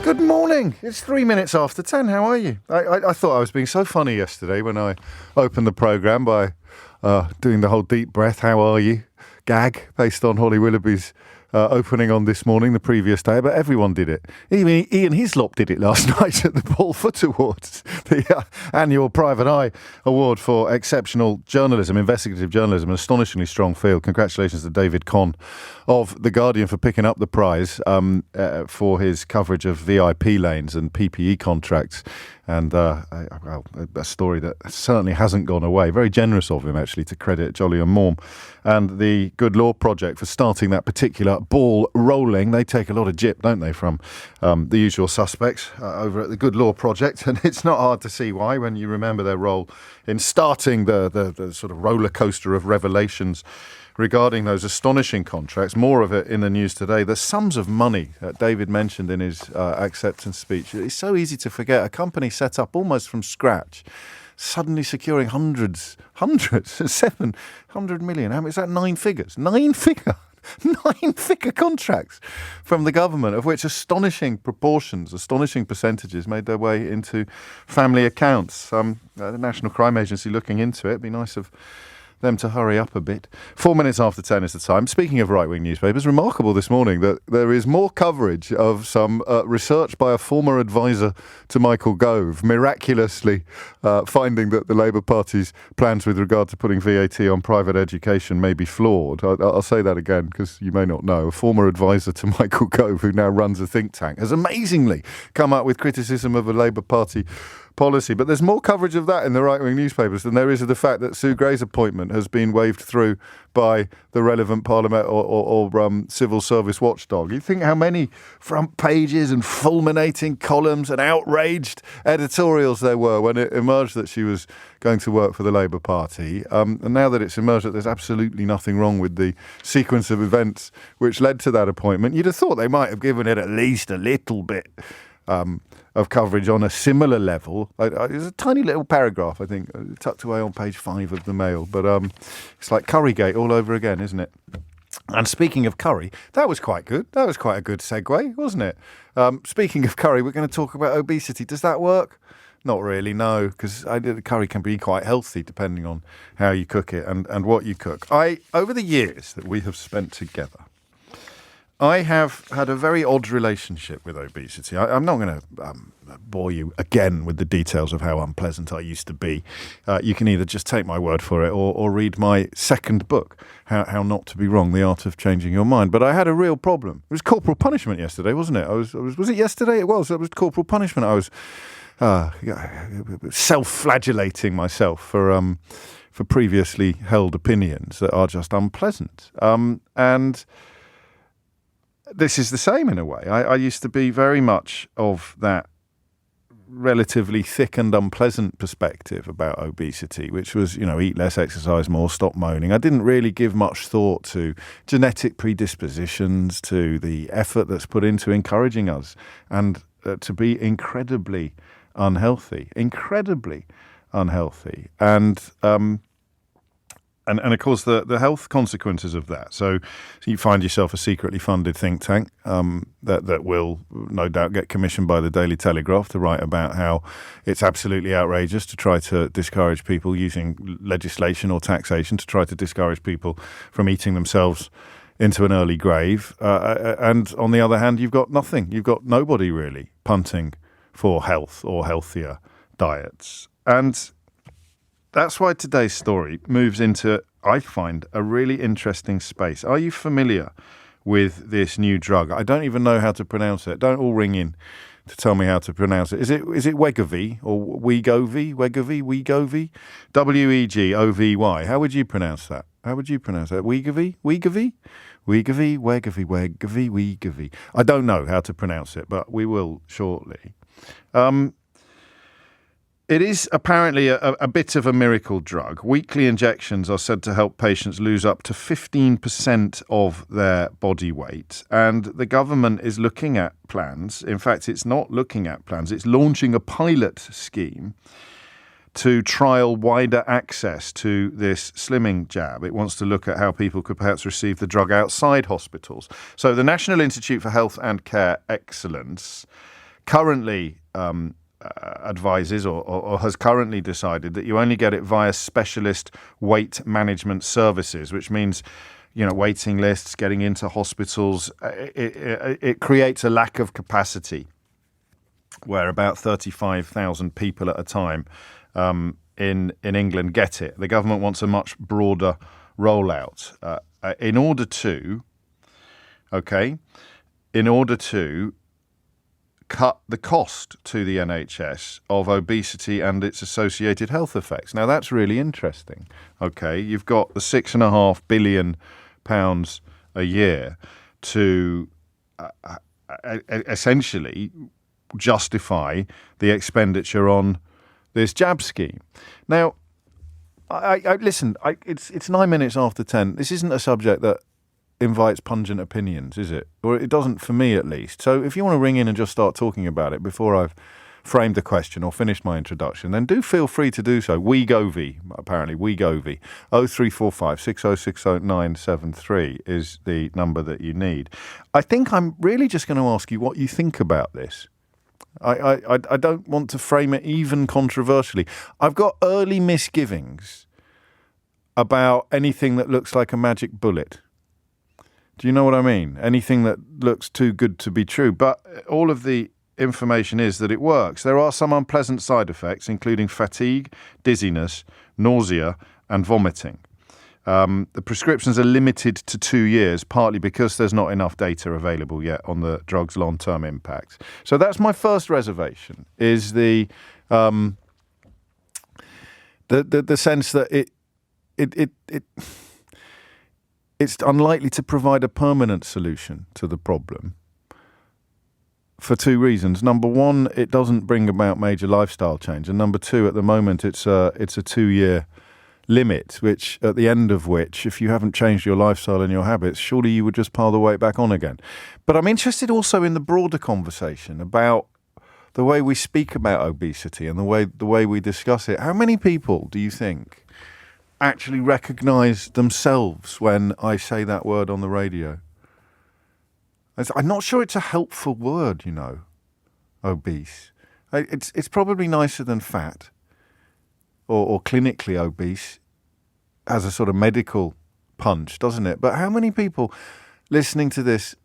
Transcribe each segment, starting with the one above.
Good morning. It's 3 minutes after 10. How are you? I thought I was being so funny yesterday when I opened the programme by doing the whole deep breath, how are you gag based on Holly Willoughby's opening on This Morning the previous day, but everyone did it. Even Ian Hislop did it last night at the Paul Foot Awards, the annual Private Eye Award for exceptional journalism, investigative journalism, an astonishingly strong field. Congratulations to David Conn of The Guardian for picking up the prize for his coverage of VIP lanes and PPE contracts. And a story that certainly hasn't gone away. Very generous of him, actually, to credit Jolly and Morm and the Good Law Project for starting that particular ball rolling. They take a lot of jip, don't they, from the usual suspects over at the Good Law Project. And it's not hard to see why when you remember their role in starting the sort of roller coaster of revelations regarding those astonishing contracts. More of it in the news today. The sums of money that David mentioned in his acceptance speech. It's so easy to forget. A company set up almost from scratch, suddenly securing hundreds, 700 million. How much is that? 9 figures. 9-figure contracts from the government, of which astonishing proportions, astonishing percentages made their way into family accounts. The National Crime Agency looking into it. It'd be nice of them to hurry up a bit. 4 minutes after 10 is the time. Speaking of right-wing newspapers, remarkable this morning that there is more coverage of some research by a former advisor to Michael Gove, miraculously finding that the Labour Party's plans with regard to putting VAT on private education may be flawed. I'll say that again because you may not know. A former advisor to Michael Gove, who now runs a think tank, has amazingly come up with criticism of a Labour Party policy. But there's more coverage of that in the right-wing newspapers than there is of the fact that Sue Gray's appointment has been waved through by the relevant parliament or civil service watchdog. You think how many front pages and fulminating columns and outraged editorials there were when it emerged that she was going to work for the Labour Party. And now that it's emerged that there's absolutely nothing wrong with the sequence of events which led to that appointment, you'd have thought they might have given it at least a little bit of coverage on a similar level. There's a tiny little paragraph, I think, tucked away on page 5 of the Mail. But it's like Currygate all over again, isn't it? And speaking of curry, that was quite good. That was quite a good segue, wasn't it? Speaking of curry, we're going to talk about obesity. Does that work? Not really, no, because curry can be quite healthy depending on how you cook it and what you cook. Over the years that we have spent together, I have had a very odd relationship with obesity. I'm not going to bore you again with the details of how unpleasant I used to be. You can either just take my word for it or read my second book, How Not to Be Wrong, The Art of Changing Your Mind. But I had a real problem. It was corporal punishment yesterday, wasn't it? Was it yesterday? It was. It was corporal punishment. I was self-flagellating myself for previously held opinions that are just unpleasant. And this is the same in a way. I used to be very much of that relatively thick and unpleasant perspective about obesity, which was, eat less, exercise more, stop moaning. I didn't really give much thought to genetic predispositions, to the effort that's put into encouraging us and to be incredibly unhealthy. And of course, the health consequences of that. So you find yourself a secretly funded think tank that will no doubt get commissioned by the Daily Telegraph to write about how it's absolutely outrageous to try to discourage people using legislation or taxation to try to discourage people from eating themselves into an early grave. And on the other hand, you've got nothing. You've got nobody really punting for health or healthier diets. And that's why today's story moves into, I find, a really interesting space. Are you familiar with this new drug? I don't even know how to pronounce it. Don't all ring in to tell me how to pronounce it. Is it Wegovy or Wegovy? Wegovy? Wegovy. How would you pronounce that? Wegovy. I don't know how to pronounce it, but we will shortly. It is apparently a bit of a miracle drug. Weekly injections are said to help patients lose up to 15% of their body weight. And the government is looking at plans. In fact, it's not looking at plans. It's launching a pilot scheme to trial wider access to this slimming jab. It wants to look at how people could perhaps receive the drug outside hospitals. So the National Institute for Health and Care Excellence currently advises or has currently decided that you only get it via specialist weight management services, which means, waiting lists, getting into hospitals. It creates a lack of capacity where about 35,000 people at a time in England get it. The government wants a much broader rollout in order to cut the cost to the NHS of obesity and its associated health effects. Now, that's really interesting. Okay, you've got the £6.5 billion a year to essentially justify the expenditure on this jab scheme. Now, listen. It's 9 minutes after 10. This isn't a subject that invites pungent opinions, is it? Or it doesn't for me, at least. So if you want to ring in and just start talking about it before I've framed the question or finished my introduction, then do feel free to do so. WeGoV, apparently, WeGoV. 0345 6060 973 is the number that you need. I think I'm really just going to ask you what you think about this. I don't want to frame it even controversially. I've got early misgivings about anything that looks like a magic bullet. Do you know what I mean? Anything that looks too good to be true. But all of the information is that it works. There are some unpleasant side effects, including fatigue, dizziness, nausea, and vomiting. The prescriptions are limited to 2 years, partly because there's not enough data available yet on the drug's long-term impact. So that's my first reservation, is the sense that it's unlikely to provide a permanent solution to the problem for two reasons. Number one, it doesn't bring about major lifestyle change. And number two, at the moment, it's a 2-year limit, which at the end of which, if you haven't changed your lifestyle and your habits, surely you would just pile the weight back on again. But I'm interested also in the broader conversation about the way we speak about obesity and the way we discuss it. How many people do you think actually recognise themselves when I say that word on the radio? I'm not sure it's a helpful word, obese. It's probably nicer than fat or clinically obese, has a sort of medical punch, doesn't it? But how many people listening to this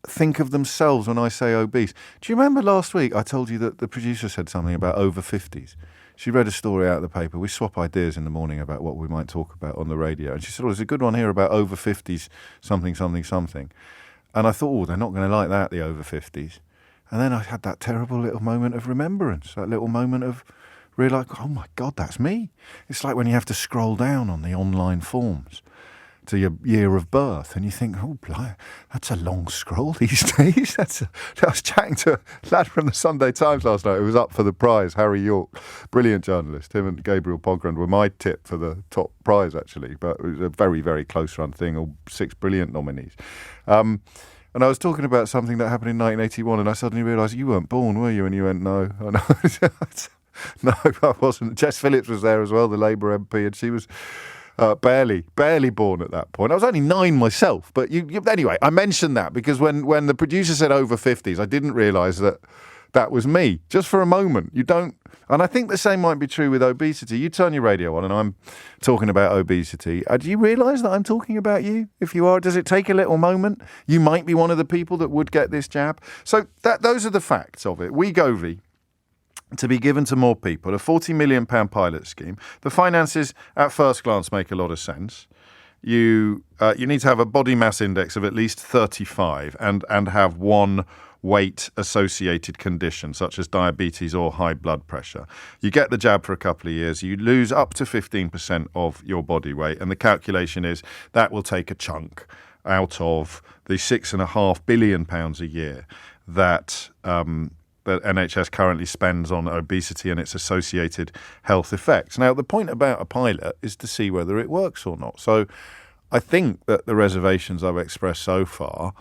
think of themselves when I say obese? Do you remember last week I told you that the producer said something about over 50s? She read a story out of the paper. We swap ideas in the morning about what we might talk about on the radio. And she said, there's a good one here about over 50s, something, something, something. And I thought, they're not going to like that, the over 50s. And then I had that terrible little moment of remembrance, that little moment of realising, oh my God, that's me. It's like when you have to scroll down on the online forms to your year of birth, and you think, oh, blimey, that's a long scroll these days. I was chatting to a lad from the Sunday Times last night who was up for the prize, Harry York, brilliant journalist. Him and Gabriel Pogrund were my tip for the top prize, actually, but it was a very, very close run thing, all 6 brilliant nominees. And I was talking about something that happened in 1981, and I suddenly realised, you weren't born, were you? And you went, no. No, I wasn't. Jess Phillips was there as well, the Labour MP, and she was barely born at that point. I was only 9 myself, but anyway, I mentioned that because when the producer said over 50s, I didn't realise that was me. Just for a moment, you don't, and I think the same might be true with obesity. You turn your radio on and I'm talking about obesity. Do you realise that I'm talking about you? If you are, does it take a little moment? You might be one of the people that would get this jab. So those are the facts of it. WeGoV, to be given to more people, a £40 million pilot scheme. The finances, at first glance, make a lot of sense. You need to have a body mass index of at least 35 and have one weight-associated condition, such as diabetes or high blood pressure. You get the jab for a couple of years. You lose up to 15% of your body weight, and the calculation is that will take a chunk out of the £6.5 billion a year that NHS currently spends on obesity and its associated health effects. Now, the point about a pilot is to see whether it works or not. So I think that the reservations I've expressed so far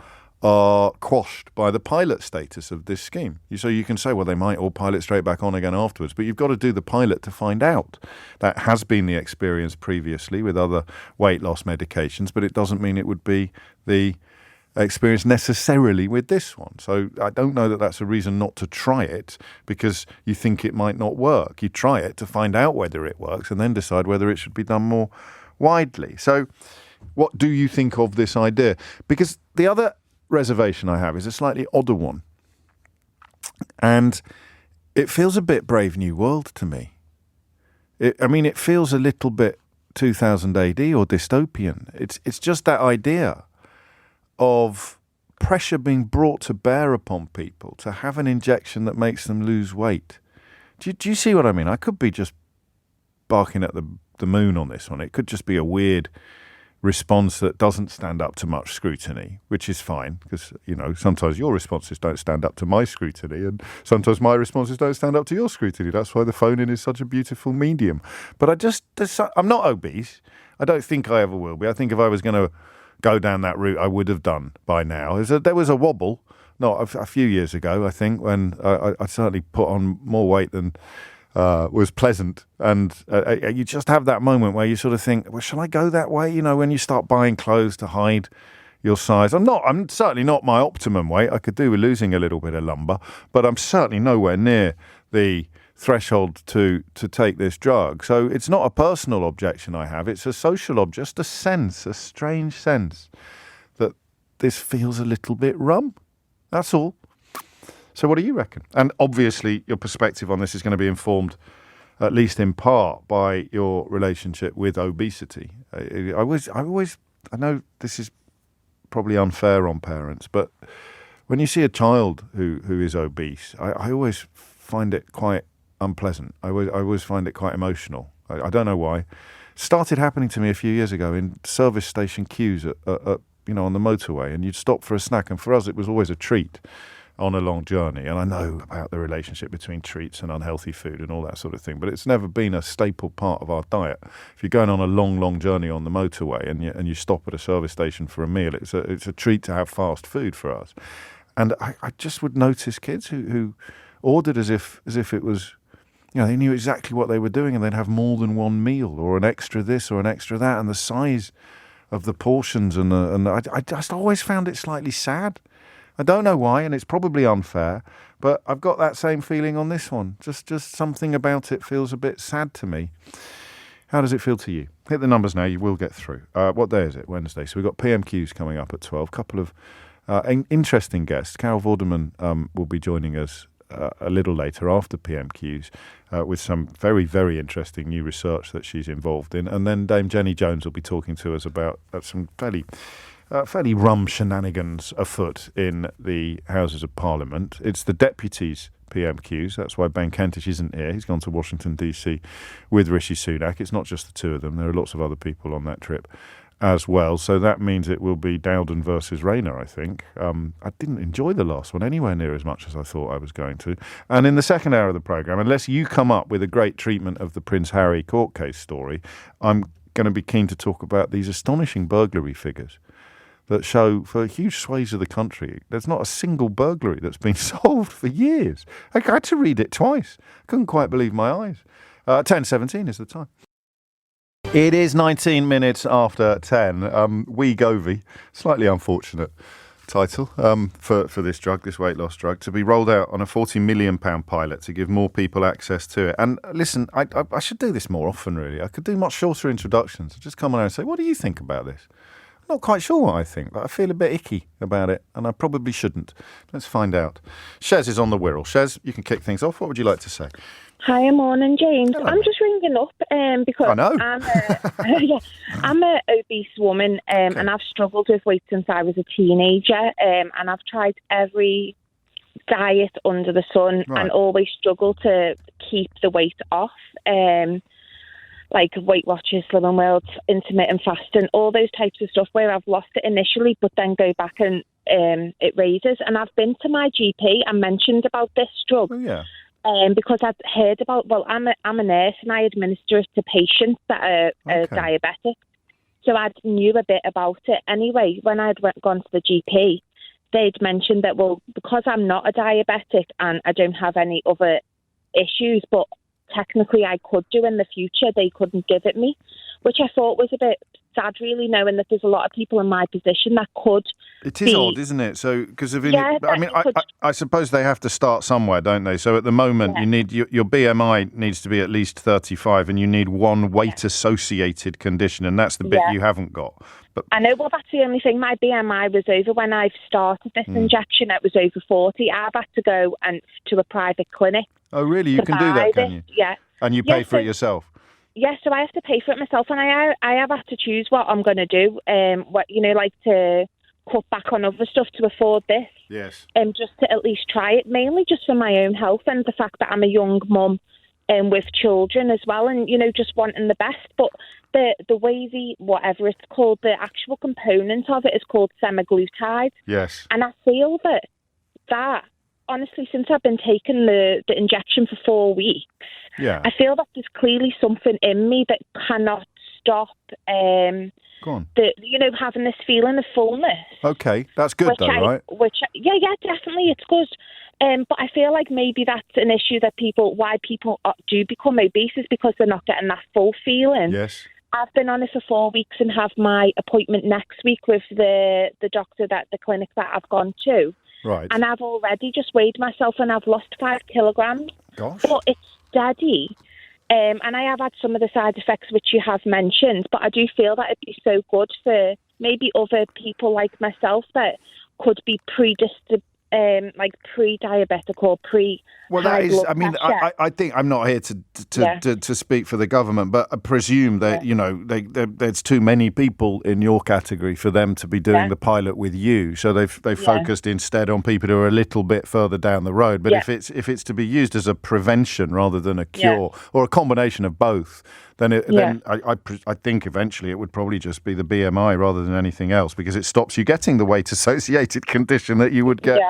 are quashed by the pilot status of this scheme. So you can say, well, they might all pilot straight back on again afterwards, but you've got to do the pilot to find out. That has been the experience previously with other weight loss medications, but it doesn't mean it would be the experience necessarily with this one. So I don't know that that's a reason not to try it because you think it might not work. You try it to find out whether it works and then decide whether it should be done more widely. So what do you think of this idea? Because the other reservation I have is a slightly odder one. And it feels a bit Brave New World to me. It feels a little bit 2000 AD or dystopian. It's just that idea of pressure being brought to bear upon people to have an injection that makes them lose weight. Do you see what I mean? I could be just barking at the moon on this one. It could just be a weird response that doesn't stand up to much scrutiny, which is fine because, sometimes your responses don't stand up to my scrutiny and sometimes my responses don't stand up to your scrutiny. That's why the phone-in is such a beautiful medium. But I'm not obese. I don't think I ever will be. I think if I was going to go down that route, I would have done by now. There was a wobble, not a few years ago, I think, when I certainly put on more weight than was pleasant. And you just have that moment where you sort of think, well, shall I go that way? When you start buying clothes to hide your size. I'm certainly not my optimum weight. I could do with losing a little bit of lumber, but I'm certainly nowhere near the threshold to take this drug. So it's not a personal objection I have. It's a social just a strange sense that this feels a little bit rum. That's all. So what do you reckon? And obviously your perspective on this is going to be informed, at least in part, by your relationship with obesity. I know this is probably unfair on parents, but when you see a child who is obese, I always find it quite unpleasant. I always find it quite emotional. I don't know why. It started happening to me a few years ago in service station queues at on the motorway, and you'd stop for a snack, and for us it was always a treat on a long journey. And I know about the relationship between treats and unhealthy food and all that sort of thing, but it's never been a staple part of our diet. If you're going on a long journey on the motorway and you stop at a service station for a meal, it's a treat to have fast food for us. And I just would notice kids who ordered as if it was, they knew exactly what they were doing, and they'd have more than one meal or an extra this or an extra that, and the size of the portions and I just always found it slightly sad. I don't know why, and it's probably unfair, but I've got that same feeling on this one. Just something about it feels a bit sad to me. How does it feel to you? Hit the numbers now, you will get through. What day is it? Wednesday. So we've got PMQs coming up at 12. Couple of interesting guests. Carol Vorderman will be joining us a little later after PMQs with some very, very interesting new research that she's involved in. And then Dame Jenny Jones will be talking to us about some fairly rum shenanigans afoot in the Houses of Parliament. It's the deputies' PMQs. That's why Ben Kentish isn't here. He's gone to Washington, D.C. with Rishi Sunak. It's not just the two of them. There are lots of other people on that trip as well. So that means it will be Dowden versus Rayner, I think. I didn't enjoy the last one anywhere near as much as I thought I was going to. And in the second hour of the programme, unless you come up with a great treatment of the Prince Harry court case story, I'm going to be keen to talk about these astonishing burglary figures that show for huge swathes of the country there's not a single burglary that's been solved for years. I had to read it twice. I couldn't quite believe my eyes. 10:17 is the time. It is 19 minutes after 10. Wegovy, slightly unfortunate title for this drug, this weight loss drug, to be rolled out on a £40 million pilot to give more people access to it. And listen, I should do this more often, really. I could do much shorter introductions. Just come on and say, what do you think about this? I'm not quite sure what I think, but I feel a bit icky about it, and I probably shouldn't. Let's find out. Shez is on the Wirral. Shez, you can kick things off. What would you like to say? Hi, morning, James. Hello. I'm just ringing up because I know. I'm an obese woman, Okay. and I've struggled with weight since I was a teenager, and I've tried every diet under the sun Right. and always struggle to keep the weight off. Like Weight Watchers, Slimming World, intermittent fasting, all those types of stuff where I've lost it initially, but then go back and it raises. And I've been to my GP and mentioned about this drug. Oh, yeah. Because I've heard about, I'm a nurse and I administer it to patients that are Okay. diabetic. So I knew a bit about it. Anyway, when I'd gone to the GP, they'd mentioned that, well, because I'm not a diabetic and I don't have any other issues, but technically I could do in the future, they couldn't give it me, which I thought was a bit sad, really, knowing that there's a lot of people in my position that could. It is odd, isn't it? So, because I suppose they have to start somewhere, don't they? So at the moment, you need your BMI needs to be at least 35, and you need one weight-associated condition, and that's the bit you haven't got. But I know. Well, that's the only thing. My BMI was over when I started this injection. It was over 40. I've had to go to a private clinic. Oh, really? You can do that, can you? Yeah. And you pay for it yourself? Yes, so I have to pay for it myself, and I have had to choose what I'm going to do. Like to cut back on other stuff to afford this. Yes. Just to at least try it, mainly just for my own health and the fact that I'm a young mum with children as well, and just wanting the best. But the way whatever it's called, the actual component of it is called semaglutide. Yes. And I feel that honestly, since I've been taking the injection for 4 weeks, I feel that there's clearly something in me that cannot stop Go on. having this feeling of fullness. Okay, that's good right? Yeah, definitely, it's good. But I feel like maybe that's an issue why people do become obese is because they're not getting that full feeling. Yes. I've been on it for 4 weeks and have my appointment next week with the doctor the clinic that I've gone to. Right. And I've already just weighed myself and I've lost 5 kilograms. Gosh. But it's steady. And I have had some of the side effects which you have mentioned, but I do feel that it'd be so good for maybe other people like myself that could be pre-diabetic or Well, that is. I mean, I think I'm not here to speak for the government, but I presume that there's too many people in your category for them to be doing the pilot with you. So they've focused instead on people who are a little bit further down the road. But if it's to be used as a prevention rather than a cure, or a combination of both, then I think eventually it would probably just be the BMI rather than anything else, because it stops you getting the weight-associated condition that you would get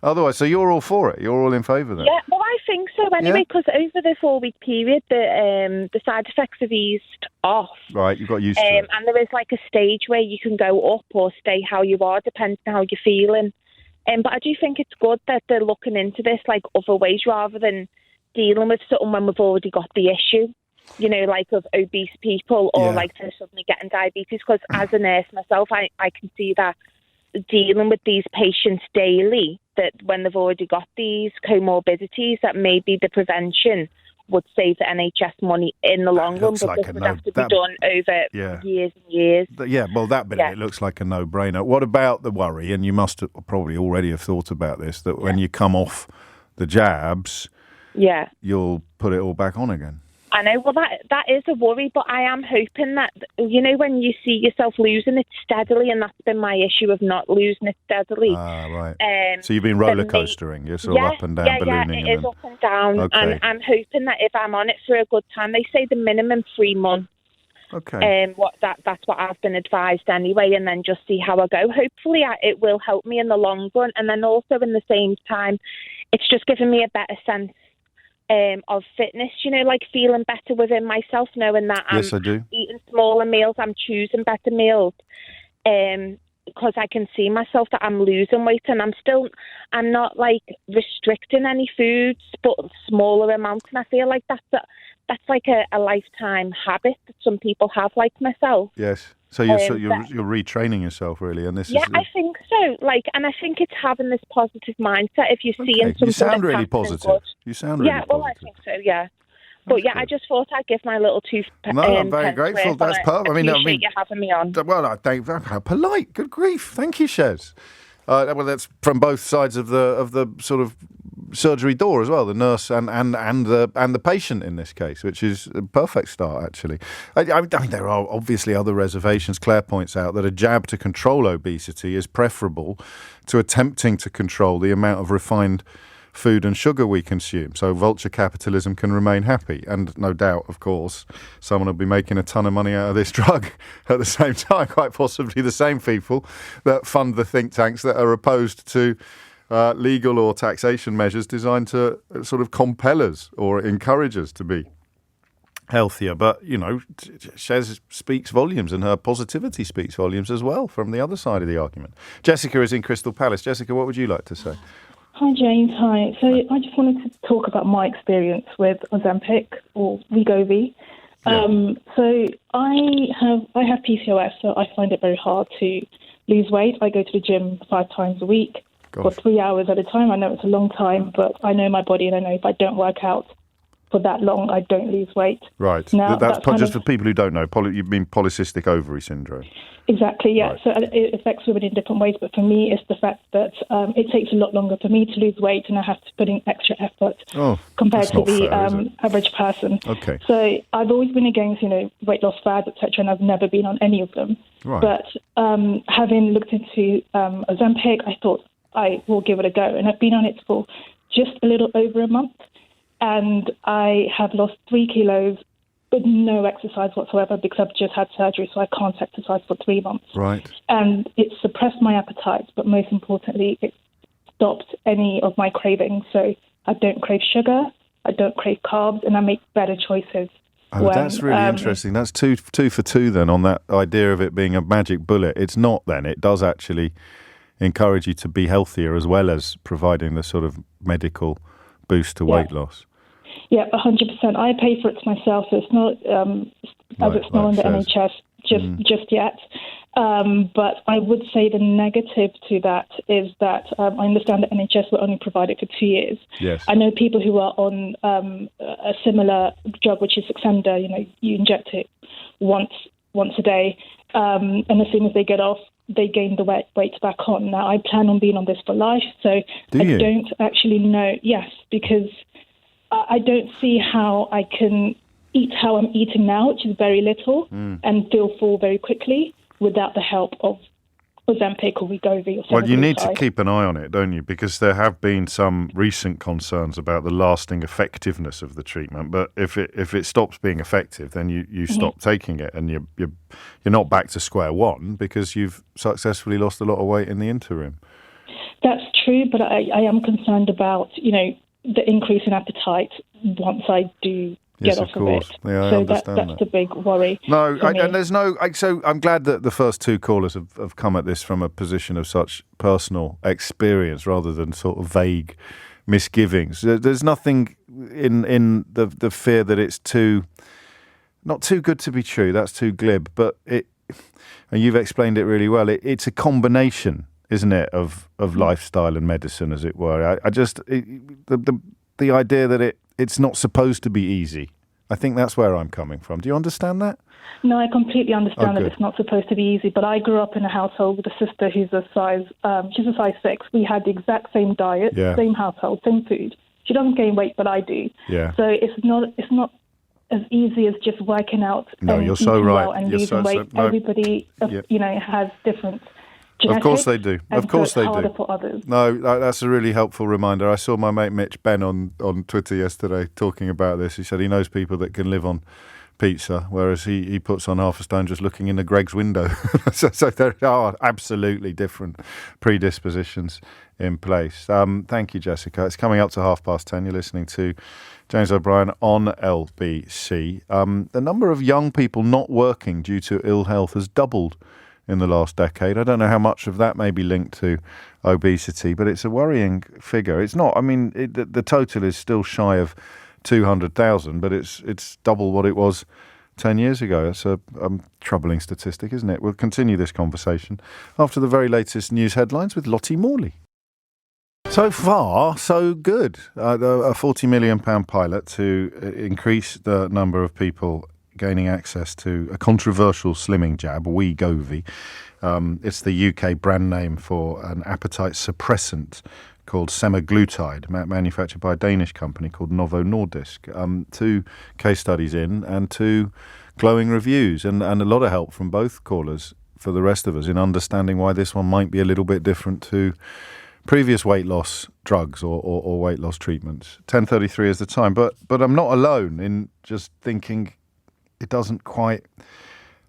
otherwise. So you're all for it? You're all in favour then? Yeah, well, I think so anyway, because over the 4-week period, the side effects have eased off. Right, you've got used to it. And there is like a stage where you can go up or stay how you are, depending on how you're feeling. But I do think it's good that they're looking into this like other ways rather than dealing with something when we've already got the issue. Like of obese people or like they're suddenly getting diabetes. Because as a nurse myself, I can see that dealing with these patients daily, that when they've already got these comorbidities, that maybe the prevention would save the NHS money in the long run, but this would have to be done over years and years. Yeah, well, that bit it looks like a no-brainer. What about the worry, and you must probably already have thought about this, that when you come off the jabs, you'll put it all back on again? I know, well, that is a worry, but I am hoping that, when you see yourself losing it steadily, and that's been my issue of not losing it steadily. Ah, right. So you've been roller coastering. You're sort of up and down, ballooning. Yeah, it is up and down. Okay. And I'm hoping that if I'm on it for a good time, they say the minimum 3 months. Okay. That's what I've been advised anyway, and then just see how I go. Hopefully it will help me in the long run, and then also in the same time, it's just given me a better sense of fitness, like feeling better within myself, knowing that I'm eating smaller meals, I'm choosing better meals, because I can see myself that I'm losing weight, and I'm not like restricting any foods, but smaller amounts, and I feel like that's like a lifetime habit that some people have, like myself. Yes. So you're retraining yourself, really, and this is. I think so. And I think it's having this positive mindset. If you're seeing something, you sound really positive. You sound really positive. Yeah, well, I think so. Yeah. But I just thought I'd give my little No, I'm very grateful. That's perfect. I appreciate you having me on. Well, I think how polite. Good grief. Thank you, Shez. Well, that's from both sides of the sort of surgery door as well, the nurse and the patient in this case, which is a perfect start, actually. I mean, there are obviously other reservations. Claire points out that a jab to control obesity is preferable to attempting to control the amount of refined food and sugar we consume, so vulture capitalism can remain happy. And no doubt, of course, someone will be making a ton of money out of this drug at the same time, quite possibly the same people that fund the think tanks that are opposed to legal or taxation measures designed to sort of compel us or encourage us to be healthier. But, Shez speaks volumes, and her positivity speaks volumes as well from the other side of the argument. Jessica is in Crystal Palace. Jessica, what would you like to say? Hi, James. Hi. So I just wanted to talk about my experience with Ozempic or Wegovy. So I have PCOS, so I find it very hard to lose weight. I go to the gym 5 times a week for 3 hours at a time. I know it's a long time, but I know my body, and I know if I don't work out for that long, I don't lose weight. Right. Now, that's just for people who don't know. You mean polycystic ovary syndrome? Exactly, yeah. Right. So it affects women in different ways, but for me, it's the fact that it takes a lot longer for me to lose weight, and I have to put in extra effort compared to the average person. Okay. So I've always been against, weight loss fads, etc., and I've never been on any of them. Right. But having looked into Ozempic, I thought I will give it a go, and I've been on it for just a little over a month, and I have lost 3 kilos with no exercise whatsoever because I've just had surgery, so I can't exercise for 3 months. Right. And it suppressed my appetite, but most importantly, it stopped any of my cravings. So I don't crave sugar, I don't crave carbs, and I make better choices. That's really interesting. That's two for two then on that idea of it being a magic bullet. It's not then. It does actually encourage you to be healthier as well as providing the sort of medical boost to weight loss. Yeah, 100%. I pay for it myself, so it's not it's not on the NHS just yet. But I would say the negative to that is that I understand that NHS will only provide it for 2 years. Yes. I know people who are on a similar drug, which is Saxenda. You inject it once a day, and as soon as they get off, they gain the weight back on. Now, I plan on being on this for life, so I don't actually know. Yes, because I don't see how I can eat how I'm eating now, which is very little, and feel full very quickly without the help of Ozempic or Wegovy or something. Well, you need to keep an eye on it, don't you? Because there have been some recent concerns about the lasting effectiveness of the treatment. But if it stops being effective, then you stop taking it, and you're not back to square one because you've successfully lost a lot of weight in the interim. That's true, but I am concerned about the increase in appetite once I do get off of it. Yeah, I so understand that's the big worry. And there's no. So I'm glad that the first 2 callers have come at this from a position of such personal experience rather than sort of vague misgivings. There's nothing in the fear that it's not too good to be true. That's too glib. But and you've explained it really well. It's a combination, isn't it, of lifestyle and medicine, as it were. The idea that it's not supposed to be easy. I think that's where I'm coming from. Do you understand that? No, I completely understand that it's not supposed to be easy, but I grew up in a household with a sister who's she's a size 6. We had the exact same diet, same household, same food. She doesn't gain weight, but I do. Yeah. So it's not as easy as just working out and you're so eating right. well and You're losing weight. Everybody, has different genetics. Of course they do. Of course they do. Harder for others. No, that's a really helpful reminder. I saw my mate Mitch Ben on Twitter yesterday talking about this. He said he knows people that can live on pizza, whereas he puts on half a stone just looking into Greg's window. so there are absolutely different predispositions in place. Thank you, Jessica. It's coming up to 10:30. You're listening to James O'Brien on LBC. The number of young people not working due to ill health has doubled in the last decade. I don't know how much of that may be linked to obesity, but it's a worrying figure. It's not. I mean, the total is still shy of 200,000, but it's double what it was 10 years ago. That's a troubling statistic, isn't it? We'll continue this conversation after the very latest news headlines with Lottie Morley. So far, so good. A £40 million pilot to increase the number of people gaining access to a controversial slimming jab, Wegovy. It's the UK brand name for an appetite suppressant called semaglutide, manufactured by a Danish company called Novo Nordisk. 2 case studies in and 2 glowing reviews, and a lot of help from both callers for the rest of us in understanding why this one might be a little bit different to previous weight loss drugs or weight loss treatments. 10:33 is the time, but I'm not alone in just thinking it doesn't quite,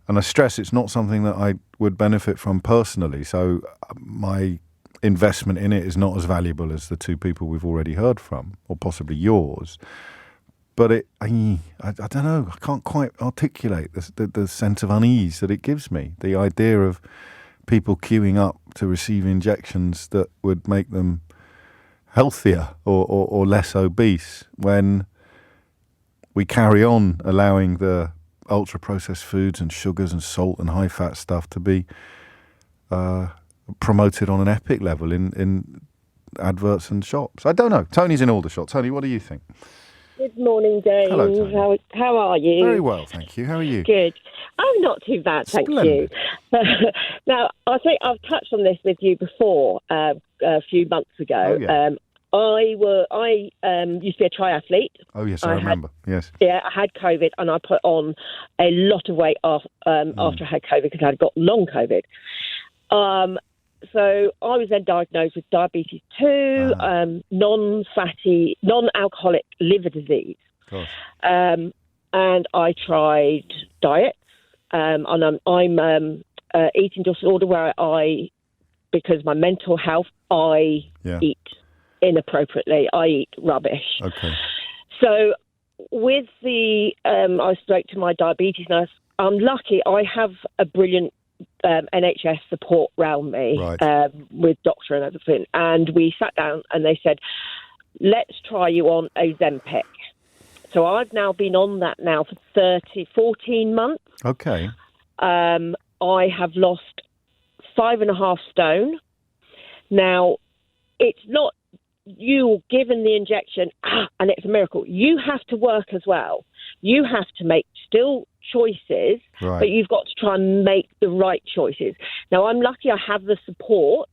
and I stress it's not something that I would benefit from personally, so my investment in it is not as valuable as the 2 people we've already heard from, or possibly yours. But I don't know, I can't quite articulate the sense of unease that it gives me, the idea of people queuing up to receive injections that would make them healthier or less obese when we carry on allowing the ultra-processed foods and sugars and salt and high-fat stuff to be promoted on an epic level in adverts and shops. I don't know. Tony's in Aldershot. Tony, what do you think? Good morning, James. Hello, Tony. How are you? Very well, thank you. How are you? Good. I'm not too bad, thank Splendid. you. Now, I think I've touched on this with you before a few months ago. Oh, yeah. I used to be a triathlete. Oh, yes, I remember. Yes. Yeah, I had COVID and I put on a lot of weight after I had COVID because I had got long COVID. So I was then diagnosed with diabetes 2, non-alcoholic liver disease. Gosh. And I tried diets. And I'm eating disorder where because my mental health, I eat inappropriately. I eat rubbish. Okay. So with I spoke to my diabetes nurse. I'm lucky. I have a brilliant NHS support around me, right. With doctor and everything. And we sat down and they said, let's try you on Ozempic. So I've now been on that now for 14 months. Okay. I have lost 5.5 stone. Now, it's not you given the injection and it's a miracle. You have to work as well. You have to make still choices, right. but you've got to try and make the right choices. Now, I'm lucky I have the support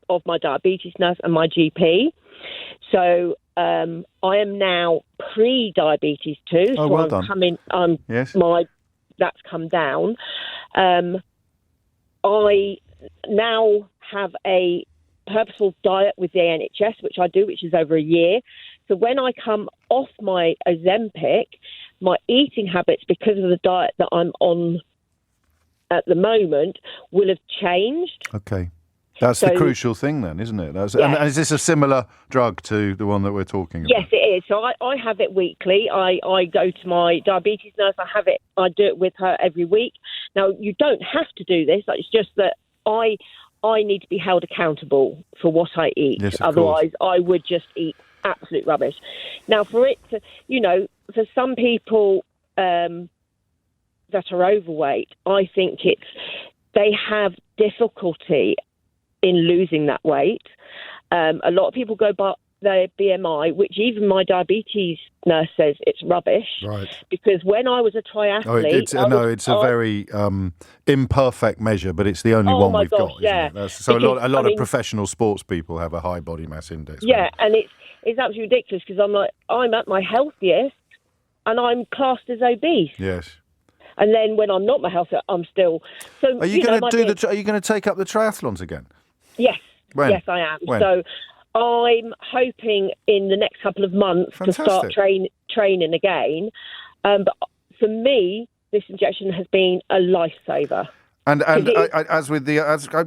of my diabetes nurse and my GP. So I am now pre-diabetes too. Oh, so well I'm done. Yes. That's come down. I now have a purposeful diet with the NHS, which I do, which is over a year. So when I come off my Ozempic, my eating habits, because of the diet that I'm on at the moment, will have changed. Okay. That's the crucial thing then, isn't it? And is this a similar drug to the one that we're talking about? Yes, it is. So I have it weekly. I go to my diabetes nurse. I do it with her every week. Now, you don't have to do this. It's just that I need to be held accountable for what I eat. Yes, of Otherwise, course. I would just eat absolute rubbish. Now, for it to, for some people that are overweight, I think they have difficulty in losing that weight. A lot of people go by their BMI, which even my diabetes nurse says it's rubbish. Right. Because when I was a triathlete... it's a very imperfect measure, but it's the only one we've got, isn't it? So a lot of professional sports people have a high body mass index. Yeah, and it's absolutely ridiculous because I'm at my healthiest and I'm classed as obese. Yes. And then when I'm not my healthiest, I'm still... So, are you going to are you going to take up the triathlons again? Yes. When? Yes, I am. When? So I'm hoping in the next couple of months to start training again. But for me, this injection has been a lifesaver. And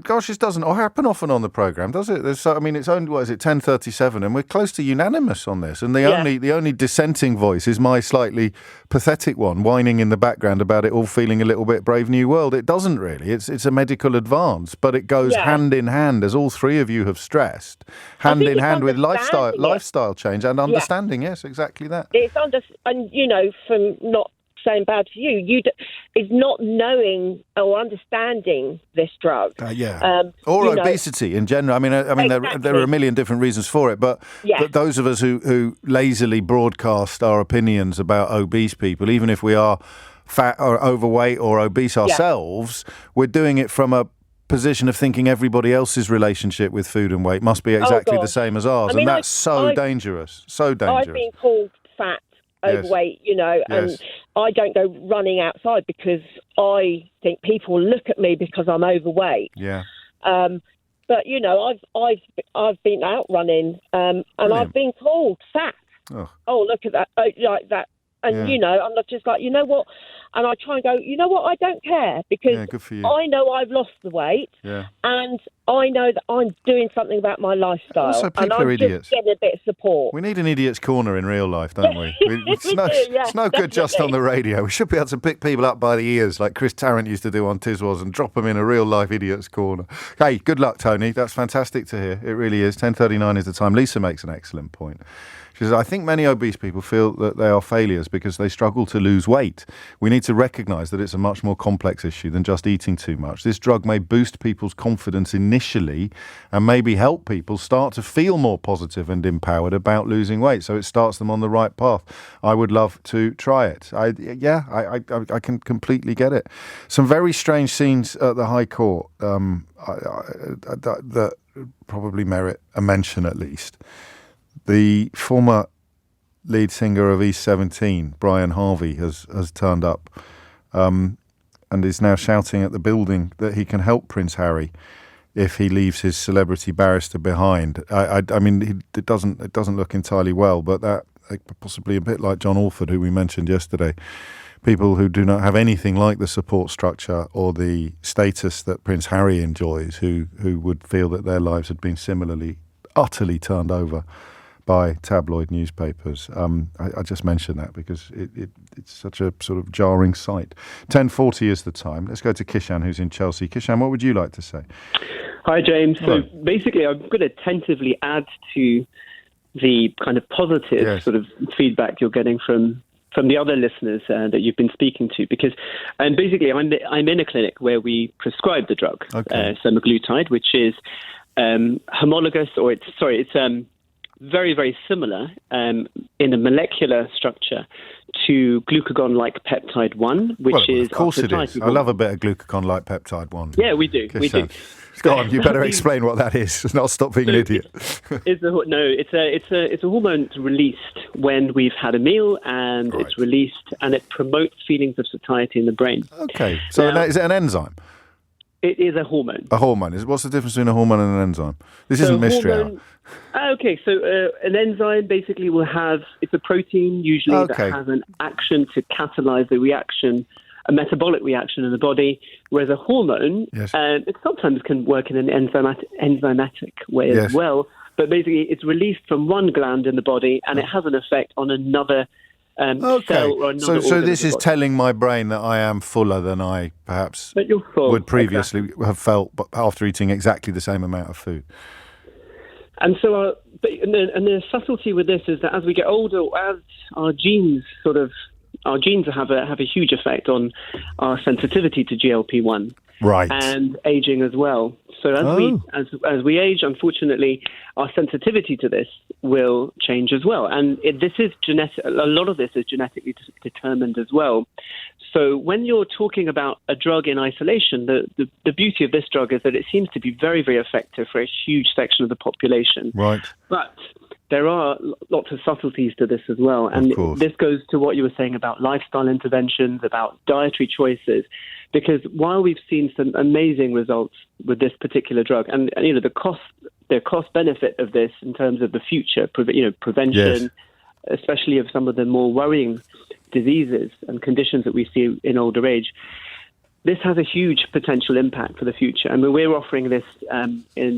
gosh, this doesn't happen often on the programme, does it? It's only 10:37, and we're close to unanimous on this. And the only dissenting voice is my slightly pathetic one, whining in the background about it all feeling a little bit Brave New World. It doesn't really. It's a medical advance, but it goes hand in hand, as all three of you have stressed, hand in hand with lifestyle change and understanding. Yes, exactly that. It's from not saying bad for you, is not knowing or understanding this drug. Or obesity in general. I mean, exactly. there are a million different reasons for it, but those of us who lazily broadcast our opinions about obese people, even if we are fat or overweight or obese ourselves, we're doing it from a position of thinking everybody else's relationship with food and weight must be exactly the same as ours. And that's dangerous. So dangerous. I've been called fat, overweight, and I don't go running outside because I think people look at me because I'm overweight. Yeah. But I've been out running, and I've been called fat. Oh, look at that! Like that, and I'm not just like, you know what? And I try and go, you know what? I don't care because good for you. I know I've lost the weight, and I know that I'm doing something about my lifestyle. Also, people are idiots. Just getting a bit of support. We need an idiot's corner in real life, don't we? It's no good just on the radio. We should be able to pick people up by the ears like Chris Tarrant used to do on Tiswas and drop them in a real life idiot's corner. Hey, good luck, Tony. That's fantastic to hear. It really is. 10:39 is the time. Lisa makes an excellent point. She because I think many obese people feel that they are failures because they struggle to lose weight. We need to recognise that it's a much more complex issue than just eating too much. This drug may boost people's confidence initially and maybe help people start to feel more positive and empowered about losing weight, so it starts them on the right path. I would love to try it. I can completely get it. Some very strange scenes at the High Court that probably merit a mention at least. The former lead singer of East 17, Brian Harvey, has turned up and is now shouting at the building that he can help Prince Harry if he leaves his celebrity barrister behind. I mean, it doesn't look entirely well, but that possibly a bit like John Alford, who we mentioned yesterday. People who do not have anything like the support structure or the status that Prince Harry enjoys, who would feel that their lives had been similarly utterly turned over by tabloid newspapers. I just mention that because it's such a sort of jarring sight. 10:40 is the time. Let's go to Kishan, who's in Chelsea. Kishan, what would you like to say? Hi, James. Hello. So basically, I'm going to tentatively add to the kind of positive sort of feedback you're getting from the other listeners that you've been speaking to, because basically I'm in a clinic where we prescribe the drug, semaglutide, which is homologous, or it's very, very similar in a molecular structure to glucagon-like peptide 1, which is... Of course it is. I love a bit of glucagon-like peptide 1. Yeah, we do. We do. Go on, you better explain what that is. Not stop being an idiot. It's a hormone released when we've had a meal, and it's released, and it promotes feelings of satiety in the brain. Okay, so now, is it an enzyme? It is a hormone. A hormone. What's the difference between a hormone and an enzyme? This isn't mystery hour. Okay, so an enzyme basically will have, it's a protein usually that has an action to catalyze the reaction, a metabolic reaction in the body, whereas a hormone, it sometimes can work in an enzymatic way as well, but basically it's released from one gland in the body and it has an effect on another cell or another organ. So this is telling my brain that I am fuller than I perhaps would previously have felt after eating exactly the same amount of food. And so, the subtlety with this is that as we get older, as our genes have a huge effect on our sensitivity to GLP-1, and aging as well. So as we age, unfortunately, our sensitivity to this will change as well. And this is genetic. A lot of this is genetically determined as well. So when you're talking about a drug in isolation, the beauty of this drug is that it seems to be very, very effective for a huge section of the population. Right. But there are lots of subtleties to this as well. And this goes to what you were saying about lifestyle interventions, about dietary choices, because while we've seen some amazing results with this particular drug, and the cost benefit of this in terms of the future, prevention, especially of some of the more worrying diseases and conditions that we see in older age, this has a huge potential impact for the future. I mean, we're offering this,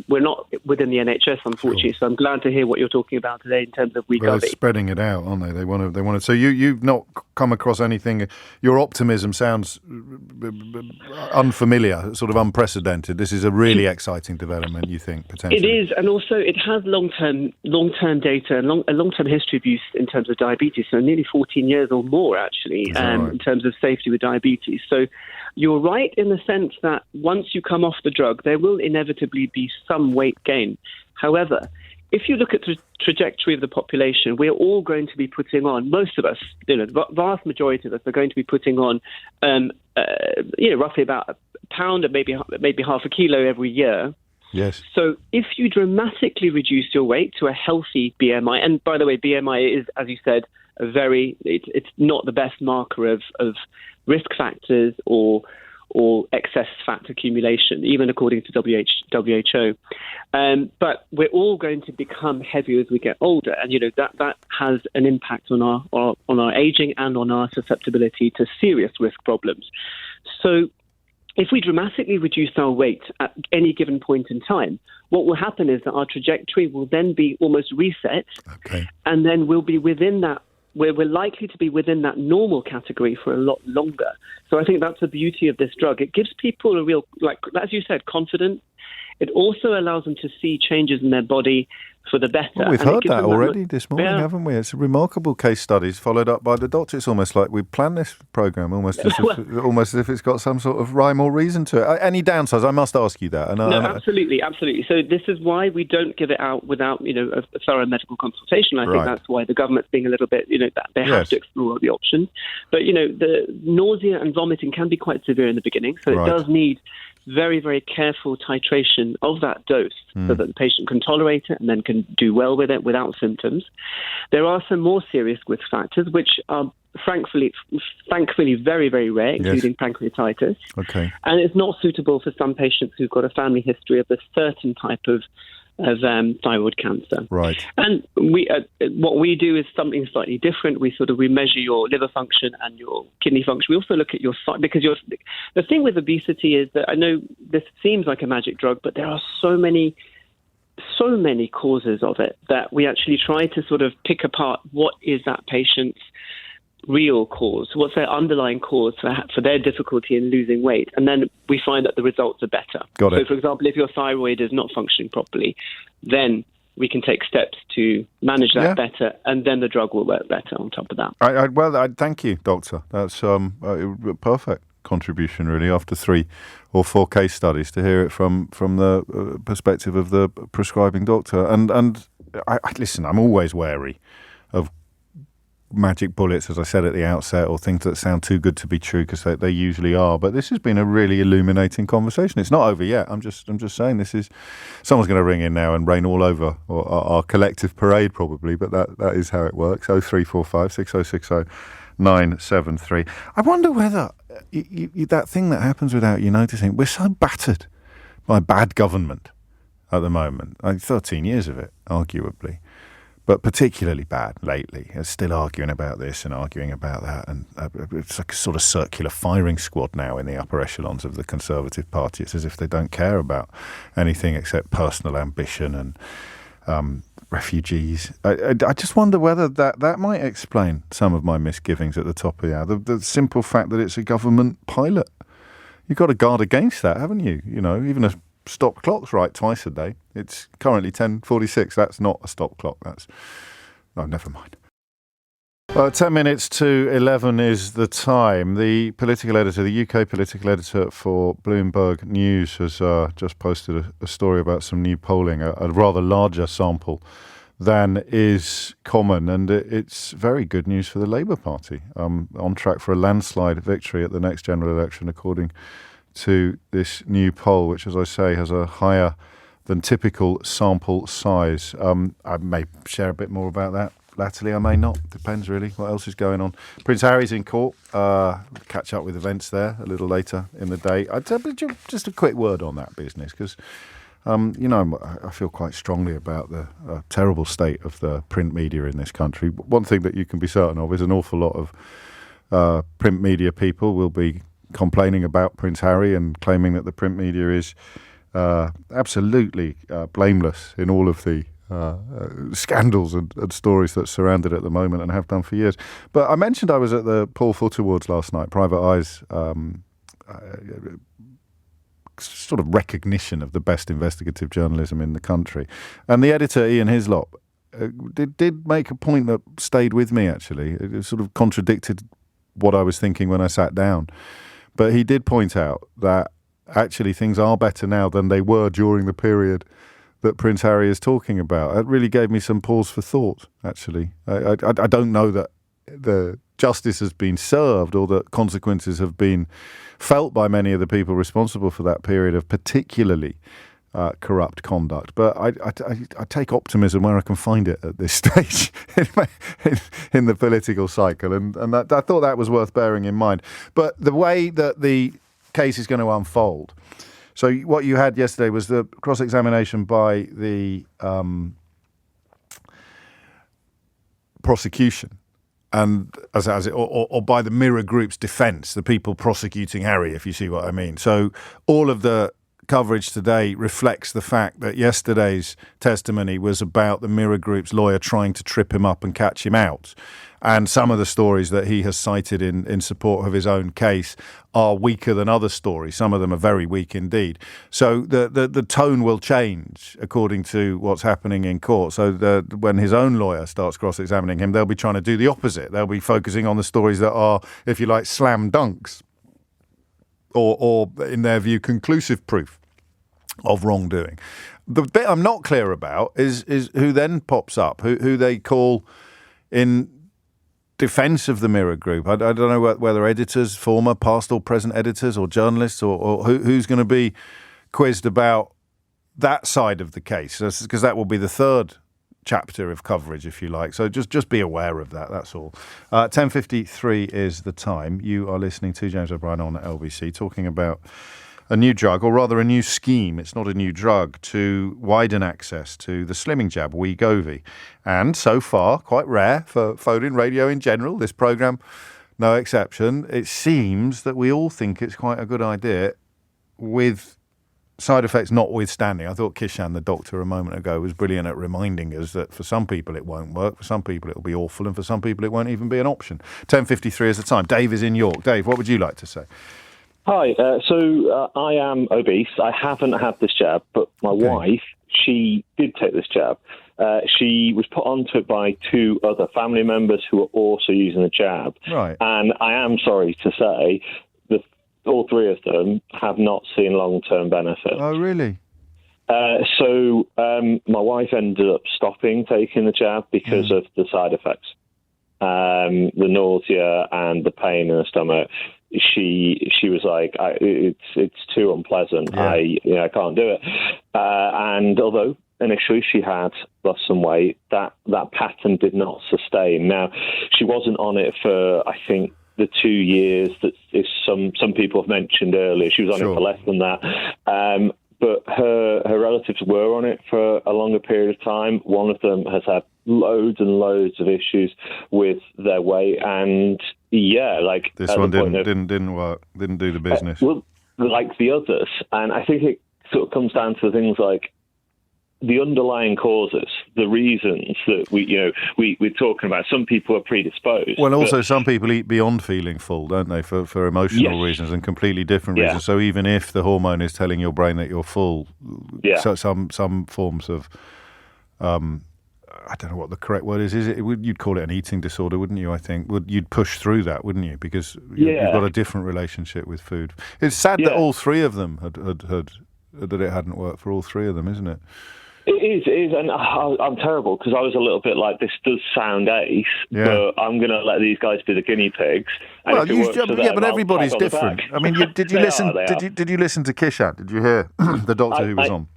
we're not within the NHS, unfortunately, so I'm glad to hear what you're talking about today in terms of Wegovy. They're spreading it out, aren't they? They want to. So you've not come across anything. Your optimism sounds unfamiliar, sort of unprecedented. This is a really exciting development, you think, potentially? It is, and also it has long-term data and a long-term history of use in terms of diabetes, so nearly 14 years or more, actually, in terms of safety with diabetes. So you're right in the sense that once you come off the drug, there will inevitably be some weight gain. However, if you look at the trajectory of the population, we're all going to be putting on, most of us, the vast majority of us are going to be putting on, roughly about a pound and maybe half a kilo every year. Yes. So if you dramatically reduce your weight to a healthy BMI, and by the way, BMI is, as you said, it's not the best marker of risk factors or excess fat accumulation, even according to WHO. But we're all going to become heavier as we get older, and that has an impact on our aging and on our susceptibility to serious risk problems. So if we dramatically reduce our weight at any given point in time, what will happen is that our trajectory will then be almost reset, and then we'll be within that. We're likely to be within that normal category for a lot longer. So I think that's the beauty of this drug. It gives people a real, as you said, confidence. It also allows them to see changes in their body for the better. Well, we've And it heard gives that them already this morning, haven't we? It's a remarkable case studies followed up by the doctor. It's almost like we planned this programme, almost as if it's got some sort of rhyme or reason to it. Any downsides? I must ask you that. No, absolutely. So this is why we don't give it out without, a thorough medical consultation. I think that's why the government's being a little bit, that they have to explore the options. But, the nausea and vomiting can be quite severe in the beginning, so it does need very, very careful titration of that dose so that the patient can tolerate it and then can do well with it without symptoms. There are some more serious risk factors, which are thankfully very, very rare, including pancreatitis. Okay. And it's not suitable for some patients who've got a family history of a certain type of thyroid cancer. Right. And we what we do is something slightly different. We measure your liver function and your kidney function. We also look at your because the thing with obesity is that I know this seems like a magic drug, but there are so many causes of it that we actually try to sort of pick apart what is that patient's real cause, what's their underlying cause for their difficulty in losing weight, and then we find that the results are better. Got it. So, for example, if your thyroid is not functioning properly, then we can take steps to manage that better, and then the drug will work better on top of that. I thank you, Doctor. That's a perfect contribution, really, after 3 or 4 case studies, to hear it from the perspective of the prescribing doctor. And I listen, I'm always wary of magic bullets, as I said at the outset, or things that sound too good to be true, because they usually are. But this has been a really illuminating conversation. It's not over yet. I'm just saying, someone's going to ring in now and rain all over our collective parade, probably. But that is how it works. 0345 6060 973. I wonder whether that thing that happens without you noticing. We're so battered by bad government at the moment. 13 years of it, arguably. But particularly bad lately. They're still arguing about this and arguing about that. And it's like a sort of circular firing squad now in the upper echelons of the Conservative Party. It's as if they don't care about anything except personal ambition and refugees. I just wonder whether that might explain some of my misgivings at the top of the hour. The simple fact that it's a government pilot. You've got to guard against that, haven't you? Even a stop clock's right twice a day. It's currently 10:46. That's not a stop clock. Never mind. 10 minutes to 11 is the time. The political editor, the UK political editor for Bloomberg News, has just posted a story about some new polling, a rather larger sample than is common, and it's very good news for the Labour Party. On track for a landslide victory at the next general election, according to this new poll, which, as I say, has a higher than typical sample size. I may share a bit more about that latterly, I may not. Depends, really, what else is going on. Prince Harry's in court. Catch up with events there a little later in the day. Just a quick word on that business, because I feel quite strongly about the terrible state of the print media in this country. One thing that you can be certain of is an awful lot of print media people will be complaining about Prince Harry and claiming that the print media is absolutely blameless in all of the scandals and stories that surround it at the moment and have done for years. But I mentioned I was at the Paul Foot Awards last night, Private Eye's sort of recognition of the best investigative journalism in the country. And the editor, Ian Hislop, did make a point that stayed with me, actually. It sort of contradicted what I was thinking when I sat down. But he did point out that actually things are better now than they were during the period that Prince Harry is talking about. It really gave me some pause for thought, actually. I don't know that the justice has been served or that consequences have been felt by many of the people responsible for that period of particularly corrupt conduct. But I take optimism where I can find it at this stage in the political cycle. And I thought that was worth bearing in mind. But the way that the case is going to unfold. So what you had yesterday was the cross-examination by the prosecution, and or by the Mirror Group's defence, the people prosecuting Harry, if you see what I mean. So all of the coverage today reflects the fact that yesterday's testimony was about the Mirror Group's lawyer trying to trip him up and catch him out. And some of the stories that he has cited in support of his own case are weaker than other stories. Some of them are very weak indeed. So the tone will change according to what's happening in court. So when his own lawyer starts cross-examining him, they'll be trying to do the opposite. They'll be focusing on the stories that are, if you like, slam dunks or in their view, conclusive proof of wrongdoing. The bit I'm not clear about is who then pops up, who they call in defence of the Mirror Group. I don't know whether editors, former, past or present editors or journalists or who's going to be quizzed about that side of the case, because that will be the third chapter of coverage, if you like. So just be aware of that, that's all. 10:53 is the time. You are listening to James O'Brien on LBC, talking about a new drug, or rather a new scheme, it's not a new drug, to widen access to the slimming jab, Wegovy. And so far, quite rare for phone-in radio in general, this programme no exception, it seems that we all think it's quite a good idea, with side effects notwithstanding. I thought Kishan, the doctor, a moment ago was brilliant at reminding us that for some people it won't work, for some people it will be awful, and for some people it won't even be an option. 10:53 is the time. Dave is in York. Dave, what would you like to say? Hi, so I am obese. I haven't had this jab, but my wife, she did take this jab. She was put onto it by two other family members who were also using the jab. Right. And I am sorry to say that all three of them have not seen long-term benefits. Oh, really? So my wife ended up stopping taking the jab because of the side effects. The nausea and the pain in the stomach. She was like, it's too unpleasant. Yeah. I can't do it. And although initially she had lost some weight, that pattern did not sustain. Now, she wasn't on it for, I think, the 2 years that is some people have mentioned earlier. She was on it for less than that. But her relatives were on it for a longer period of time. One of them has had loads and loads of issues with their weight, and this one didn't work, didn't do the business. Well, like the others, and I think it sort of comes down to things like the underlying causes, the reasons that we're talking about. Some people are predisposed. Well, also some people eat beyond feeling full, don't they, for emotional reasons and completely different reasons. So even if the hormone is telling your brain that you're full, so some forms of I don't know what the correct word is. You'd call it an eating disorder, wouldn't you? I think you'd push through that, wouldn't you? Because you've got a different relationship with food. It's sad that all three of them had that it hadn't worked for all three of them, isn't it? It is, and I'm terrible because I was a little bit like, this does sound ace, but I'm going to let these guys be the guinea pigs. And but everybody's different. I mean, did you listen? Did you listen to Kishan? Did you hear the doctor who was on?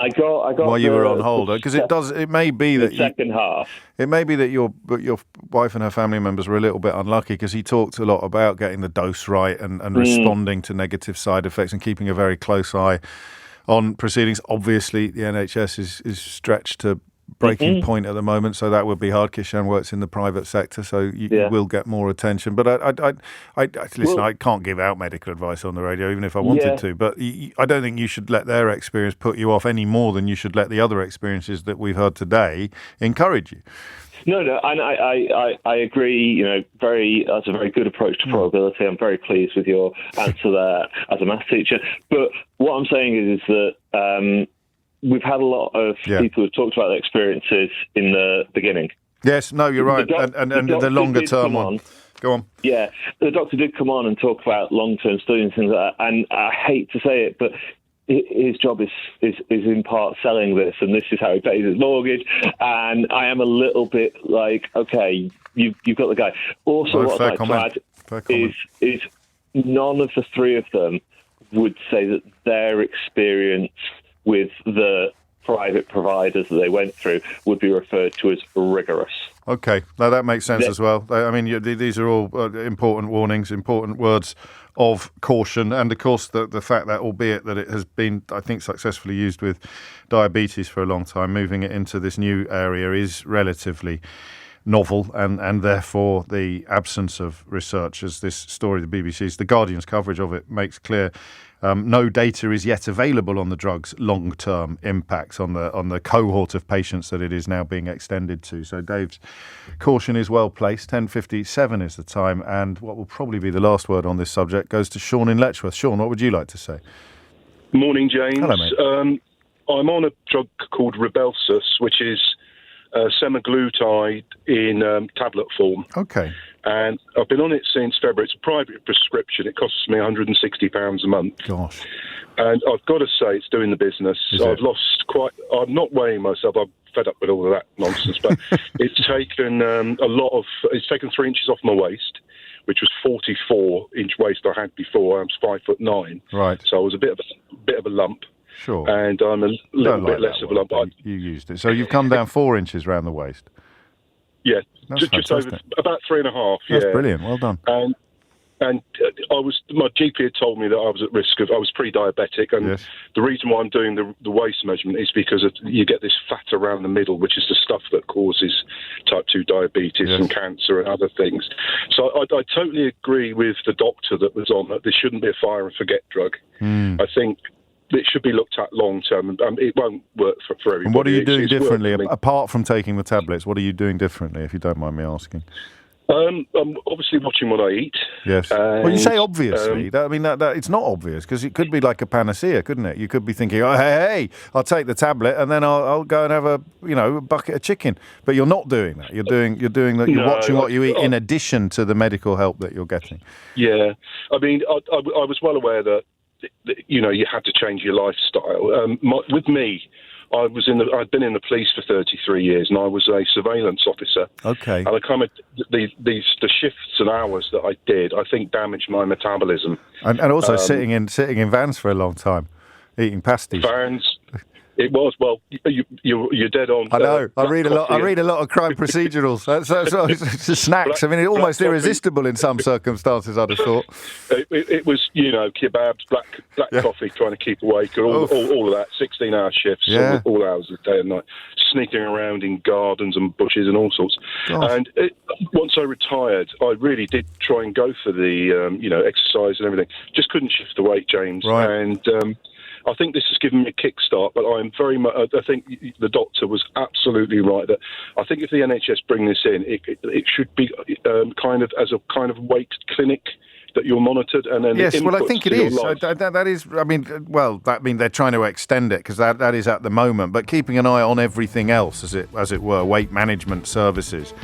I got while you were on hold, because it may be that second half. It may be that your wife and her family members were a little bit unlucky, because he talked a lot about getting the dose right and responding to negative side effects and keeping a very close eye on proceedings. Obviously, the NHS is stretched to breaking point at the moment, so that would be hard. Kishan works in the private sector, so you will get more attention. But I listen, I can't give out medical advice on the radio, even if I wanted to. But I don't think you should let their experience put you off any more than you should let the other experiences that we've heard today encourage you. No, and I agree. That's a very good approach to probability. I'm very pleased with your answer there as a maths teacher. But what I'm saying is that we've had a lot of people who've talked about their experiences in the beginning. Yes, no, you're right, and the longer term one. Go on. Yeah, the doctor did come on and talk about long-term studies and things like that. And I hate to say it, but his job is in part selling this, and this is how he pays his mortgage. And I am a little bit like, okay, you've got the guy. Also, what I'd like to add is none of the three of them would say that their experience with the private providers that they went through would be referred to as rigorous. Okay, now that makes sense as well. I mean, these are all important warnings, important words of caution, and of course the fact that, albeit that it has been, I think, successfully used with diabetes for a long time, moving it into this new area is relatively novel, and therefore the absence of research, as this story, the BBC's, The Guardian's coverage of it makes clear, No data is yet available on the drug's long-term impacts on the cohort of patients that it is now being extended to. So Dave's caution is well placed. 10:57 is the time, and what will probably be the last word on this subject goes to Sean in Letchworth. Sean, what would you like to say? Morning, James. Hello, mate. I'm on a drug called Rybelsus, which is semaglutide in tablet form. Okay. And I've been on it since February. It's a private prescription. It costs me £160 a month. Gosh. And I've got to say, it's doing the business. I'm not weighing myself. I'm fed up with all of that nonsense. But it's taken it's taken 3 inches off my waist, which was 44-inch waist I had before. I was 5'9". Right. So I was a bit of a lump. Sure. And I'm a little bit less of a lump. You used it. So you've come down 4 inches round the waist. Yeah, That's just over about 3.5. Yeah, that's brilliant. Well done. And my GP had told me that I was at risk I was pre-diabetic, and Yes. the reason why I'm doing the waist measurement is because you get this fat around the middle, which is the stuff that causes type 2 diabetes Yes. and cancer and other things. So I totally agree with the doctor that was on that this shouldn't be a fire and forget drug. I think it should be looked at long term. It won't work for everybody. And what are you doing It's differently, worked for me. apart from taking the tablets? What are you doing differently, if you don't mind me asking? I'm obviously watching what I eat. Yes. Well, you say obviously. That it's not obvious, because it could be like a panacea, couldn't it? You could be thinking, oh, hey, I'll take the tablet and then I'll go and have a bucket of chicken. But you're not doing that. You're watching what you eat in addition to the medical help that you're getting. Yeah, I mean, I was well aware that you had to change your lifestyle. With me, I'd been in the police for 33 years, and I was a surveillance officer. Okay. And the shifts and hours that I did, I think, damaged my metabolism. And also sitting in vans for a long time, eating pasties. Vans. It was. Well, you're dead on. I know. I read a lot of crime procedurals. So snacks. I mean, it's almost irresistible in some circumstances, I'd have thought. It was, kebabs, black coffee, trying to keep awake, and all of that. 16-hour shifts, all hours of the day and night, sneaking around in gardens and bushes and all sorts. Gosh. And once I retired, I really did try and go for the, exercise and everything. Just couldn't shift the weight, James. Right. And I think this has given me a kickstart, but I'm very much. I think the doctor was absolutely right. That I think if the NHS bring this in, it should be kind of as a kind of weight clinic that you're monitored, and then yes. Well, I think it is. That is. I mean, they're trying to extend it, because that is at the moment, but keeping an eye on everything else, as it were, weight management services.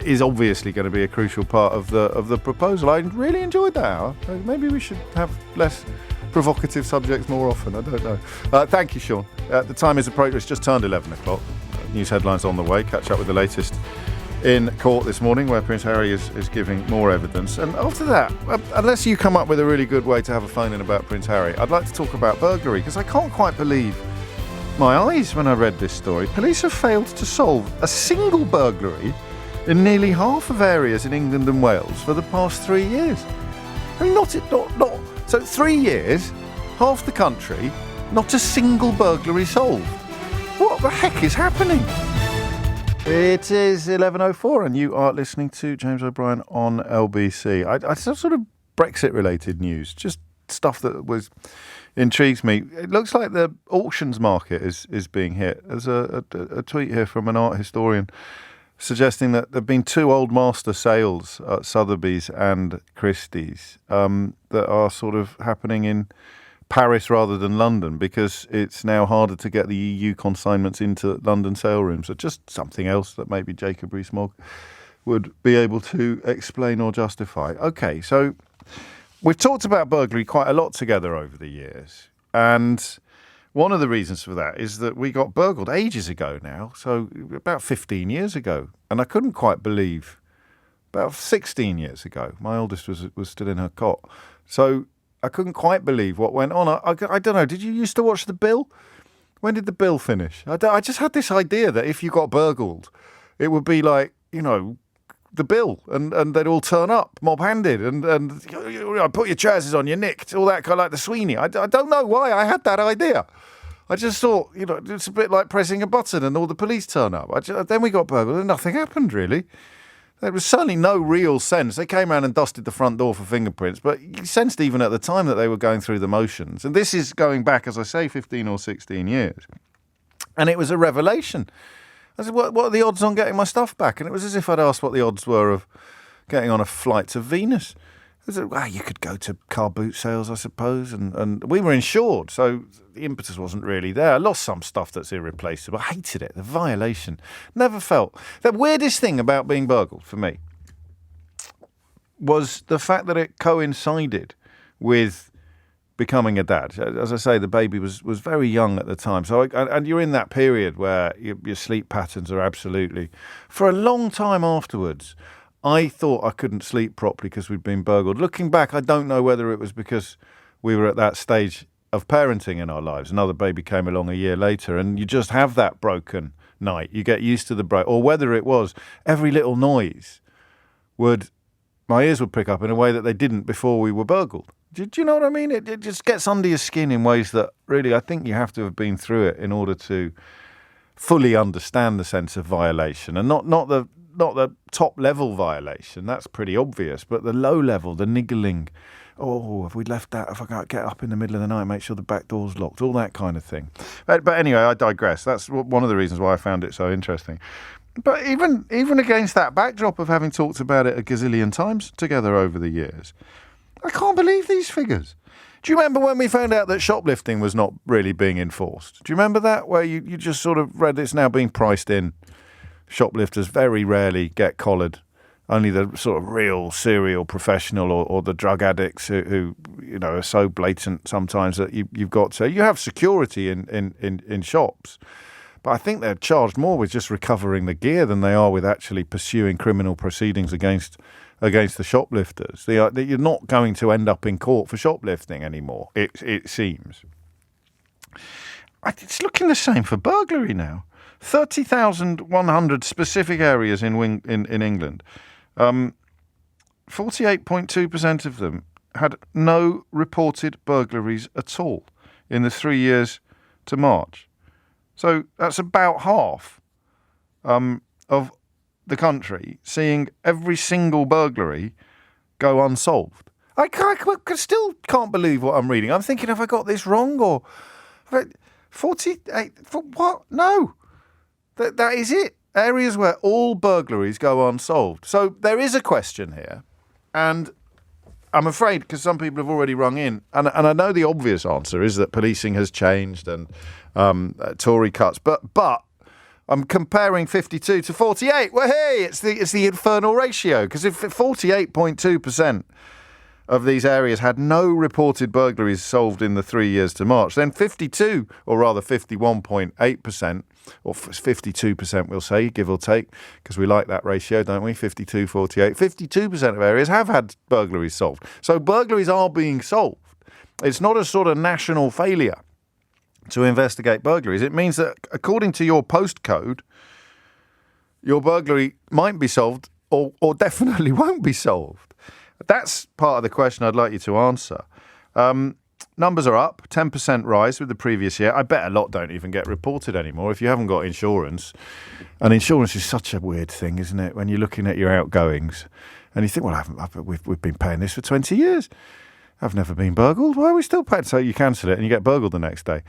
Is obviously going to be a crucial part of the proposal. I really enjoyed that hour. Maybe we should have less provocative subjects more often. I don't know. Thank you, Sean. The time is approaching. It's just turned 11 o'clock. News headlines on the way. Catch up with the latest in court this morning, where Prince Harry is giving more evidence. And after that, unless you come up with a really good way to have a phone-in about Prince Harry, I'd like to talk about burglary, because I can't quite believe my eyes when I read this story. Police have failed to solve a single burglary in nearly half of areas in England and Wales for the past 3 years. I mean, not. So 3 years, half the country, not a single burglary solved. What the heck is happening? It is 11:04, and you are listening to James O'Brien on LBC. I sort of Brexit-related news, just stuff that intrigues me. It looks like the auctions market is being hit. There's a tweet here from an art historian suggesting that there have been 2 Old Master sales at Sotheby's and Christie's that are sort of happening in Paris rather than London, because it's now harder to get the EU consignments into London sale rooms. So just something else that maybe Jacob Rees-Mogg would be able to explain or justify. Okay, so we've talked about burglary quite a lot together over the years, and one of the reasons for that is that we got burgled ages ago now, so about 15 years ago. And I couldn't quite believe, about 16 years ago, my oldest was still in her cot. So I couldn't quite believe what went on. I don't know, did you used to watch The Bill? When did The Bill finish? I just had this idea that if you got burgled, it would be like, The Bill, and they'd all turn up mob-handed, and put your trousers on, you're nicked, all that, kind of like the Sweeney. I don't know why I had that idea. I just thought, it's a bit like pressing a button and all the police turn up. Then we got burgled and nothing happened, really. There was certainly no real sense. They came around and dusted the front door for fingerprints, but you sensed even at the time that they were going through the motions. And this is going back, as I say, 15 or 16 years. And it was a revelation. I said, what are the odds on getting my stuff back? And it was as if I'd asked what the odds were of getting on a flight to Venus. I said, well, you could go to car boot sales, I suppose. And we were insured, so the impetus wasn't really there. I lost some stuff that's irreplaceable. I hated it, the violation. Never felt. The weirdest thing about being burgled for me was the fact that it coincided with becoming a dad. As I say, the baby was very young at the time. So, and you're in that period where your sleep patterns are absolutely... For a long time afterwards, I thought I couldn't sleep properly because we'd been burgled. Looking back, I don't know whether it was because we were at that stage of parenting in our lives. Another baby came along a year later, and you just have that broken night. You get used to the break. Or whether it was every little noise my ears would pick up in a way that they didn't before we were burgled. Do you know what I mean? It just gets under your skin in ways that really I think you have to have been through it in order to fully understand the sense of violation. And not the top level violation, that's pretty obvious, but the low level, the niggling, have we left that, if I can't get up in the middle of the night, make sure the back door's locked, all that kind of thing. But anyway, I digress. That's one of the reasons why I found it so interesting. But even against that backdrop of having talked about it a gazillion times together over the years, I can't believe these figures. Do you remember when we found out that shoplifting was not really being enforced? Do you remember that, where you just sort of read it's now being priced in? Shoplifters very rarely get collared. Only the sort of real serial professional or the drug addicts who are so blatant sometimes that you've got to. You have security in shops, but I think they're charged more with just recovering the gear than they are with actually pursuing criminal proceedings against the shoplifters. You're not going to end up in court for shoplifting anymore, it seems. It's looking the same for burglary now. 30,100 specific areas in England. 48.2% of them had no reported burglaries at all in the 3 years to March. So that's about half of the country seeing every single burglary go unsolved. I still can't believe what I'm reading. I'm thinking, have I got this wrong? Or 48, for what? No. That is it. Areas where all burglaries go unsolved. So there is a question here, and I'm afraid, because some people have already rung in, and I know the obvious answer is that policing has changed and Tory cuts, but I'm comparing 52 to 48. Well, hey, it's the infernal ratio, because if 48.2% of these areas had no reported burglaries solved in the 3 years to March, then 52, or rather 51.8%, or 52% we'll say, give or take, because we like that ratio, don't we? 52, 48. 52% of areas have had burglaries solved. So burglaries are being solved. It's not a sort of national failure to investigate burglaries. It means that according to your postcode, your burglary might be solved or definitely won't be solved. That's part of the question I'd like you to answer. Numbers are up, 10% rise with the previous year. I bet a lot don't even get reported anymore if you haven't got insurance. And insurance is such a weird thing, isn't it? When you're looking at your outgoings and you think, well, we've been paying this for 20 years. I've never been burgled. Why are we still paying? So you cancel it and you get burgled the next day.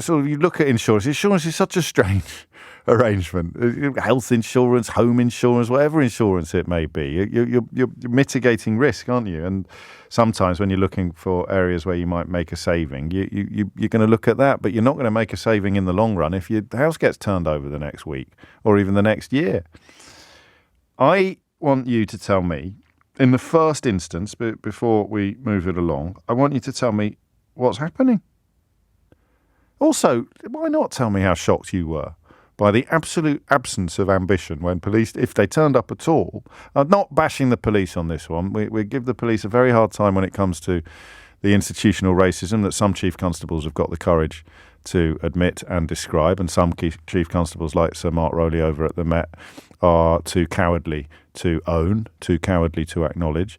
So you look at insurance. Insurance is such a strange arrangement. Health insurance, home insurance, whatever insurance it may be. You're mitigating risk, aren't you? And sometimes when you're looking for areas where you might make a saving, you're going to look at that, but you're not going to make a saving in the long run if your house gets turned over the next week or even the next year. I want you to tell me, in the first instance, before we move it along, I want you to tell me what's happening. Also, why not tell me how shocked you were by the absolute absence of ambition when police, if they turned up at all? I'm not bashing the police on this one. We give the police a very hard time when it comes to the institutional racism that some chief constables have got the courage to admit and describe, and some chief constables like Sir Mark Rowley over at the Met are too cowardly to own, too cowardly to acknowledge,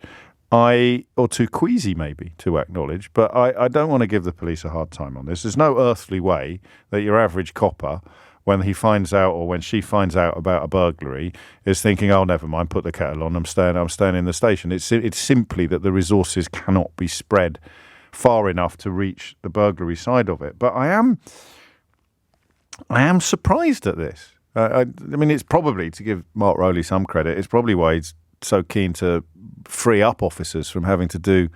or too queasy maybe to acknowledge, but I don't want to give the police a hard time on this. There's no earthly way that your average copper when he finds out or when she finds out about a burglary is thinking, oh, never mind, put the kettle on, I'm staying in the station. It's simply that the resources cannot be spread far enough to reach the burglary side of it. But I am surprised at this. I mean, it's probably, to give Mark Rowley some credit, it's probably why he's so keen to free up officers from having to do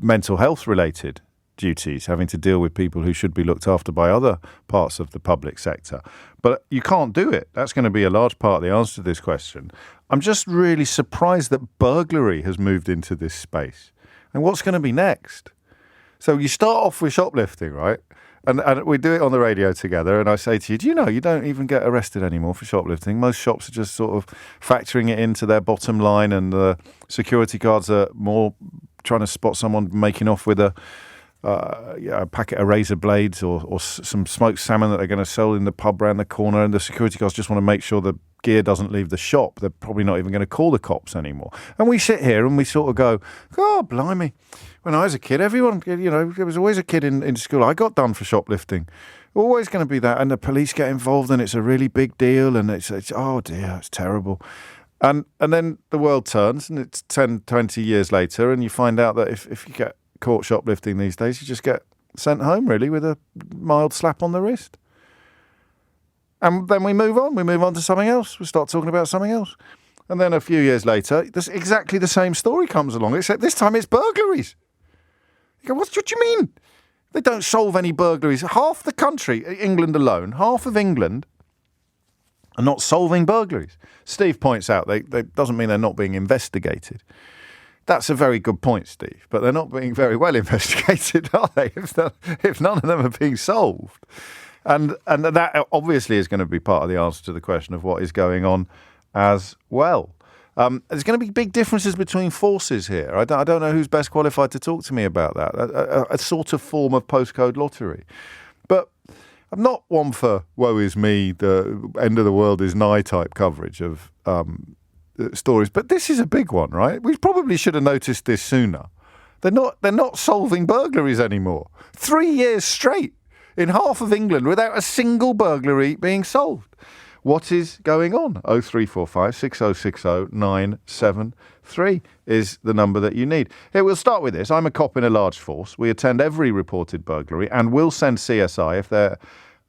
mental health related duties, having to deal with people who should be looked after by other parts of the public sector. But you can't do it. That's going to be a large part of the answer to this question. I'm just really surprised that burglary has moved into this space. And what's going to be next? So you start off with shoplifting, right? And we do it on the radio together, and I say to you, do you know you don't even get arrested anymore for shoplifting? Most shops are just sort of factoring it into their bottom line, and the security guards are more trying to spot someone making off with a packet of razor blades or some smoked salmon that they're going to sell in the pub round the corner, and the security guards just want to make sure the gear doesn't leave the shop. They're probably not even going to call the cops anymore. And we sit here and we sort of go, oh, blimey. When I was a kid, everyone, there was always a kid in school. I got done for shoplifting. Always going to be that. And the police get involved and it's a really big deal. And it's oh dear, it's terrible. And then the world turns and it's 10, 20 years later and you find out that if you get caught shoplifting these days, you just get sent home really with a mild slap on the wrist. And then we move on. We move on to something else. We start talking about something else. And then a few years later, this exactly the same story comes along, except this time it's burglaries. You go, what do you mean? They don't solve any burglaries. Half the country, England alone, half of England are not solving burglaries. Steve points out they doesn't mean they're not being investigated. That's a very good point, Steve. But they're not being very well investigated, are they? If none of them are being solved. And that obviously is going to be part of the answer to the question of what is going on as well. There's going to be big differences between forces here. I don't know who's best qualified to talk to me about that. A sort of form of postcode lottery. But I'm not one for woe is me, the end of the world is nigh type coverage of stories. But this is a big one, right? We probably should have noticed this sooner. They're not solving burglaries anymore. 3 years straight in half of England without a single burglary being solved. What is going on? 0345 6060 973 is the number that you need. Here, we'll start with this. I'm a cop in a large force. We attend every reported burglary and will send CSI if there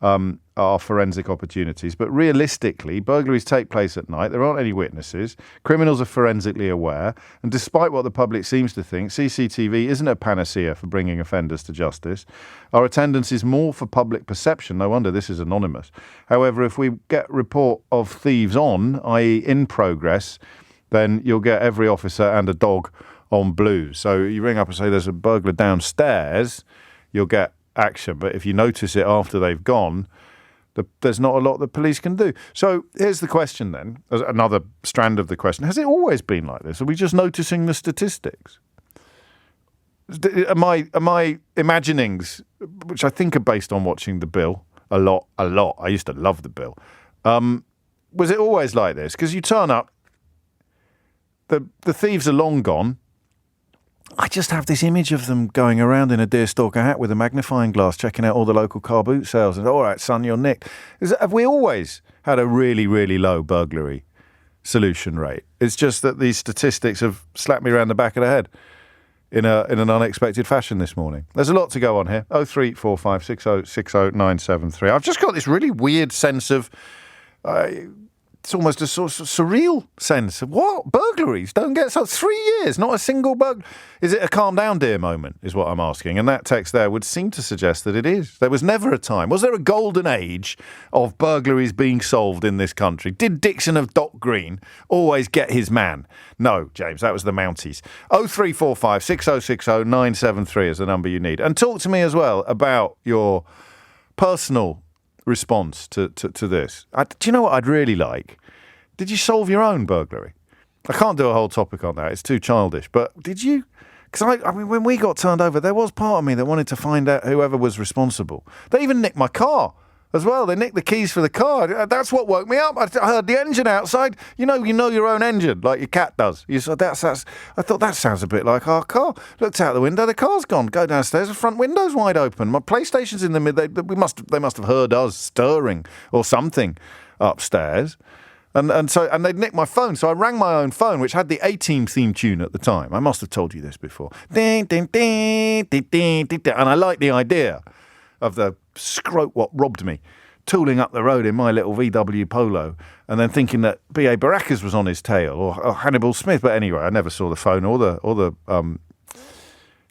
are forensic opportunities. But realistically, burglaries take place at night. There aren't any witnesses. Criminals are forensically aware. And despite what the public seems to think, CCTV isn't a panacea for bringing offenders to justice. Our attendance is more for public perception. No wonder this is anonymous. However, if we get report of thieves on, i.e. in progress, then you'll get every officer and a dog on blues. So you ring up and say there's a burglar downstairs, you'll get action. But if you notice it after they've gone, there's not a lot the police can do. So here's the question then, another strand of the question. Has it always been like this? Are we just noticing the statistics? Are my imaginings, which I think are based on watching The Bill a lot. I used to love The Bill. Was it always like this? Because you turn up, the thieves are long gone. I just have this image of them going around in a deerstalker hat with a magnifying glass, checking out all the local car boot sales. And, all right, son, you're nicked. Have we always had a really, really low burglary solution rate? It's just that these statistics have slapped me around the back of the head in an unexpected fashion this morning. There's a lot to go on here. 0345 6060 973. I've just got this really weird sense of... it's almost a sort of surreal sense of what? Burglaries don't get so 3 years, not a single bug. Is it a calm down dear moment is what I'm asking. And that text there would seem to suggest that it is. There was never a time. Was there a golden age of burglaries being solved in this country? Did Dixon of Dock Green always get his man? No, James, that was the Mounties. 0345 6060 973 is the number you need. And talk to me as well about your personal response to this. Do you know what I'd really like? Did you solve your own burglary? I can't do a whole topic on that. It's too childish. But did you? Because I mean, when we got turned over, there was part of me that wanted to find out whoever was responsible. They even nicked my car as well. They nicked the keys for the car. That's what woke me up. I heard the engine outside. You know your own engine, like your cat does. You said that's. I thought that sounds a bit like our car. Looked out the window, the car's gone. Go downstairs, the front window's wide open. My PlayStation's in the mid. They must have heard us stirring or something upstairs. And they'd nicked my phone, so I rang my own phone, which had the A-Team theme tune at the time. I must have told you this before. Ding, ding, ding, ding, ding, ding, ding. And I liked the idea of the scrote what robbed me, tooling up the road in my little VW Polo, and then thinking that B.A. Baracus was on his tail, or Hannibal Smith. But anyway, I never saw the phone or the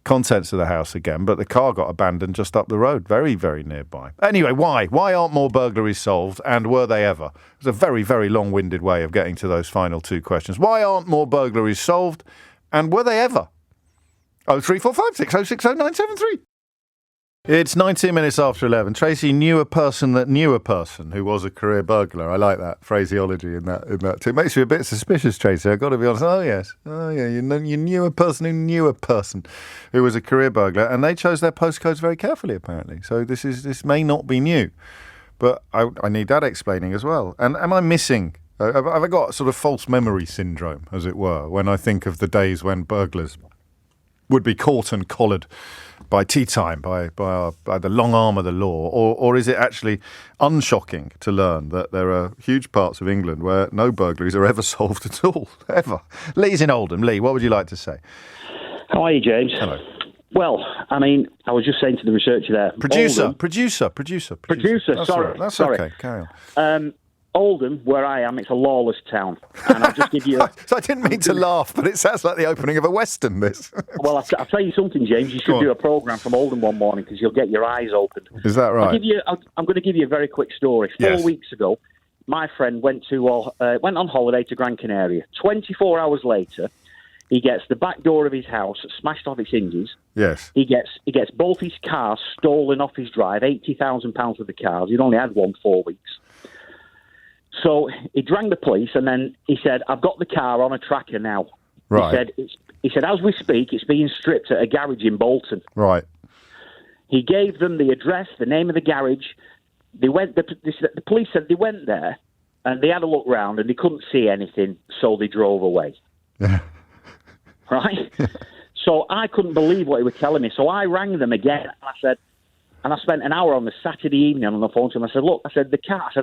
contents of the house again, but the car got abandoned just up the road, very, very nearby. Anyway, why aren't more burglaries solved, and were they ever? It was a very, very long-winded way of getting to those final two questions. Why aren't more burglaries solved, and were they ever? 0345 6060 973. It's 19 minutes after 11. Tracy knew a person that knew a person who was a career burglar. I like that phraseology in that too. It makes me a bit suspicious, Tracy. I've got to be honest. Oh, yes. Oh, yeah. You knew a person who knew a person who was a career burglar, and they chose their postcodes very carefully, apparently. So this may not be new, but I need that explaining as well. And am I missing? Have I got sort of false memory syndrome, as it were, when I think of the days when burglars would be caught and collared by tea time, by the long arm of the law, or is it actually unshocking to learn that there are huge parts of England where no burglaries are ever solved at all, ever? Lee's in Oldham. Lee, what would you like to say? How are you, James? Hello. Well, I mean, I was just saying to the researcher there. Producer. Sorry. That's okay. Carry on. Oldham, where I am, it's a lawless town. And I'll just give you... So I didn't mean to laugh, but it sounds like the opening of a Western, this. Well, I'll tell you something, James. You should do a programme from Oldham one morning because you'll get your eyes opened. Is that right? I'm going to give you a very quick story. 4 weeks ago, my friend went on holiday to Gran Canaria. 24 hours later, he gets the back door of his house smashed off its hinges. Yes. He gets both his cars stolen off his drive, £80,000 worth of cars. He'd only had one 4 weeks. So he rang the police, and then he said, "I've got the car on a tracker now." Right. He said, as we speak, it's being stripped at a garage in Bolton. Right. He gave them the address, the name of the garage. They went. The police said they went there, and they had a look round, and they couldn't see anything, so they drove away. Right. So I couldn't believe what he was telling me. So I rang them again, and I said. And I spent an hour on the Saturday evening on the phone to him. I said, "Look," I said,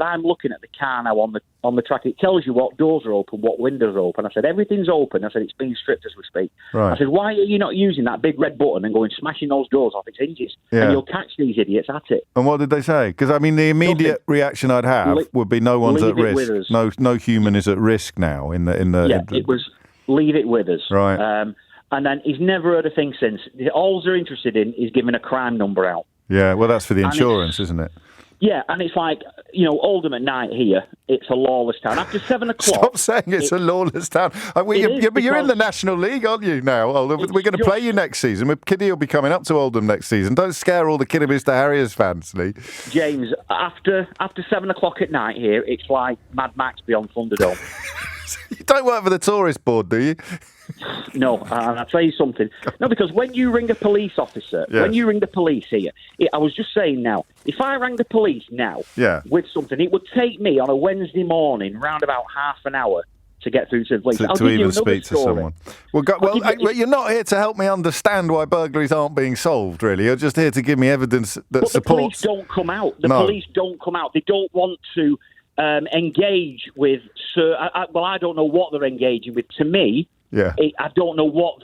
I'm looking at the car now on the track. It tells you what doors are open, what windows are open." I said, "Everything's open." I said, "It's being stripped as we speak." Right. I said, "Why are you not using that big red button and going smashing those doors off its hinges? Yeah. And you'll catch these idiots at it." And what did they say? Because, I mean, the immediate reaction I'd have would be no one's at risk. No human is at risk now in the... It was, leave it with us. Right. And then he's never heard a thing since. All they're interested in is giving a crime number out. Yeah, well, that's for the insurance, isn't it? Yeah, and it's like, Oldham at night here, it's a lawless town. After 7 o'clock... Stop saying it's a lawless town. But you're in the National League, aren't you, now, Oldham? We're going to play you next season. Kiddie will be coming up to Oldham next season. Don't scare all the Kidderminster Harriers fans, Lee. James, after 7 o'clock at night here, it's like Mad Max beyond Thunderdome. You don't work for the tourist board, do you? No, and I'll tell you something. No, because when you ring a police officer, when you ring the police here, I was just saying now, if I rang the police now with something, it would take me on a Wednesday morning round about half an hour to get through to the police. To even speak to someone. You're not here to help me understand why burglaries aren't being solved, really. You're just here to give me evidence that supports... the police don't come out. Police don't come out. They don't want to engage with... I don't know what they're engaging with. To me... Yeah. I don't know what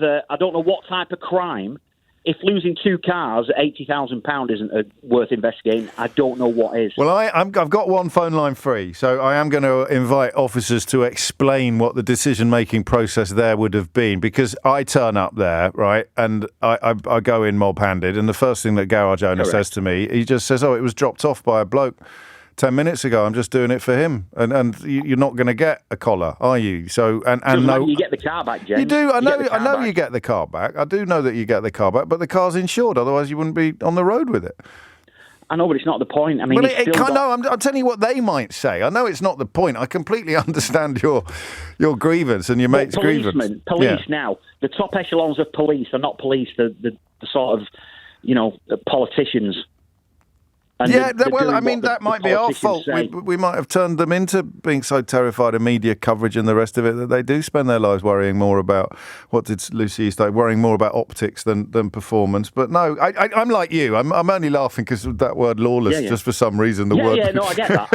type of crime. If losing 2 cars at £80,000 isn't worth investigating, I don't know what is. Well, I've got one phone line free, so I am going to invite officers to explain what the decision-making process there would have been, because I turn up there, right, and I go in mob-handed, and the first thing that garage owner says to me, he just says, "Oh, it was dropped off by a bloke 10 minutes ago. I'm just doing it for him." And you're not going to get a collar, are you? So you get the car back, James. You do. I know you get the car back. I do know that you get the car back, but the car's insured. Otherwise, you wouldn't be on the road with it. I know, but it's not the point. I mean, I'm telling you what they might say. I know it's not the point. I completely understand your grievance and your mate's grievance. Police now, the top echelons of police are not police. The sort of, politicians. And Yeah, they're well, doing I mean, what the that might be our fault. politicians say. We might have turned them into being so terrified of media coverage and the rest of it that they do spend their lives worrying more about, what did Lucy East say, worrying more about optics than performance. But no, I'm like you. I'm only laughing because of that word lawless, just for some reason. The word. Yeah, no, I get that.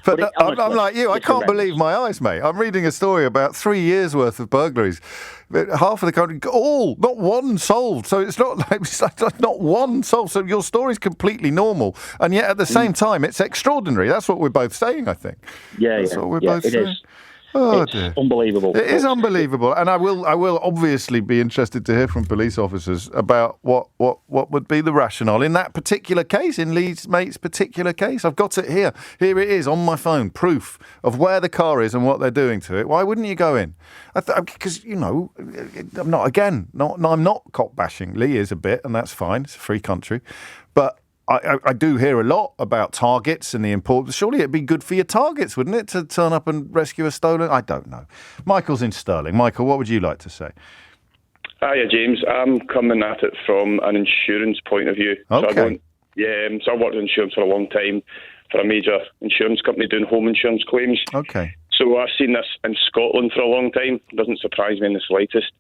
But honestly, I'm like you. I can't horrendous. believe my eyes, mate. I'm reading a story about 3 years' worth of burglaries. Half of the country, not one solved. So it's like not one solved. So your story's completely normal, and yet at the same time, it's extraordinary. That's what we're both saying, I think. That's what we're both saying. Is. Oh, it's dear. unbelievable. It is unbelievable, and I will obviously be interested to hear from police officers about what would be the rationale in that particular case, in Lee's mate's particular case. I've got it here. Here it is on my phone, proof of where the car is and what they're doing to it. Why wouldn't you go in? Because I'm not cop bashing. Lee is a bit, and that's fine. It's a free country, but I do hear a lot about targets and the importance. Surely it'd be good for your targets, wouldn't it, to turn up and rescue a stolen? I don't know. Michael's in Stirling. Michael, what would you like to say? Hiya, James. I'm coming at it from an insurance point of view. Okay. So I worked in insurance for a long time for a major insurance company doing home insurance claims. Okay. So I've seen this in Scotland for a long time. It doesn't surprise me in the slightest.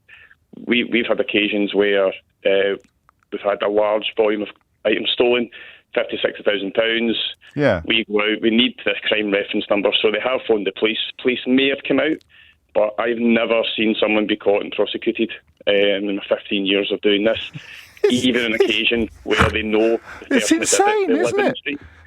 We've had occasions where we've had a large volume of items stolen, £50,000-60,000. Yeah. We go out, we need the crime reference number, so they have phoned the police. Police may have come out, but I've never seen someone be caught and prosecuted in my 15 years of doing this. Even an occasion where they know It's insane, isn't it?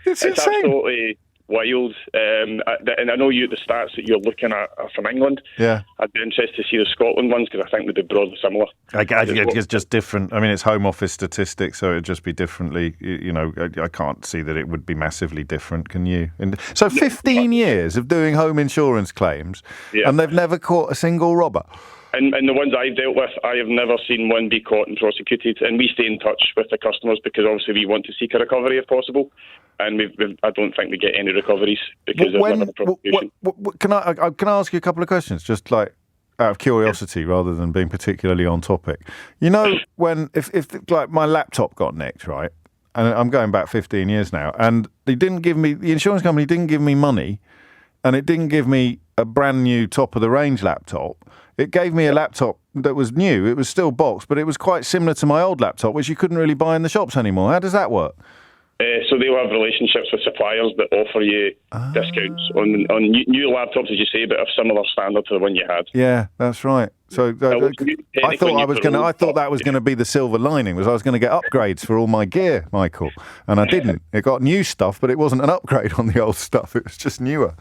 It's insane. Absolutely wild. And I know the stats that you're looking at are from England. Yeah. I'd be interested to see the Scotland ones because I think they'd be broadly similar. It's just different. I mean, it's Home Office statistics, so it'd just be differently. I can't see that it would be massively different. Can you? So 15 years of doing home insurance claims, and they've never caught a single robber. And the ones I've dealt with, I have never seen one be caught and prosecuted. And we stay in touch with the customers because obviously we want to seek a recovery if possible. And I don't think we get any recoveries because there's never a prosecution. Can I ask you a couple of questions, just like out of curiosity rather than being particularly on topic? When if like my laptop got nicked, right? And I'm going back 15 years now, and the insurance company didn't give me money, and it didn't give me a brand new top of the range laptop. It gave me a laptop that was new. It was still boxed, but it was quite similar to my old laptop, which you couldn't really buy in the shops anymore. How does that work? So they'll have relationships with suppliers that offer you discounts on new laptops, as you say, but of similar standard to the one you had. Yeah, that's right. So I thought that was going to be the silver lining, was I was going to get upgrades for all my gear, Michael, and I didn't. It got new stuff, but it wasn't an upgrade on the old stuff. It was just newer.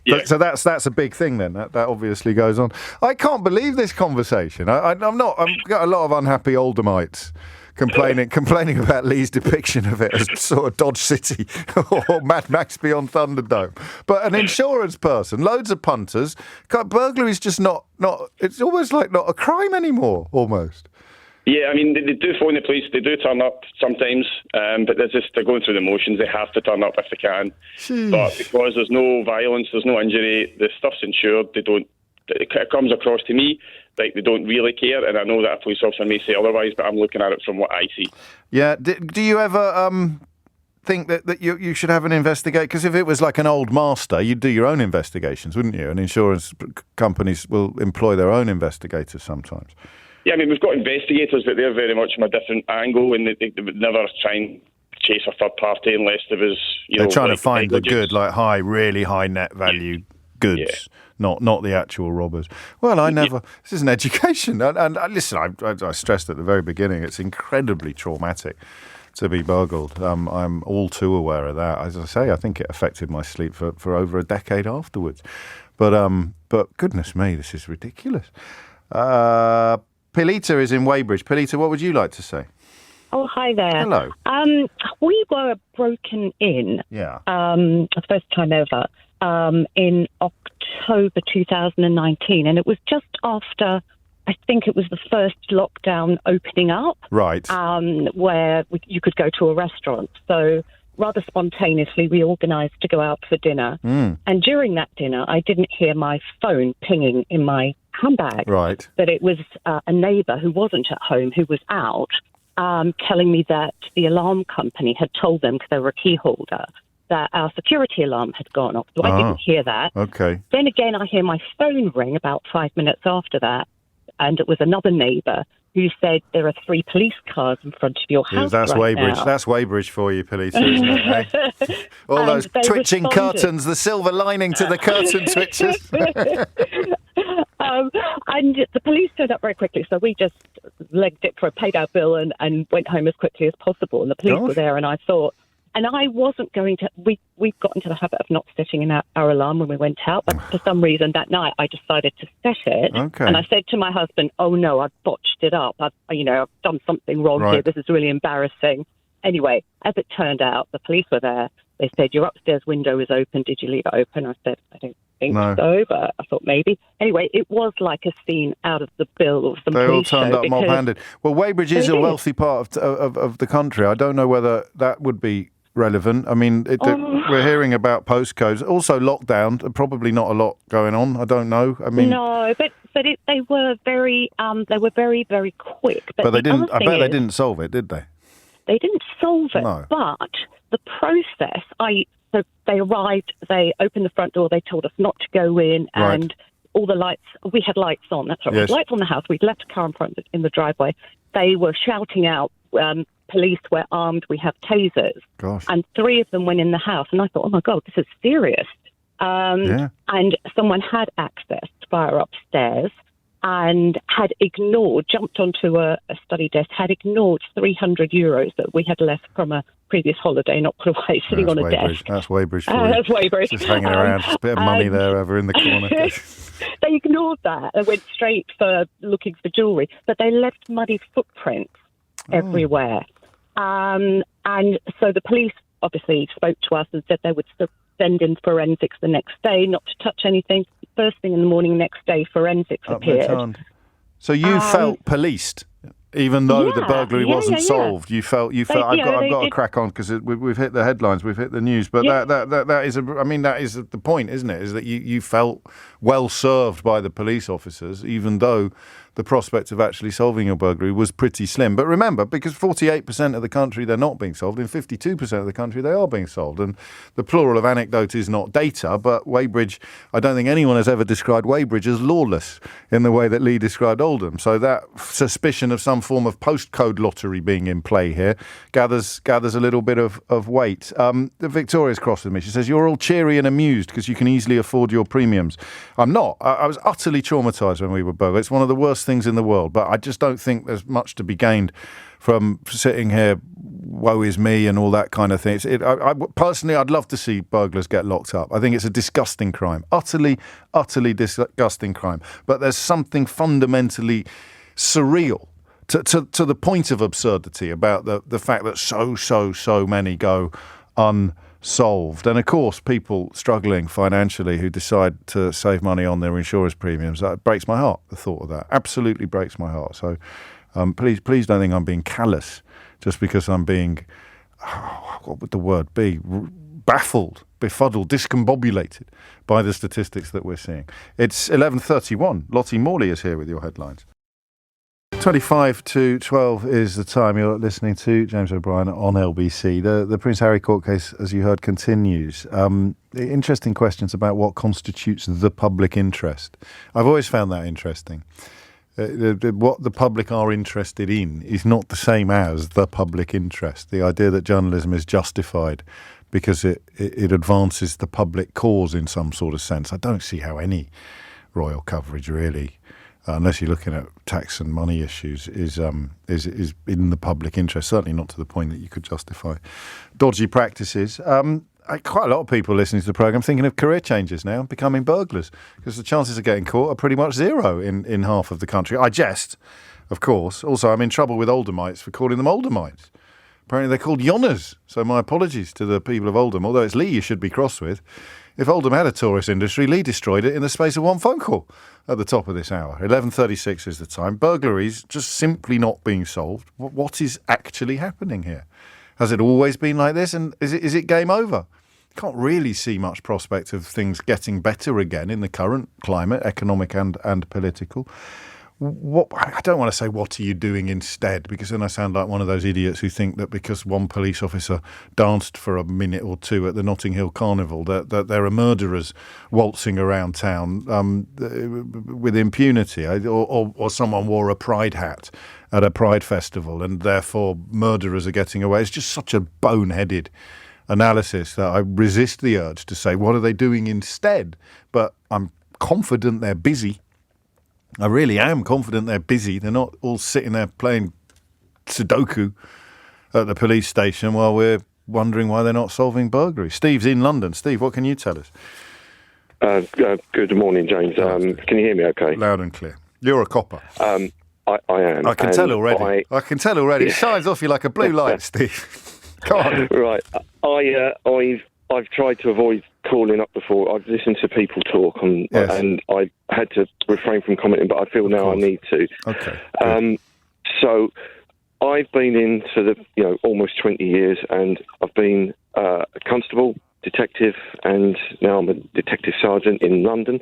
Yeah. So that's a big thing then. That obviously goes on. I can't believe this conversation. I've got a lot of unhappy Oldhamites complaining about Lee's depiction of it as sort of Dodge City or Mad Max Beyond Thunderdome. But an insurance person, loads of punters, burglary's just not. It's almost like not a crime anymore, almost. Yeah, I mean, they do phone the police. They do turn up sometimes, but they're going through the motions. They have to turn up if they can. Jeez. But because there's no violence, there's no injury, the stuff's insured. It comes across to me like they don't really care, and I know that a police officer may say otherwise, but I'm looking at it from what I see. Yeah. Do you ever think that you should have an investigation? Because if it was like an old master, you'd do your own investigations, wouldn't you? And insurance companies will employ their own investigators sometimes. Yeah, I mean, we've got investigators, but they're very much from a different angle, and they would never try and chase a third party unless there was, they're trying to find the good, like really high net value goods, not the actual robbers. Well, I never. This is an education, and listen, I stressed at the very beginning, it's incredibly traumatic to be burgled. I'm all too aware of that. As I say, I think it affected my sleep for over a decade afterwards. But goodness me, this is ridiculous. Pilita is in Weybridge. Pilita, what would you like to say? Oh, hi there. Hello. We were broken in. Yeah. The first time ever in October 2019, and it was just after, I think it was the first lockdown opening up. Right. Where you could go to a restaurant. So rather spontaneously, we organised to go out for dinner. And during that dinner, I didn't hear my phone pinging in my handbag. Right. But it was a neighbour who wasn't at home, who was out, telling me that the alarm company had told them, because they were a key holder, that our security alarm had gone off. So I didn't hear that. Okay. Then again, I hear my phone ring about 5 minutes after that, and it was another neighbour who said there are 3 police cars in front of your house. That's right Weybridge. now. That's Weybridge for you, police, isn't it? Eh? All And those they twitching responded. curtains, the silver lining to the curtain twitchers. And the police turned up very quickly, so we just legged it, paid our bill, and went home as quickly as possible. And the police were there, and I thought, and I wasn't going to. We've got into the habit of not setting in our alarm when we went out, but for some reason that night I decided to set it. Okay. And I said to my husband, "Oh no, I've botched it up. I've done something wrong here. This is really embarrassing." Anyway, as it turned out, the police were there. They said, "Your upstairs window is open. Did you leave it open?" I said, "I don't think so, but I thought maybe." Anyway, it was like a scene out of the Bill or some They all police turned show up mob-handed. Well, Weybridge is a wealthy part of the country. I don't know whether that would be relevant. I mean, we're hearing about postcodes. Also, lockdown. Probably not a lot going on. I don't know. I mean, no, but they were very very quick. But they didn't. I bet they didn't solve it, did they? They didn't solve it, No. but the process. So they arrived. They opened the front door. They told us not to go in, and all the lights. We had lights on. That's right. Yes. We had lights on the house. We'd left a car in front in the driveway. They were shouting out, "Police, we're armed. We have tasers." Gosh. And 3 of them went in the house, and I thought, "Oh my God, this is serious." And someone had access via upstairs and had jumped onto a study desk, had ignored €300 that we had left from a previous holiday, not put away, sitting on a desk. That's Weybridge for you. That's Weybridge. Just hanging around. Just a bit of money there over in the corner. They ignored that and went straight for looking for jewellery, but they left muddy footprints everywhere. And so the police obviously spoke to us and said they would send in forensics the next day, not to touch anything. First thing in the morning next day, forensics appeared. So you felt policed, even though the burglary wasn't solved. You felt. I've got to crack on because we've hit the headlines, we've hit the news. But that is that is the point, isn't it? Is that you felt well served by the police officers, even though the prospect of actually solving your burglary was pretty slim. But remember, because 48% of the country they're not being solved, in 52% of the country they are being solved. And the plural of anecdote is not data, but Weybridge, I don't think anyone has ever described Weybridge as lawless in the way that Lee described Oldham. So that suspicion of some form of postcode lottery being in play here gathers a little bit of weight. Victoria's cross with me. She says, "You're all cheery and amused because you can easily afford your premiums." I'm not. I was utterly traumatised when we were burgled. It's one of the worst things in the world, but I just don't think there's much to be gained from sitting here, woe is me and all that kind of thing. Personally, I'd love to see burglars get locked up. I think it's a disgusting crime, utterly disgusting crime. But there's something fundamentally surreal to the point of absurdity about the fact that so many go unsolved. And of course, people struggling financially who decide to save money on their insurance premiums, that breaks my heart, the thought of that. Absolutely breaks my heart. So please don't think I'm being callous just because I'm being, what would the word be, baffled, befuddled, discombobulated by the statistics that we're seeing. It's 11:31. Lottie Morley is here with your headlines. 25 to 12 is the time. You're listening to James O'Brien on LBC. The Prince Harry court case, as you heard, continues. Interesting questions about what constitutes the public interest. I've always found that interesting. What the public are interested in is not the same as the public interest. The idea that journalism is justified because it advances the public cause in some sort of sense. I don't see how any royal coverage really, unless you're looking at tax and money issues, is in the public interest. Certainly not to the point that you could justify dodgy practices. Quite a lot of people listening to the programme thinking of career changes now, becoming burglars, because the chances of getting caught are pretty much zero in half of the country. I jest, of course. Also, I'm in trouble with Oldhamites for calling them Oldhamites. Apparently they're called Yonners, so my apologies to the people of Oldham, although it's Lee you should be cross with. If Oldham had a tourist industry, Lee destroyed it in the space of one phone call at the top of this hour. 11:36 is the time. Burglaries just simply not being solved. What is actually happening here? Has it always been like this, and is it game over? Can't really see much prospect of things getting better again in the current climate, economic and political. I don't want to say what are you doing instead, because then I sound like one of those idiots who think that because one police officer danced for a minute or two at the Notting Hill Carnival that there are murderers waltzing around town with impunity, or someone wore a pride hat at a pride festival and therefore murderers are getting away. It's just such a boneheaded analysis that I resist the urge to say what are they doing instead, but I'm confident they're busy. I really am confident they're busy. They're not all sitting there playing Sudoku at the police station while we're wondering why they're not solving burglaries. Steve's in London. Steve, what can you tell us? Good morning, James. Can you hear me okay? Loud and clear. You're a copper. I am. I can tell already. I can tell already. It shines off you like a blue light, Steve. Come on. Right. I've tried to avoid calling up before. I've listened to people talk, and I had to refrain from commenting, but I feel now I need to. Okay. So I've been in for almost 20 years, and I've been a constable, detective, and now I'm a detective sergeant in London,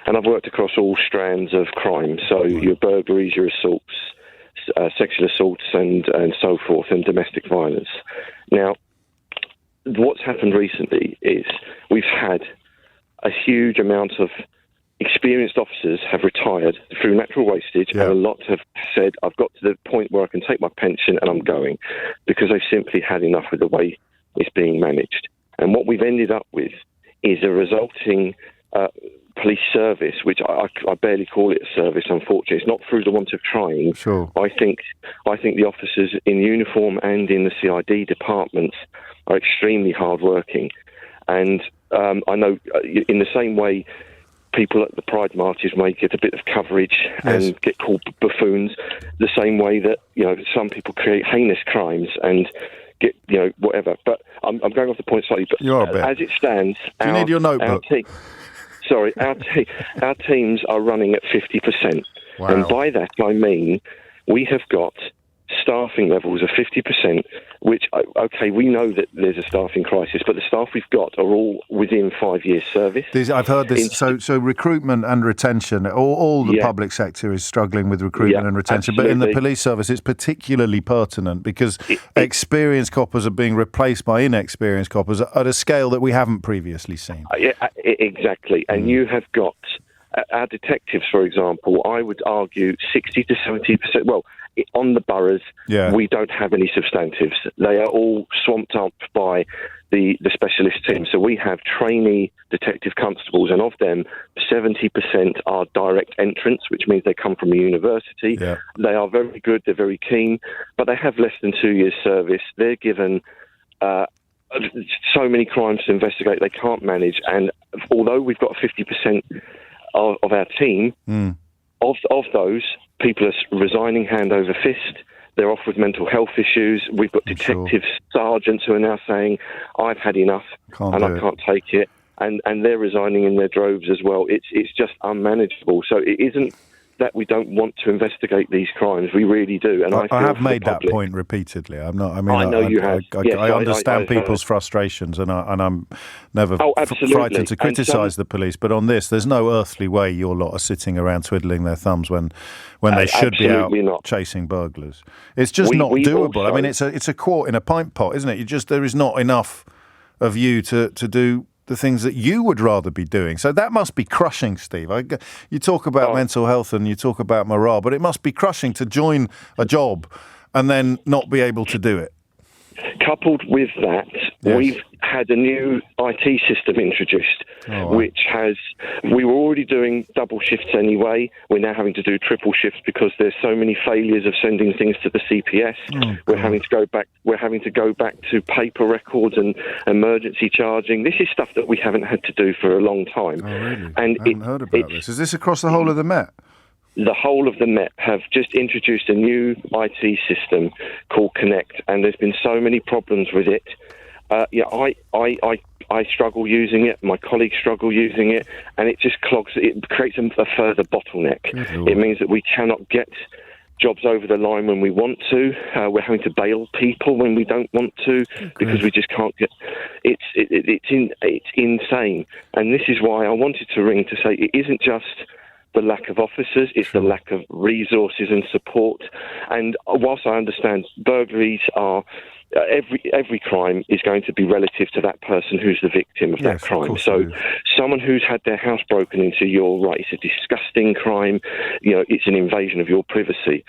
and I've worked across all strands of crime. So your burglaries, your assaults, sexual assaults, and so forth, and domestic violence. Now, what's happened recently is we've had a huge amount of experienced officers have retired through natural wastage, and a lot have said, I've got to the point where I can take my pension and I'm going, because they've simply had enough of the way it's being managed. And what we've ended up with is a resulting police service, which I barely call it a service, unfortunately. It's not through the want of trying. Sure. I think the officers in uniform and in the CID departments are extremely hard-working. And I know in the same way people at the Pride marches may get a bit of coverage and get called buffoons, the same way that some people create heinous crimes and get whatever. But I'm going off the point slightly. But as it stands, do you need your notebook? Our teams are running at 50%. Wow. And by that I mean we have got staffing levels of 50%, which, we know that there's a staffing crisis, but the staff we've got are all within 5 years service. I've heard this. So recruitment and retention, all the public sector is struggling with recruitment and retention, absolutely. But in the police service it's particularly pertinent because experienced coppers are being replaced by inexperienced coppers at a scale that we haven't previously seen. Exactly. And you have got our detectives, for example, I would argue 60 to 70%, well, on the boroughs, we don't have any substantives. They are all swamped up by the specialist team. So we have trainee detective constables, and of them, 70% are direct entrants, which means they come from a university. Yeah. They are very good, they're very keen, but they have less than 2 years' service. They're given so many crimes to investigate, they can't manage. And although we've got 50% of our team, of those, people are resigning hand over fist. They're off with mental health issues. We've got detectives, sergeants who are now saying, I've had enough I can't take it. And they're resigning in their droves as well. It's just unmanageable. So it isn't that we don't want to investigate these crimes. We really do. And I have made that point repeatedly. I'm not. I mean, I know you have. I understand people's frustrations, and I'm never frightened to criticise the police. But on this, there's no earthly way your lot are sitting around twiddling their thumbs when they should be out chasing burglars. It's just not doable. Also, I mean, it's a quart in a pint pot, isn't it? There is not enough of you to do the things that you would rather be doing. So that must be crushing, Steve. You talk about mental health and you talk about morale, but it must be crushing to join a job and then not be able to do it. Coupled with that, we've had a new IT system introduced, we were already doing double shifts anyway. We're now having to do triple shifts because there's so many failures of sending things to the CPS. We're having to go back to paper records and emergency charging. This is stuff that we haven't had to do for a long time. Oh, really? And I haven't heard about this. Is this across the whole of the Met? The whole of the Met have just introduced a new IT system called Connect, and there's been so many problems with it. I struggle using it. My colleagues struggle using it, and it just clogs. It creates a further bottleneck. It means that we cannot get jobs over the line when we want to. We're having to bail people when we don't want to because we just can't get. It's insane, and this is why I wanted to ring to say it isn't just the the lack of officers, it's the lack of resources and support. And whilst I understand burglaries are... Every crime is going to be relative to that person who's the victim of that crime. So someone who's had their house broken into, you're right, it's a disgusting crime. It's an invasion of your privacy.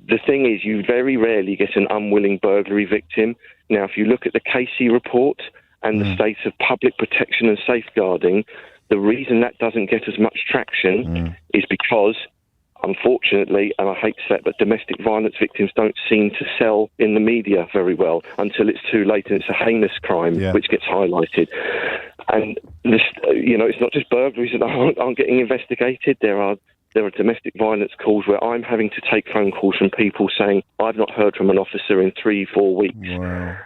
The thing is, you very rarely get an unwilling burglary victim. Now, if you look at the Casey report and the state of public protection and safeguarding, the reason that doesn't get as much traction is because, unfortunately, and I hate to say it, but domestic violence victims don't seem to sell in the media very well until it's too late and it's a heinous crime which gets highlighted. And this, it's not just burglaries that aren't getting investigated. There are domestic violence calls where I'm having to take phone calls from people saying, I've not heard from an officer in 3-4 weeks. Wow.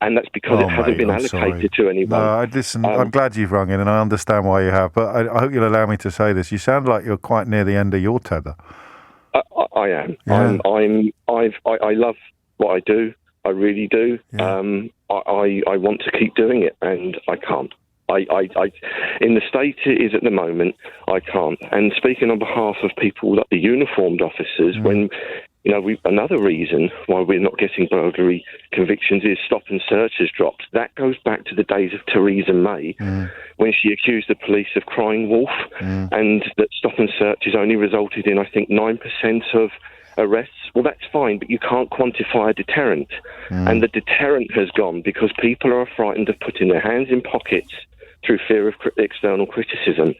And that's because it hasn't been allocated to anyone. No, listen, I'm glad you've rung in and I understand why you have, but I hope you'll allow me to say this. You sound like you're quite near the end of your tether. I am. Yeah. I love what I do. I really do. Yeah. I want to keep doing it and I can't. In the state it is at the moment, I can't. And speaking on behalf of people like the uniformed officers, when another reason why we're not getting burglary convictions is stop and search has dropped. That goes back to the days of Theresa May, when she accused the police of crying wolf, and that stop and search has only resulted in, I think, 9% of arrests. Well, that's fine, but you can't quantify a deterrent. And the deterrent has gone because people are frightened of putting their hands in pockets through fear of external criticism.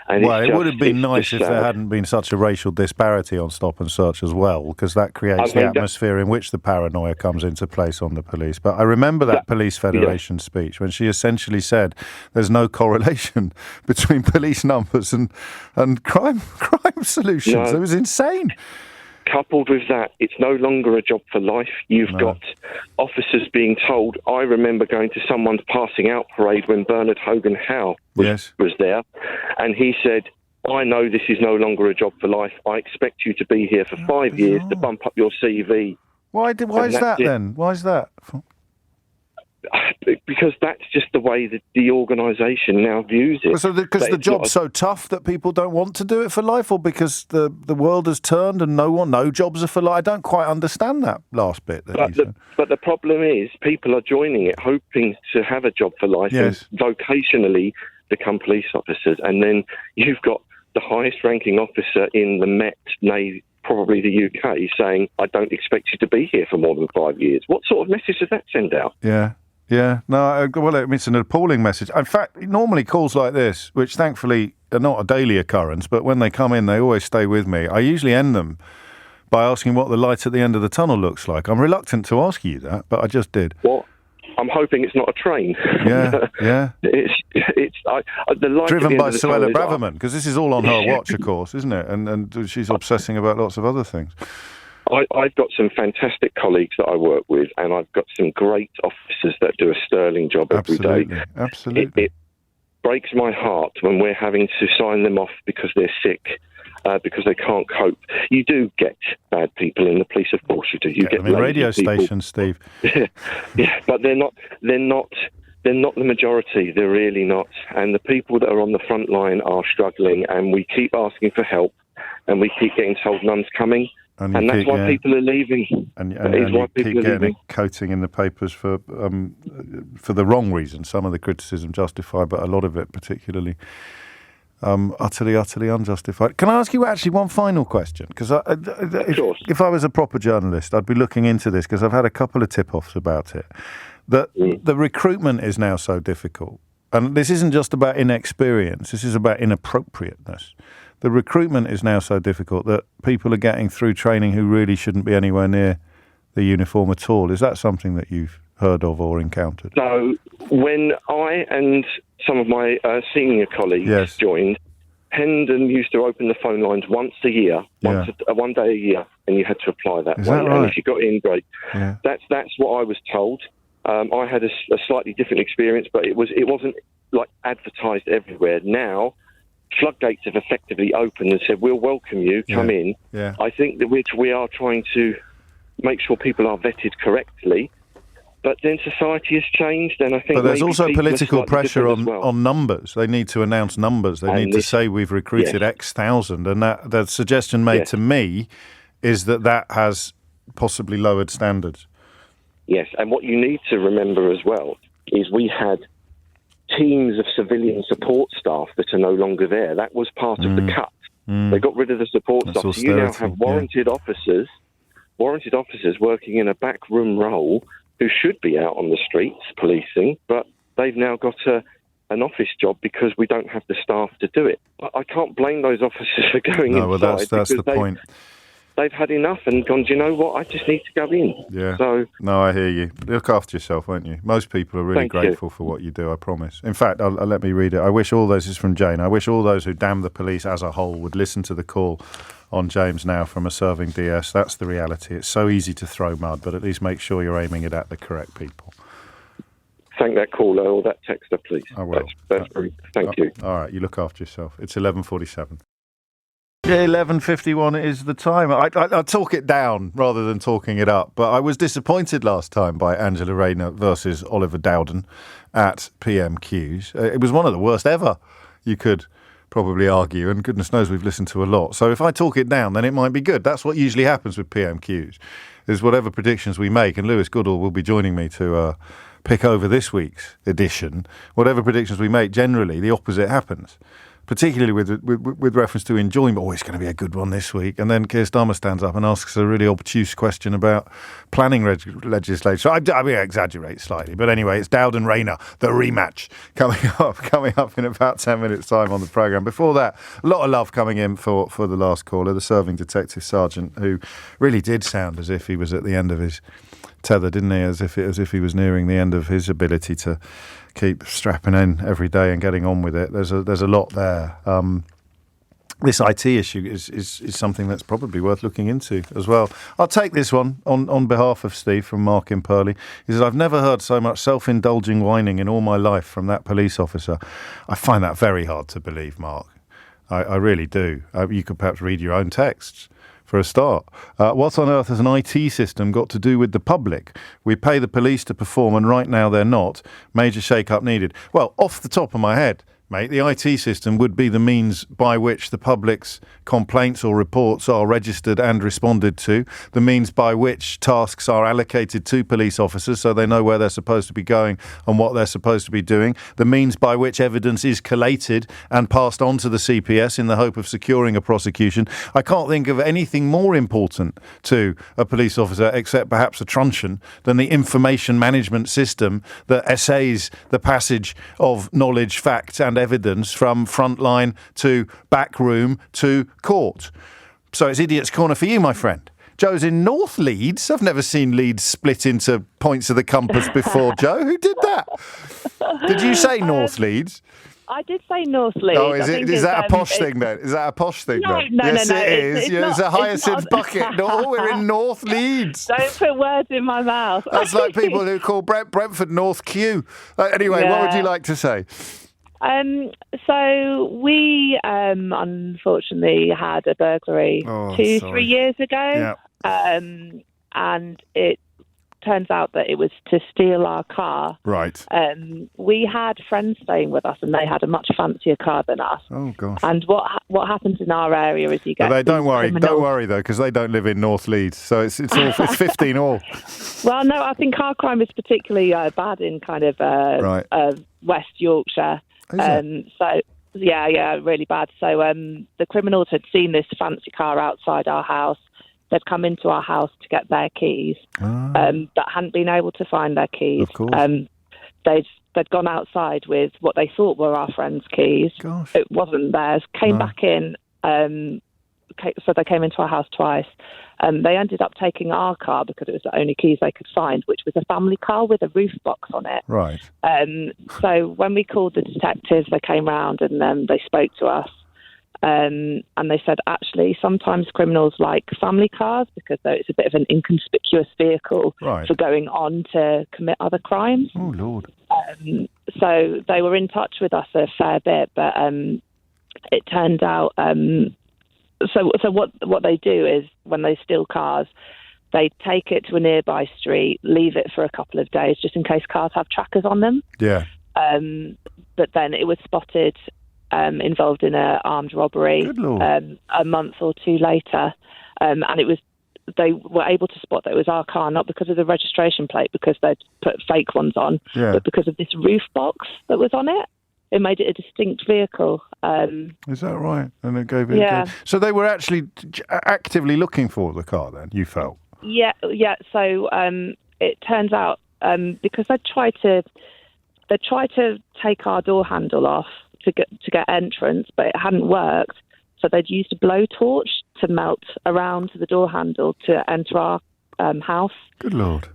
And it would have been nice if there hadn't been such a racial disparity on stop and search as well, because that creates the atmosphere in which the paranoia comes into place on the police. But I remember that Police Federation speech when she essentially said there's no correlation between police numbers and crime solutions. It was insane. Coupled with that, it's no longer a job for life. You've got officers being told, I remember going to someone's passing out parade when Bernard Hogan Howe was there, and he said, I know this is no longer a job for life. I expect you to be here for 5 years to bump up your CV. Why is that then? Why is that? Because that's just the way that the organisation now views it. So because the job's so tough that people don't want to do it for life, or because the world has turned and no jobs are for life? I don't quite understand that last bit. But the problem is people are joining it hoping to have a job for life and vocationally become police officers. And then you've got the highest ranking officer in the Met, probably the UK, saying, I don't expect you to be here for more than 5 years. What sort of message does that send out? Yeah, no, well, it's an appalling message. In fact, normally calls like this, which thankfully are not a daily occurrence, but when they come in, they always stay with me. I usually end them by asking what the light at the end of the tunnel looks like. I'm reluctant to ask you that, but I just did. Well, I'm hoping it's not a train. Yeah. It's the light driven by Suella Braverman, because this is all on her watch, of course, isn't it? And she's obsessing about lots of other things. I've got some fantastic colleagues that I work with, and I've got some great officers that do a sterling job every day. Absolutely. It breaks my heart when we're having to sign them off because they're sick, because they can't cope. You do get bad people in the police, of course you do. You get radio people. Stations, Steve. Yeah, but they're not the majority. They're really not. And the people that are on the front line are struggling, and we keep asking for help, and we keep getting told none's coming. And that's why people are leaving. And you keep getting a coating in the papers for the wrong reason. Some of the criticism justified, but a lot of it particularly utterly unjustified. Can I ask you actually one final question? Because if I was a proper journalist, I'd be looking into this, because I've had a couple of tip-offs about it. That the recruitment is now so difficult. And this isn't just about inexperience. This is about inappropriateness. The recruitment is now so difficult that people are getting through training who really shouldn't be anywhere near the uniform at all. Is that something that you've heard of or encountered? So when I and some of my senior colleagues joined, Hendon used to open the phone lines once a year, one day a year, and you had to apply that way. Right? And if you got in, great. Yeah. That's what I was told. I had a slightly different experience, but it wasn't like advertised everywhere. Now, floodgates have effectively opened and said, we'll welcome you, come in. Yeah. I think that we are trying to make sure people are vetted correctly, But then society has changed, and I think. But there's also people are political slightly pressure different as well. on numbers. They need to announce numbers. They need to say we've recruited X thousand, and that the suggestion made to me is that has possibly lowered standards. Yes, and what you need to remember as well is we had teams of civilian support staff that are no longer there. That was part of the cut. They got rid of the support staff. So you now have warranted officers working in a backroom role who should be out on the streets policing, but they've now got an office job because we don't have the staff to do it. I can't blame those officers for going inside. No, well, that's the point. They've had enough and gone, do you know what, I just need to go in. Yeah. So, no, I hear you. Look after yourself, won't you? Most people are really grateful for what you do, I promise. In fact, let me read it. I wish all those, this is from Jane, I wish all those who damn the police as a whole would listen to the call on James now from a serving DS. That's the reality. It's so easy to throw mud, but at least make sure you're aiming it at the correct people. Thank that caller or that texter, please. I will. That's very, thank you. All right, you look after yourself. It's 11:47. Yeah, 11:51 is the time. I talk it down rather than talking it up, but I was disappointed last time by Angela Rayner versus Oliver Dowden at PMQs. It was one of the worst ever, you could probably argue, and goodness knows we've listened to a lot. So if I talk it down, then it might be good. That's what usually happens with PMQs, is whatever predictions we make, and Lewis Goodall will be joining me to pick over this week's edition. Whatever predictions we make, generally the opposite happens, particularly with reference to enjoyment. Oh, it's going to be a good one this week. And then Keir Starmer stands up and asks a really obtuse question about planning legislation. So I exaggerate slightly. But anyway, it's Dowden Rayner, the rematch, coming up in about 10 minutes' time on the programme. Before that, a lot of love coming in for the last caller, the serving detective sergeant, who really did sound as if he was at the end of his tether, didn't he? As if he was nearing the end of his ability to keep strapping in every day and getting on with it. There's a lot there. This IT issue is something that's probably worth looking into as well. I'll take this one on behalf of Steve from Mark in Purley. He says, I've never heard so much self-indulging whining in all my life from that police officer. I find that very hard to believe, Mark. I really do. You could perhaps read your own texts. For a start, what on earth has an IT system got to do with the public? We pay the police to perform, and right now they're not. Major shake-up needed. Well, off the top of my head, mate, the IT system would be the means by which the public's complaints or reports are registered and responded to, the means by which tasks are allocated to police officers so they know where they're supposed to be going and what they're supposed to be doing, the means by which evidence is collated and passed on to the CPS in the hope of securing a prosecution. I can't think of anything more important to a police officer, except perhaps a truncheon, than the information management system that essays the passage of knowledge, facts and evidence from frontline to backroom to court. So it's Idiot's Corner for you, my friend. Joe's in North Leeds. I've never seen Leeds split into points of the compass before, Joe. Who did that? Did you say North Leeds? I did say North Leeds. Oh, is that a posh thing then? Is that a posh thing then? No, yes, no. It is. It's a hyacinth not. bucket. No, we're in North Leeds. Don't put words in my mouth. That's like people who call Brentford North Q. Anyway, What would you like to say? So we unfortunately had a burglary 3 years ago, and it turns out that it was to steal our car. Right. We had friends staying with us, and they had a much fancier car than us. Oh gosh. And what happens in our area is you get. Don't worry though, because they don't live in North Leeds, so it's 15 all. Well, no, I think car crime is particularly bad in kind of West Yorkshire. So yeah, really bad. So the criminals had seen this fancy car outside our house. They'd come into our house to get their keys, but hadn't been able to find their keys. Of course. They'd gone outside with what they thought were our friends' keys. Gosh. It wasn't theirs. Came back in. So they came into our house twice. They ended up taking our car because it was the only keys they could find, which was a family car with a roof box on it. Right. So when we called the detectives, they came round and they spoke to us. And they said, actually, sometimes criminals like family cars because it's a bit of an inconspicuous vehicle for going on to commit other crimes. Oh, Lord. So they were in touch with us a fair bit, but it turned out... So what they do is when they steal cars, they'd take it to a nearby street, leave it for a couple of days just in case cars have trackers on them. Yeah. But then it was spotted involved in an armed robbery Good Lord. A month or two later. And they were able to spot that it was our car, not because of the registration plate, because they'd put fake ones on, but because of this roof box that was on it. It made it a distinct vehicle. Is that right? And it gave it. Yeah. So they were actually actively looking for the car. Then you felt. Yeah. So it turns out because they tried to take our door handle off to get entrance, but it hadn't worked. So they'd used a blowtorch to melt around the door handle to enter our house. Good Lord.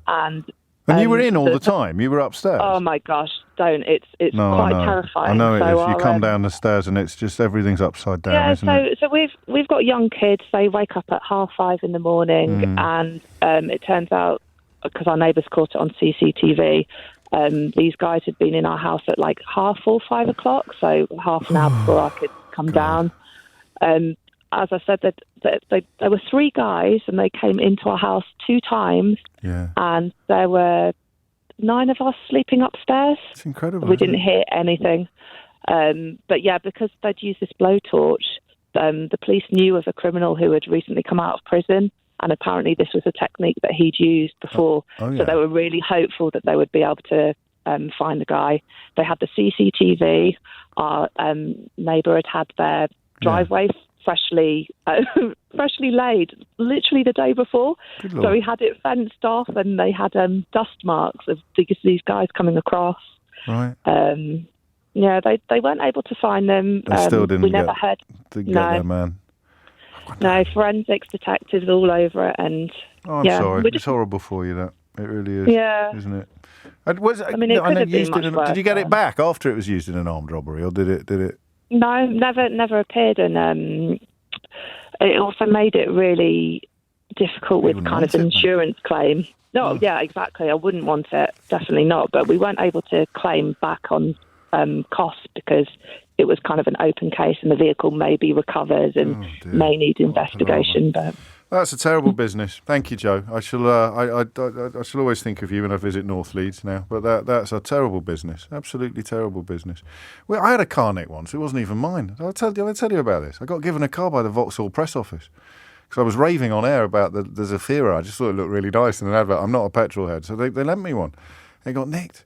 And you were in all the time? You were upstairs? Oh, my gosh, don't. It's quite terrifying. I know it so is. You come down the stairs and it's just everything's upside down, isn't it? So we've got young kids. They wake up at 5:30 in the morning, and it turns out, because our neighbours caught it on CCTV, these guys had been in our house at like 4:30, 5 o'clock, so half an hour before I could come down. As I said, there were 3 guys, and they came into our house 2 times, and there were 9 of us sleeping upstairs. It's incredible. We didn't hear anything. But yeah, because they'd used this blowtorch, the police knew of a criminal who had recently come out of prison, and apparently this was a technique that he'd used before. So they were really hopeful that they would be able to find the guy. They had the CCTV. Our neighbour had their driveway freshly laid, literally the day before. So he had it fenced off, and they had dust marks of these guys coming across. Right. They weren't able to find them. They still didn't. We never heard. Didn't get their man. No, forensics detectives all over it, and I'm sorry. It's horrible for you. That it really is. Yeah. Isn't it? It could have been much worse. Did you get it back after it was used in an armed robbery, or did it? No, never appeared, and it also made it really difficult with kind of an insurance claim. No, yeah, exactly. I wouldn't want it, definitely not. But we weren't able to claim back on costs because it was kind of an open case, and the vehicle may be recovered and may need investigation. But that's a terrible business. Thank you, Joe. I shall always think of you when I visit North Leeds now. But that's a terrible business. Absolutely terrible business. Well, I had a car nick once. It wasn't even mine. I'll tell you about this. I got given a car by the Vauxhall press office because I was raving on air about the Zafira. I just thought it looked really nice in an advert. I'm not a petrol head, so they lent me one. They got nicked.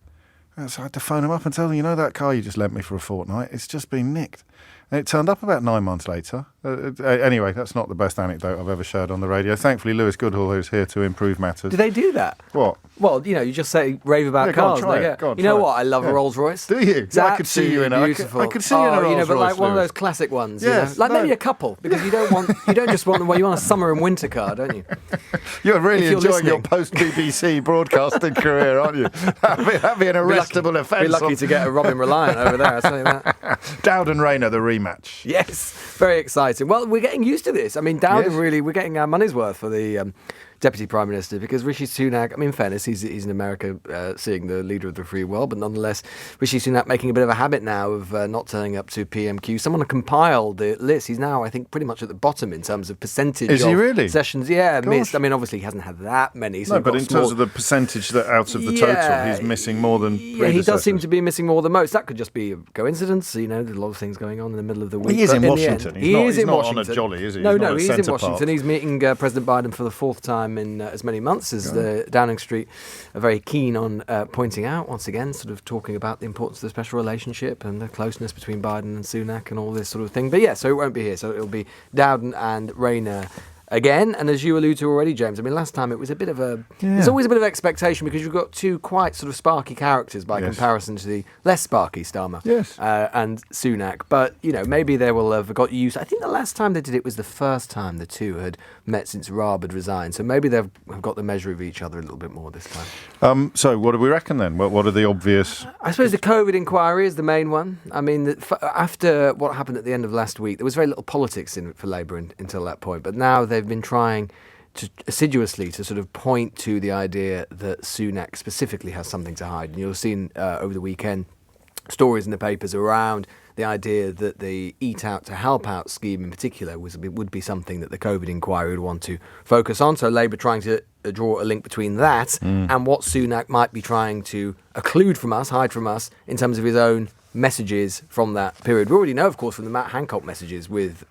So I had to phone them up and tell them, that car you just lent me for a fortnight, it's just been nicked. And it turned up about 9 months later. Anyway, that's not the best anecdote I've ever shared on the radio. Thankfully, Lewis Goodall, who's here to improve matters. Do they do that? What? Well, you just say rave about cars. Go on, you know what? I love a Rolls Royce. Do you? It's I could see you in it. Beautiful. I could see you in a Rolls Royce. But like one of those classic ones. Yes. Maybe a couple, because you don't just want you want a summer and winter car, don't you? You're really enjoying your post-BBC broadcasting career, aren't you? That'd be an arrestable offence. Be lucky to get a Robin Reliant over there, I'll tell you that. Dowd and Rayner, the rematch. Yes, very exciting. Well, we're getting used to this. I mean, Dowd we're getting our money's worth for the Deputy Prime Minister, because Rishi Sunak, in fairness, he's in America seeing the leader of the free world, but nonetheless, Rishi Sunak making a bit of a habit now of not turning up to PMQ. Someone compiled the list. He's now, I think, pretty much at the bottom in terms of percentage Is he really? Sessions. Yeah, missed. I mean, obviously, he hasn't had that many. So but in terms of the percentage that out of the total, he's missing more than predecessors. He does seem to be missing more than most. That could just be a coincidence. There's a lot of things going on in the middle of the week. He is in Washington. He's not Washington. On a jolly, is he? No, he's in Washington. He's meeting President Biden for the 4th time in as many months, as the Downing Street are very keen on pointing out, once again, sort of talking about the importance of the special relationship and the closeness between Biden and Sunak and all this sort of thing. But so it won't be here. So it'll be Dowden and Rayner again. And as you allude to already, James, I mean, last time it was a bit of a... There's always a bit of expectation because you've got 2 quite sort of sparky characters by comparison to the less sparky Starmer and Sunak. But, maybe they will have got used... I think the last time they did it was the first time the two had met since Raab had resigned. So maybe they've got the measure of each other a little bit more this time. So what do we reckon then? What are the obvious... I suppose the COVID inquiry is the main one. I mean, after what happened at the end of last week, there was very little politics in it for Labour until that point. But now they've been trying assiduously to sort of point to the idea that Sunak specifically has something to hide. And you'll see over the weekend stories in the papers around the idea that the Eat Out to Help Out scheme in particular would be something that the COVID inquiry would want to focus on. So Labour trying to draw a link between that and what Sunak might be trying to hide from us in terms of his own messages from that period. We already know, of course, from the Matt Hancock messages with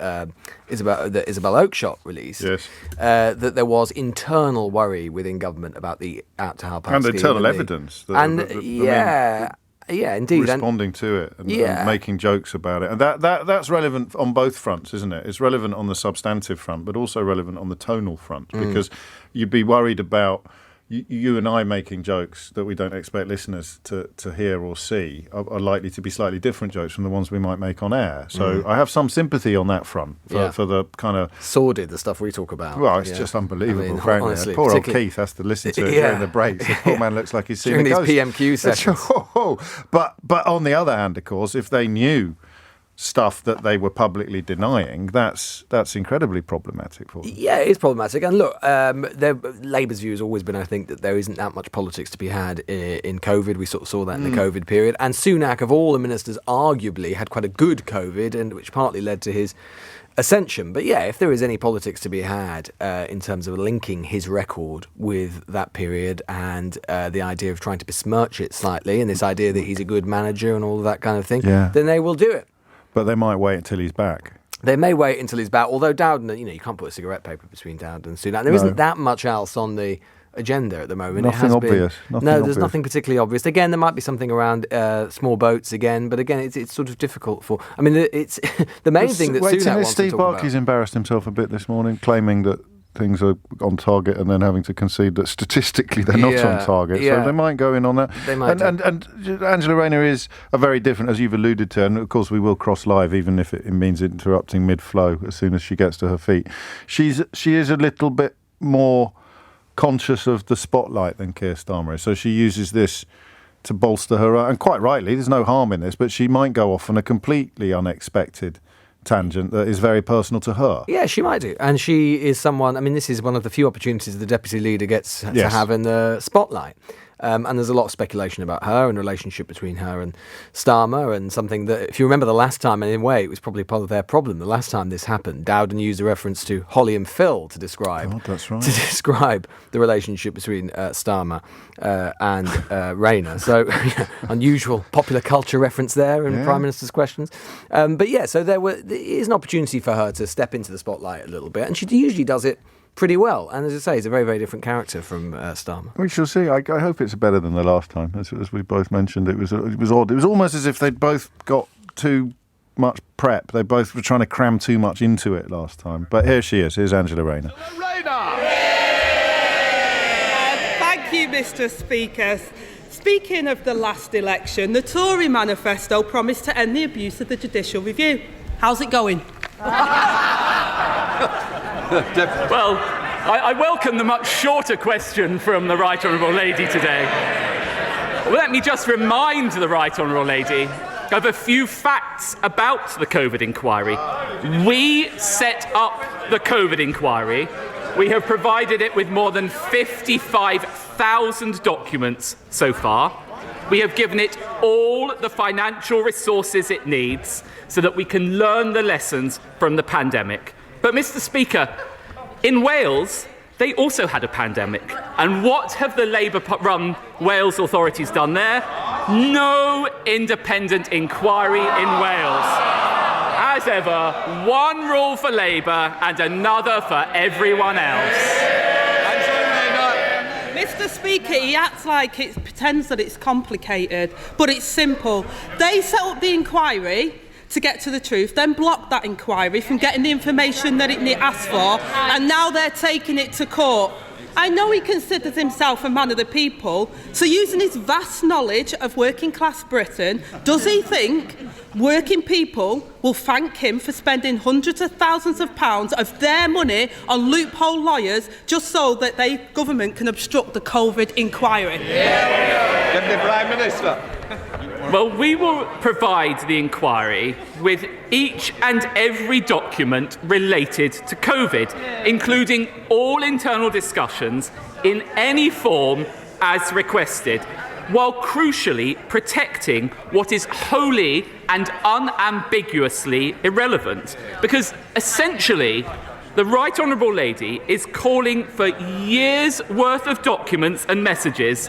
Isabel Oakeshott release, that there was internal worry within government about the Out to Help Out and scheme. internal evidence. Yeah, indeed. Responding to it and making jokes about it. And that's relevant on both fronts, isn't it? It's relevant on the substantive front, but also relevant on the tonal front, because you'd be worried about you and I making jokes that we don't expect listeners to hear or see are likely to be slightly different jokes from the ones we might make on air. So I have some sympathy on that front for the kind of... sordid, the stuff we talk about. Well, it's just unbelievable, frankly. Honestly, poor old Keith has to listen to it during the breaks. The poor man looks like he's seen during a these ghost. PMQ sessions. But on the other hand, of course, if they knew stuff that they were publicly denying, that's incredibly problematic for them. Yeah, it is problematic. And look, Labour's view has always been, I think, that there isn't that much politics to be had in COVID. We sort of saw that in the COVID period. And Sunak, of all the ministers, arguably had quite a good COVID, and which partly led to his ascension. But yeah, if there is any politics to be had in terms of linking his record with that period and the idea of trying to besmirch it slightly, and this idea that he's a good manager and all of that kind of thing, then they will do it. But they might wait until he's back. They may wait until he's back, although Dowden, you can't put a cigarette paper between Dowden and Sunak. There isn't that much else on the agenda at the moment. Nothing obvious. There's nothing particularly obvious. Again, there might be something around small boats again, but again, it's sort of difficult for... I mean, it's the main thing that Sunak wants Steve to talk Barclay's about. embarrassed himself a bit this morning, claiming that things are on target and then having to concede that statistically they're not on target. So they might go in on that. They might and Angela Rayner is a very different, as you've alluded to, and of course we will cross live even if it means interrupting mid-flow as soon as she gets to her feet. She is a little bit more conscious of the spotlight than Keir Starmer is. So she uses this to bolster her, and quite rightly, there's no harm in this, but she might go off on a completely unexpected tangent that is very personal to her. Yeah, she might do. And she is someone, I mean, this is one of the few opportunities the deputy leader gets to have in the spotlight. And there's a lot of speculation about her and the relationship between her and Starmer, and something that, if you remember the last time, and in a way it was probably part of their problem, the last time this happened, Dowden used a reference to Holly and Phil to describe the relationship between Starmer and Rayner. So unusual popular culture reference there in Prime Minister's questions. But yeah, so there is an opportunity for her to step into the spotlight a little bit, and she usually does it pretty well. And as I say, he's a very, very different character from Starmer. We shall see. I hope it's better than the last time. As we both mentioned, it was odd. It was almost as if they'd both got too much prep. They both were trying to cram too much into it last time. But here she is. Here's Angela Rayner. Thank you, Mr. Speaker. Speaking of the last election, the Tory manifesto promised to end the abuse of the judicial review. How's it going? Well, I welcome the much shorter question from the Right Honourable Lady today. Well, let me just remind the Right Honourable Lady of a few facts about the COVID inquiry. We set up the COVID inquiry. We have provided it with more than 55,000 documents so far. We have given it all the financial resources it needs so that we can learn the lessons from the pandemic. But, Mr. Speaker, in Wales, they also had a pandemic. And what have the Labour-run Wales authorities done there? No independent inquiry in Wales. As ever, one rule for Labour and another for everyone else. Mr. Speaker, he acts like it pretends that it's complicated, but it's simple. They set up the inquiry to get to the truth, then blocked that inquiry from getting the information that it asked for, and now they're taking it to court. I know he considers himself a man of the people, so using his vast knowledge of working class Britain, does he think working people will thank him for spending hundreds of thousands of pounds of their money on loophole lawyers just so that the government can obstruct the COVID inquiry? Deputy Prime Minister. Well, we will provide the inquiry with each and every document related to COVID, including all internal discussions in any form as requested. while crucially protecting what is wholly and unambiguously irrelevant. Because essentially, the Right Honourable Lady is calling for years' worth of documents and messages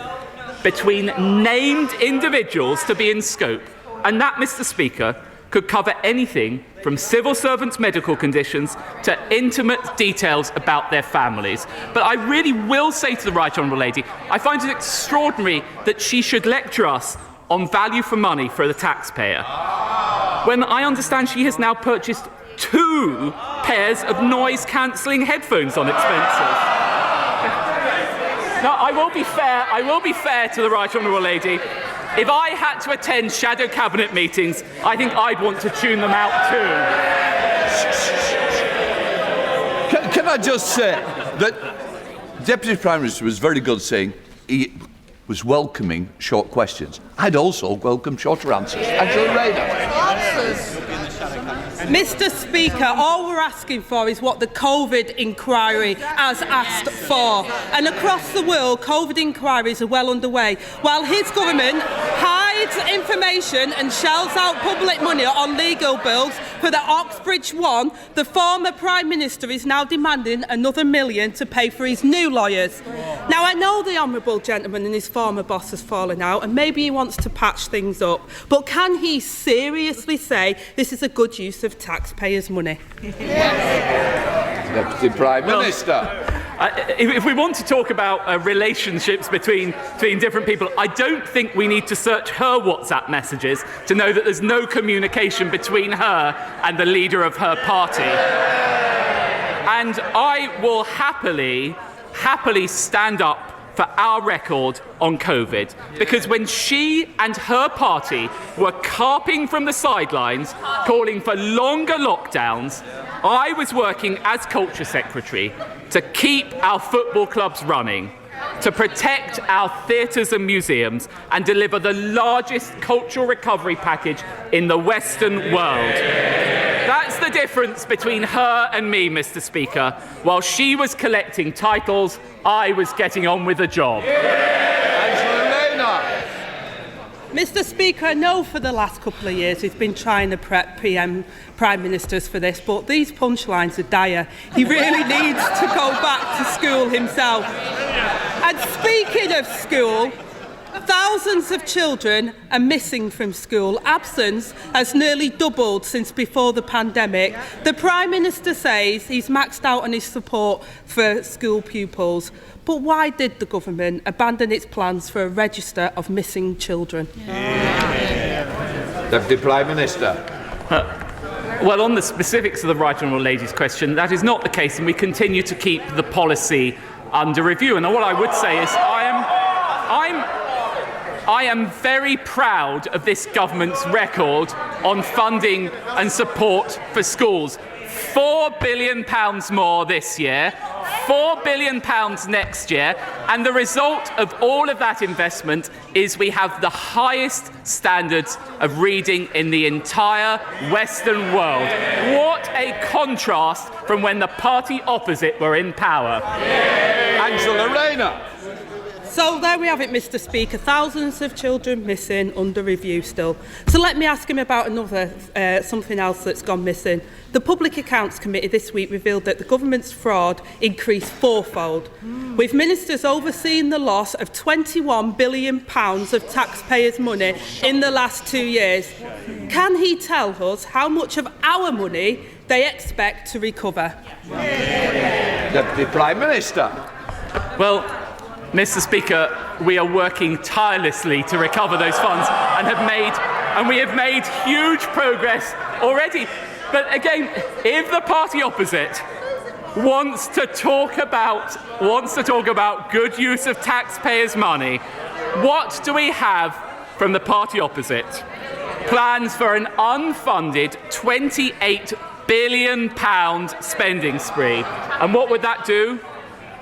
between named individuals to be in scope. And that, Mr. Speaker, could cover anything from civil servants' medical conditions to intimate details about their families. But I really will say to the Right Honourable Lady, I find it extraordinary that she should lecture us on value for money for the taxpayer, when I understand she has now purchased 2 pairs of noise-cancelling headphones on expenses. Now, I will be fair to the Right Honourable Lady. If I had to attend shadow cabinet meetings, I think I'd want to tune them out too. Can I just say that Deputy Prime Minister was very good saying he was welcoming short questions. I'd also welcome shorter answers. Angela Rayner. Mr. Speaker, all we're asking for is what the COVID inquiry has asked for. And across the world, COVID inquiries are well underway. While his government hides information and shells out public money on legal bills for the Oxbridge one, the former Prime Minister is now demanding another $1 million to pay for his new lawyers. Now, I know the honourable gentleman and his former boss has fallen out, and maybe he wants to patch things up, but can he seriously say this is a good use of taxpayers' money? Deputy Prime Minister. If we want to talk about relationships between different people, I don't think we need to search her WhatsApp messages to know that there's no communication between her and the leader of her party. And I will happily stand up for our record on COVID, because when she and her party were carping from the sidelines, calling for longer lockdowns, I was working as Culture Secretary to keep our football clubs running, to protect our theatres and museums, and deliver the largest cultural recovery package in the Western world. That's the difference between her and me, Mr. Speaker. While she was collecting titles, I was getting on with the job. Mr. Speaker, I know for the last couple of years he's been trying to prep Prime Ministers for this, but these punchlines are dire. He really needs to go back to school himself. And speaking of school, thousands of children are missing from school. Absence has nearly doubled since before the pandemic. The Prime Minister says he's maxed out on his support for school pupils. But why did the government abandon its plans for a register of missing children? Deputy Prime Minister. Well, on the specifics of the Right Honourable Lady's question, that is not the case, and we continue to keep the policy under review. And what I would say is I am very proud of this government's record on funding and support for schools. £4 billion more this year, £4 billion next year, and the result of all of that investment is we have the highest standards of reading in the entire Western world. What a contrast from when the party opposite were in power. Angela Rayner. So there we have it, Mr. Speaker. Thousands of children missing, under review still. So let me ask him about another, something else that's gone missing. The Public Accounts Committee this week revealed that the government's fraud increased fourfold, with ministers overseeing the loss of £21 billion of taxpayers' money in the last 2 years. Can he tell us how much of our money they expect to recover? Deputy Prime Minister. Well, Mr. Speaker, we are working tirelessly to recover those funds and we have made huge progress already. But again, if the party opposite wants to talk about good use of taxpayers' money, what do we have from the party opposite? Plans for an unfunded £28 billion spending spree. And what would that do?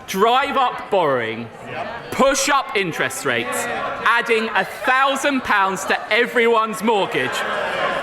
Drive up borrowing, push up interest rates, adding £1,000 to everyone's mortgage.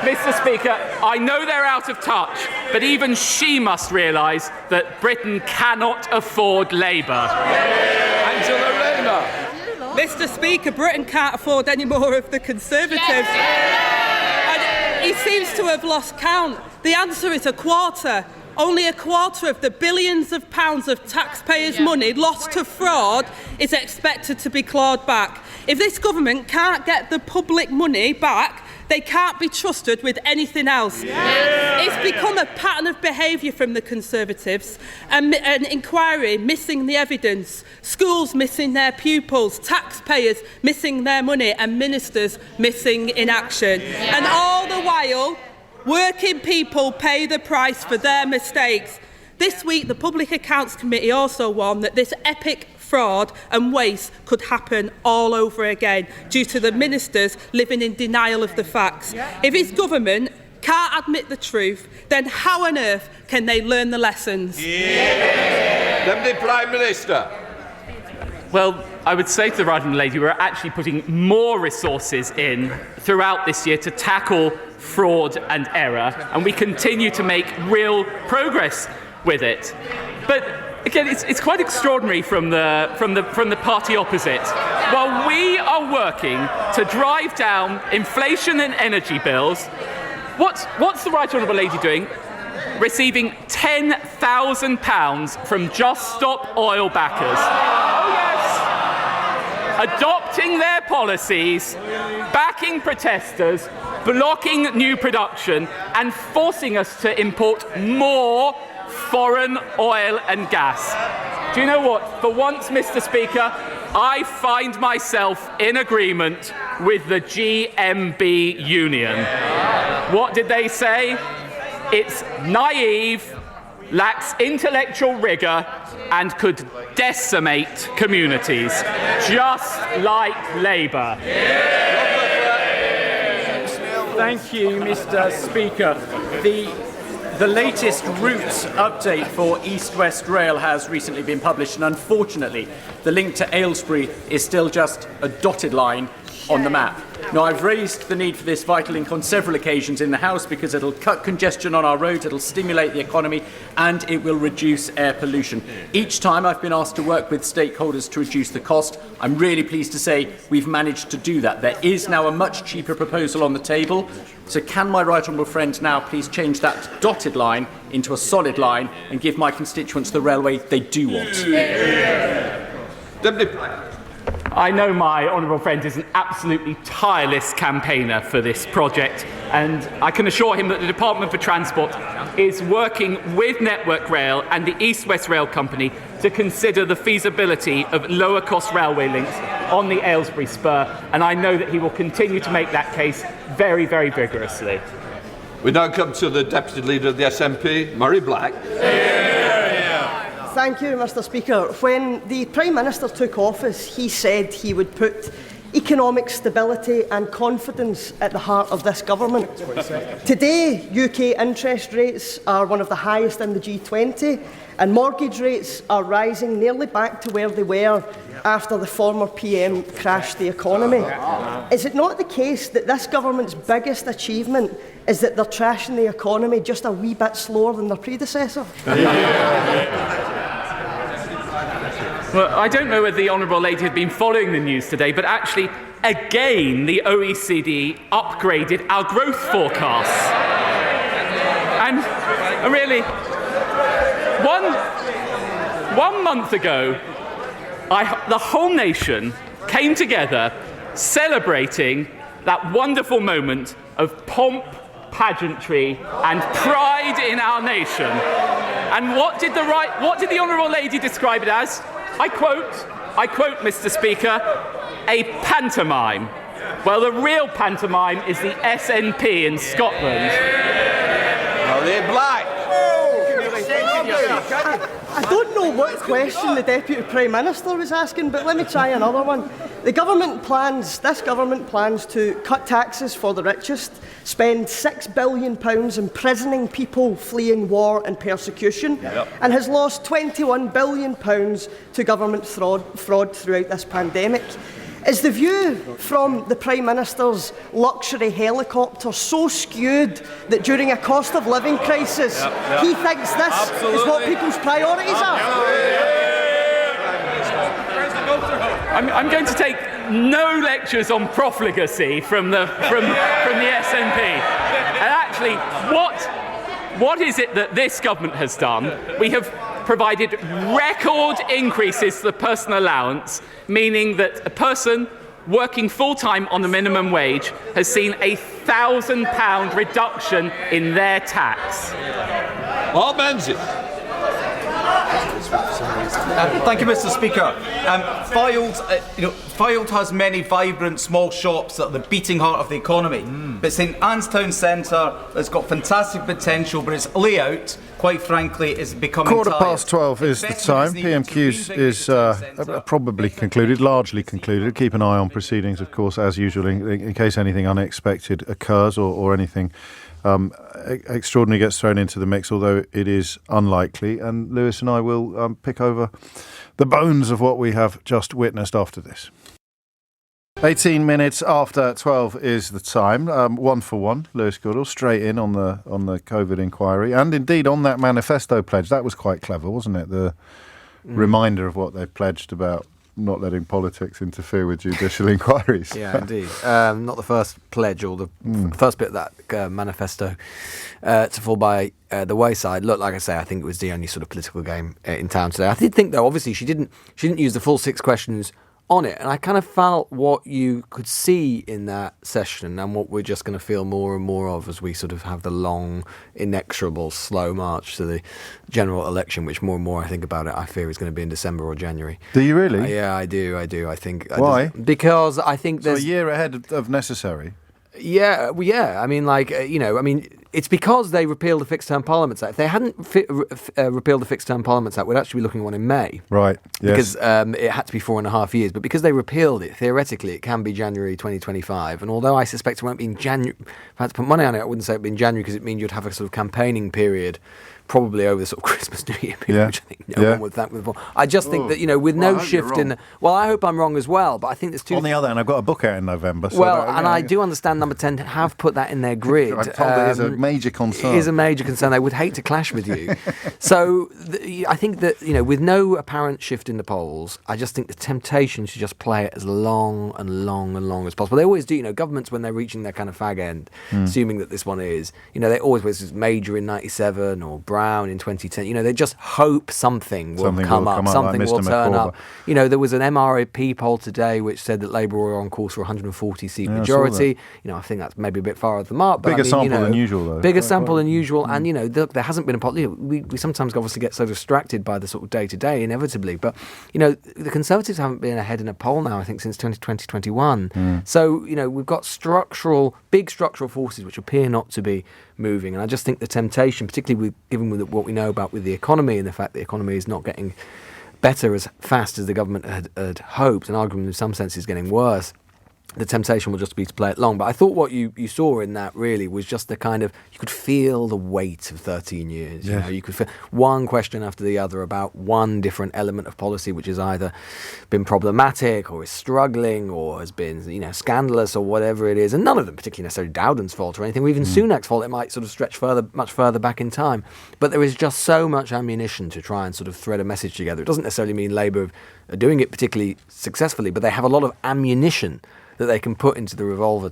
Mr. Speaker, I know they're out of touch, but even she must realise that Britain cannot afford Labour. Angela Rayner. Mr. Speaker, Britain can't afford any more of the Conservatives. And he seems to have lost count. The answer is a quarter. Only a quarter of the billions of pounds of taxpayers' money lost to fraud is expected to be clawed back. If this government can't get the public money back, they can't be trusted with anything else. It's become a pattern of behaviour from the Conservatives. An inquiry missing the evidence, schools missing their pupils, taxpayers missing their money, and ministers missing in action. And all the while, working people pay the price for their mistakes. This week, the Public Accounts Committee also warned that this epic fraud and waste could happen all over again due to the ministers living in denial of the facts. If his government can't admit the truth, then how on earth can they learn the lessons? Deputy Prime Minister. Well, I would say to the Right Honourable Lady, we're actually putting more resources in throughout this year to tackle fraud and error, and we continue to make real progress with it. But again, it's quite extraordinary from the party opposite. While we are working to drive down inflation and energy bills, what's the Right Honourable Lady doing? Receiving £10,000 from Just Stop oil backers. Oh yes! Adopting their policies, backing protesters, blocking new production, and forcing us to import more foreign oil and gas. Do you know what? For once, Mr. Speaker, I find myself in agreement with the GMB union. What did they say? It's naive, lacks intellectual rigour, and could decimate communities, just like Labour. Thank you, Mr. Speaker. The latest route update for East West Rail has recently been published, and unfortunately, the link to Aylesbury is still just a dotted line on the map. Now, I've raised the need for this vital link on several occasions in the House because it'll cut congestion on our roads, it'll stimulate the economy, and it will reduce air pollution. Each time I've been asked to work with stakeholders to reduce the cost. I'm really pleased to say we've managed to do that. There is now a much cheaper proposal on the table. So can my right honourable friend now please change that dotted line into a solid line and give my constituents the railway they do want? I know my honourable friend is an absolutely tireless campaigner for this project, and I can assure him that the Department for Transport is working with Network Rail and the East West Rail Company to consider the feasibility of lower cost railway links on the Aylesbury spur, and I know that he will continue to make that case very, very vigorously. We now come to the Deputy Leader of the SNP, Murray Black. Thank you, Mr. Speaker. When the Prime Minister took office, he said he would put economic stability and confidence at the heart of this government. Today, UK interest rates are one of the highest in the G20, and mortgage rates are rising nearly back to where they were after the former PM crashed the economy. Is it not the case that this government's biggest achievement is that they're trashing the economy just a wee bit slower than their predecessor? Well, I don't know whether the Honourable Lady had been following the news today, but actually, again, the OECD upgraded our growth forecasts. And really, one month ago, the whole nation came together celebrating that wonderful moment of pomp, pageantry and pride in our nation. And what did the Honourable Lady describe it as? I quote, Mr. Speaker, a pantomime. Well, the real pantomime is the SNP in Scotland. Murray Black. I don't know what question the Deputy Prime Minister was asking, but let me try another one. This government plans to cut taxes for the richest, spend £6 billion imprisoning people fleeing war and persecution, and has lost £21 billion to government fraud throughout this pandemic. Is the view from the Prime Minister's luxury helicopter so skewed that during a cost of living crisis he thinks this is what people's priorities are? I'm going to take no lectures on profligacy from the SNP. And actually, what is it that this government has done? We have provided record increases to the personal allowance, meaning that a person working full-time on the minimum wage has seen a £1,000 reduction in their tax. What means it? Thank you, Mr. Speaker. Fylde has many vibrant small shops that are the beating heart of the economy. But St Anne's Town Centre has got fantastic potential, but its layout, quite frankly, is becoming tired. 12:15 is the time. PMQs is probably concluded, largely concluded. Keep an eye on proceedings, of course, as usual, in case anything unexpected occurs or anything extraordinary gets thrown into the mix, although it is unlikely. And Lewis and I will pick over the bones of what we have just witnessed after this. 18 minutes after 12 is the time. 1 for 1, Lewis Goodall, straight in on the COVID inquiry, and indeed on that manifesto pledge. That was quite clever, wasn't it? The reminder of what they pledged about not letting politics interfere with judicial inquiries. Yeah, indeed. Not the first pledge or the first bit of that manifesto to fall by the wayside. Look, like I say, I think it was the only sort of political game in town today. I did think, though, obviously she didn't use the full 6 questions on it, and I kind of felt what you could see in that session and what we're just going to feel more and more of as we sort of have the long, inexorable, slow march to the general election, which more and more I think about it, I fear is going to be in December or January. Do you really? Yeah, I do. I think. Why? Because I think there's a year ahead of necessary. Yeah, well, yeah. I mean, it's because they repealed the Fixed Term Parliaments Act. If they hadn't repealed the Fixed Term Parliaments Act, we'd actually be looking at one in May. Right, yes. Because it had to be 4.5 years. But because they repealed it, theoretically, it can be January 2025. And although I suspect it won't be in January, if I had to put money on it, I wouldn't say it would be in January because it means you'd have a sort of campaigning period probably over the sort of Christmas, New Year period, which I think no one would thank me for. I just think that, with no shift in... Well, I hope I'm wrong as well, but I think there's two... On the other hand, I've got a book out in November. So I do understand Number 10 have put that in their grid. I'm told it is a major concern. It is a major concern. They would hate to clash with you. So I think that, with no apparent shift in the polls, I just think the temptation to just play it as long and long and long as possible. They always do, governments, when they're reaching their kind of fag end, assuming that this one is, they always was Major in 97 or Brown in 2010. They just hope something will come up, something will turn up. There was an MRAP poll today which said that Labour were on course for 140 seat majority. I think that's maybe a bit far off the mark. But bigger sample than usual, though. Bigger sample than usual, and there hasn't been a poll. We sometimes obviously get so distracted by the sort of day to day, inevitably. But the Conservatives haven't been ahead in a poll now, I think, since 2021. So we've got big structural forces which appear not to be moving, and I just think the temptation, particularly given what we know about with the economy and the fact the economy is not getting better as fast as the government had hoped, and arguably in some senses getting worse, the temptation will just be to play it long. But I thought what you saw in that really was just the kind of, you could feel the weight of 13 years. Yeah. You could feel one question after the other about one different element of policy which has either been problematic or is struggling or has been, scandalous or whatever it is. And none of them particularly necessarily Dowden's fault or anything, or even Sunak's fault. It might sort of stretch much further back in time. But there is just so much ammunition to try and sort of thread a message together. It doesn't necessarily mean Labour are doing it particularly successfully, but they have a lot of ammunition that they can put into the revolver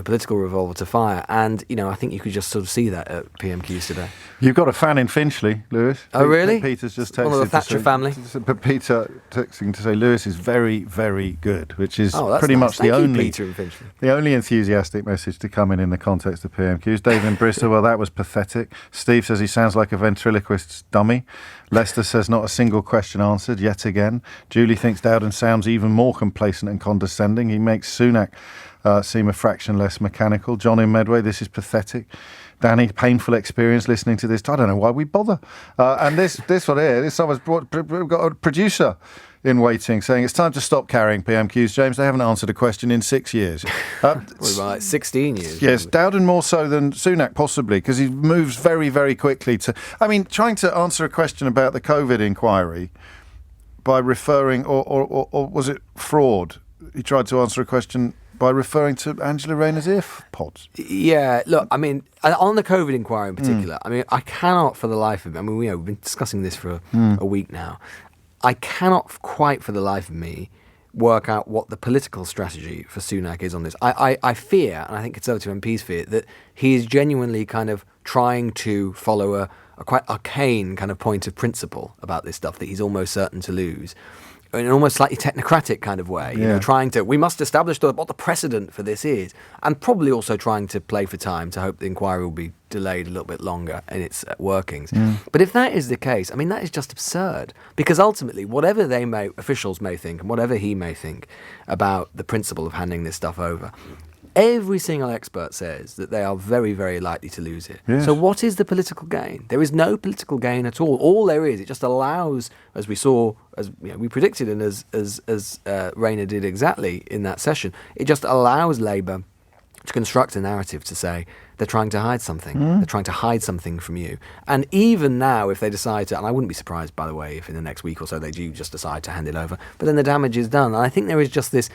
political revolver to fire. And, I think you could just sort of see that at PMQs today. You've got a fan in Finchley, Lewis. Oh, really? Peter's just texted. One of the Thatcher family. But Peter texting to say Lewis is very, very good, which is pretty much the only enthusiastic message to come in the context of PMQs. Dave in Bristol, well, that was pathetic. Steve says he sounds like a ventriloquist's dummy. Lester says not a single question answered yet again. Julie thinks Dowden sounds even more complacent and condescending. He makes Sunak seem a fraction less mechanical. John in Medway, this is pathetic. Danny, painful experience listening to this. I don't know why we bother. And this one here, we've got a producer in waiting saying it's time to stop carrying PMQs, James. They haven't answered a question in 6 years. About 16 years. Yes, Dowden more so than Sunak, possibly, because he moves very, very quickly to... trying to answer a question about the COVID inquiry by referring, or was it fraud? He tried to answer a question by referring to Angela Rayner's earpods. Yeah, look, on the COVID inquiry in particular, I cannot for the life of me, we've been discussing this for a week now, I cannot quite for the life of me work out what the political strategy for Sunak is on this. I fear, and I think Conservative MPs fear, that he is genuinely kind of trying to follow a quite arcane kind of point of principle about this stuff that he's almost certain to lose, in an almost slightly technocratic kind of way, trying to, we must establish what the precedent for this is, and probably also trying to play for time to hope the inquiry will be delayed a little bit longer in its workings. But if that is the case, I mean, that is just absurd, because ultimately, whatever officials may think, and whatever he may think about the principle of handing this stuff over, every single expert says that they are very, very likely to lose it. Yes. So what is the political gain? There is no political gain at all. All there is, it just allows, as we saw, as we predicted, and as Rayner did exactly in that session, it just allows Labour to construct a narrative to say they're trying to hide something. They're trying to hide something from you. And even now, if they decide to, and I wouldn't be surprised, by the way, if in the next week or so they do just decide to hand it over, but then the damage is done. And I think there is this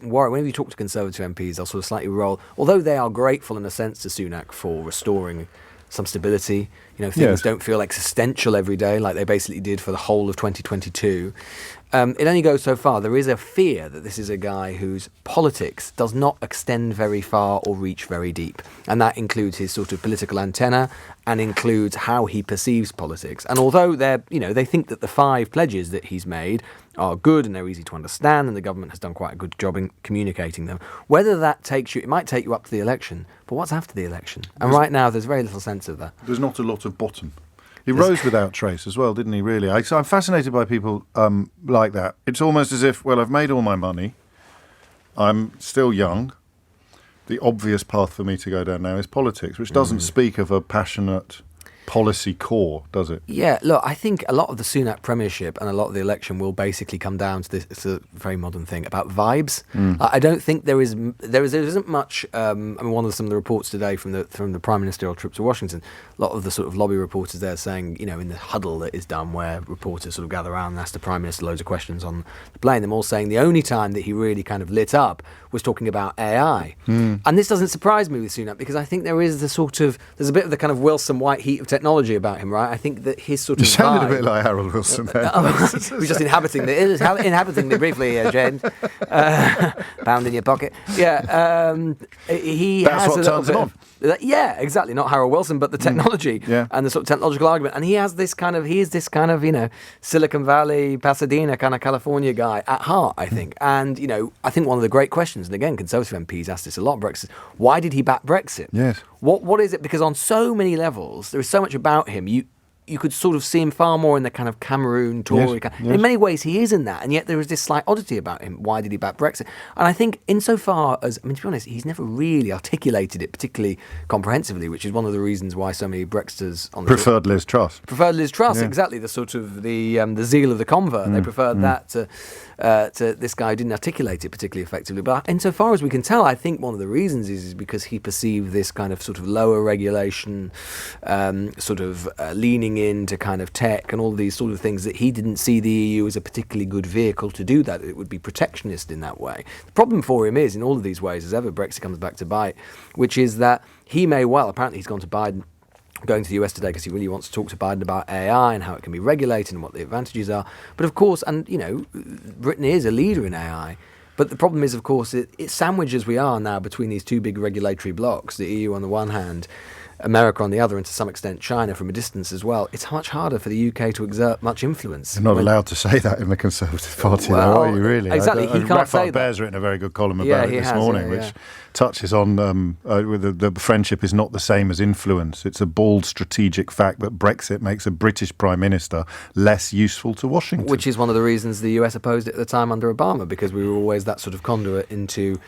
worry. Whenever you talk to Conservative MPs, they'll sort of slightly roll, although they are grateful in a sense to Sunak for restoring some stability. Things don't feel existential every day like they basically did for the whole of 2022. It only goes so far. There is a fear that this is a guy whose politics does not extend very far or reach very deep. And that includes his sort of political antenna and includes how he perceives politics. And although they think that the 5 pledges that he's made are good and they're easy to understand and the government has done quite a good job in communicating them, whether that it might take you up to the election, but what's after the election? And right now there's very little sense of that. There's not a lot of bottom. He rose without trace as well, didn't he, really? So I'm fascinated by people like that. It's almost as if, well, I've made all my money. I'm still young. The obvious path for me to go down now is politics, which doesn't speak of a passionate policy core, does it? Yeah, look, I think a lot of the Sunak premiership and a lot of the election will basically come down to this. It's a very modern thing about vibes. I don't think there isn't much. One of some of the reports today from the Prime Ministerial trip to Washington, a lot of the sort of lobby reporters there saying, in the huddle that is done where reporters sort of gather around and ask the Prime Minister loads of questions on the plane, them all saying the only time that he really kind of lit up was talking about AI. And this doesn't surprise me with Sunak, because I think there's a bit of the kind of Wilson white heat of technology about him, right? I think that his sort of You sounded vibe, a bit like Harold Wilson there. He was just inhabiting me briefly, Jen. Pound in your pocket. Yeah, he That's has what a little turns him bit on. Yeah, exactly. Not Harold Wilson, but the technology and the sort of technological argument. And he is this kind of, Silicon Valley, Pasadena kind of California guy at heart, I think. And, I think one of the great questions, and again, Conservative MPs asked this a lot, Brexit, why did he back Brexit? Yes. What is it? Because on so many levels, there is so much about him. You could sort of see him far more in the kind of Cameroon Tory. Yes. In many ways, he is in that, and yet there is this slight oddity about him. Why did he back Brexit? And I think, insofar as, to be honest, he's never really articulated it particularly comprehensively, which is one of the reasons why so many Brexiters on the preferred Liz Truss. Preferred Liz Truss, exactly. The sort of the zeal of the convert. They preferred that to this guy who didn't articulate it particularly effectively. But insofar as we can tell, I think one of the reasons is because he perceived this kind of sort of lower regulation, leaning into kind of tech and all these sort of things, that he didn't see the EU as a particularly good vehicle to do that. It would be protectionist in that way. The problem for him is, in all of these ways, as ever Brexit comes back to bite, which is that he may well, apparently he's gone to Biden, going to the US today because he really wants to talk to Biden about AI and how it can be regulated and what the advantages are. But of course, and Britain is a leader in AI. But the problem is, of course, it's sandwiched as we are now between these two big regulatory blocks, the EU on the one hand, America on the other, and to some extent China from a distance as well. It's much harder for the UK to exert much influence. You're not allowed to say that in the Conservative Party, though, are you, really? Exactly, he can't Raphael say that. Baer's written a very good column about it this morning, which touches on the friendship is not the same as influence. It's a bald strategic fact that Brexit makes a British Prime Minister less useful to Washington. Which is one of the reasons the US opposed it at the time under Obama, because we were always that sort of conduit into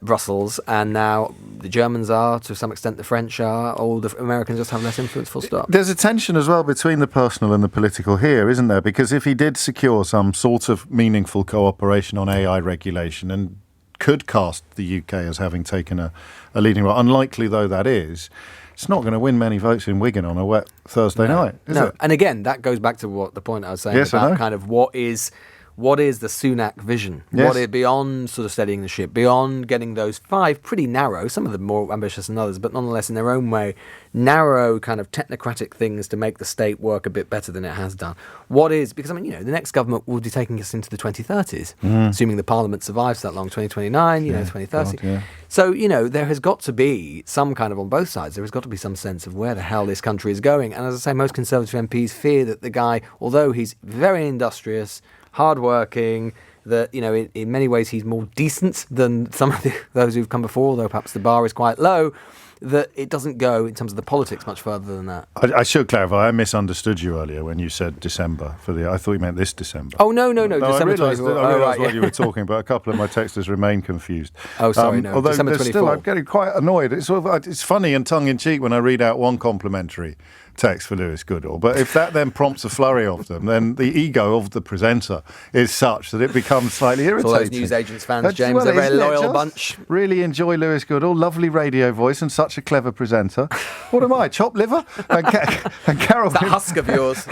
Brussels, and now the Germans are, to some extent the French are, all the Americans just have less influence, full stop. There's a tension as well between the personal and the political here, isn't there? Because if he did secure some sort of meaningful cooperation on AI regulation and could cast the UK as having taken a leading role, unlikely though that is, it's not going to win many votes in Wigan on a wet Thursday night, is it? And again, that goes back to the point I was saying about kind of what is what is the Sunak vision? Yes. What is beyond sort of steadying the ship, beyond getting those 5 pretty narrow, some of them more ambitious than others, but nonetheless in their own way, narrow kind of technocratic things to make the state work a bit better than it has done. What is, because I mean, the next government will be taking us into the 2030s, assuming the Parliament survives that long, 2029, 2030. God, yeah. So, there has got to be some kind of, on both sides, there has got to be some sense of where the hell this country is going. And as I say, most Conservative MPs fear that the guy, although he's very industrious, hard-working, that, in many ways he's more decent than some of those who've come before, although perhaps the bar is quite low, that it doesn't go, in terms of the politics, much further than that. I should clarify, I misunderstood you earlier when you said December. I thought you meant this December. Oh, no, December I realised 24. what you were talking about. A couple of my texters remain confused. Oh, sorry, no, although December 24. Still, I'm getting quite annoyed. It's funny and tongue-in-cheek when I read out one complimentary text for Lewis Goodall, but if that then prompts a flurry of them, then the ego of the presenter is such that it becomes slightly irritating. All those newsagents fans, James, they're a very loyal bunch. Really enjoy Lewis Goodall, lovely radio voice and such a clever presenter. What am I, chopped liver? And Carol, that husk of yours.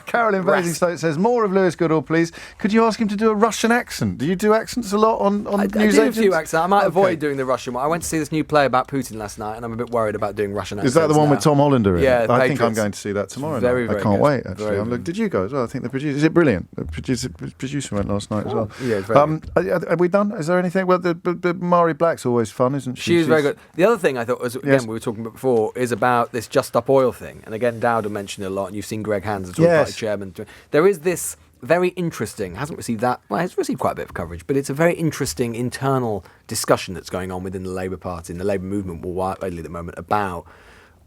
Carol in Basingstoke says, more of Lewis Goodall, please. Could you ask him to do a Russian accent? Do you do accents a lot on newsagents? I do a few accents. I might avoid doing the Russian one. I went to see this new play about Putin last night, and I'm a bit worried about doing Russian accents. Is that the one with Tom Hollander in? Yeah, I think I'm going to see that tomorrow night. I can't wait, actually. Did you go as well? I think the producer... Is it brilliant? The producer went last night as well. Yeah, it's very good. Are we done? Is there anything? Well, the Mari Black's always fun, isn't she? She's very good. The other thing I thought was, again, we were talking about before, is about this Just Stop Oil thing. And again, Dowder mentioned it a lot, and you've seen Greg Hands, the Tory Party chairman. There is this very interesting, it's received quite a bit of coverage, but it's a very interesting internal discussion that's going on within the Labour Party and the Labour movement more widely at the moment about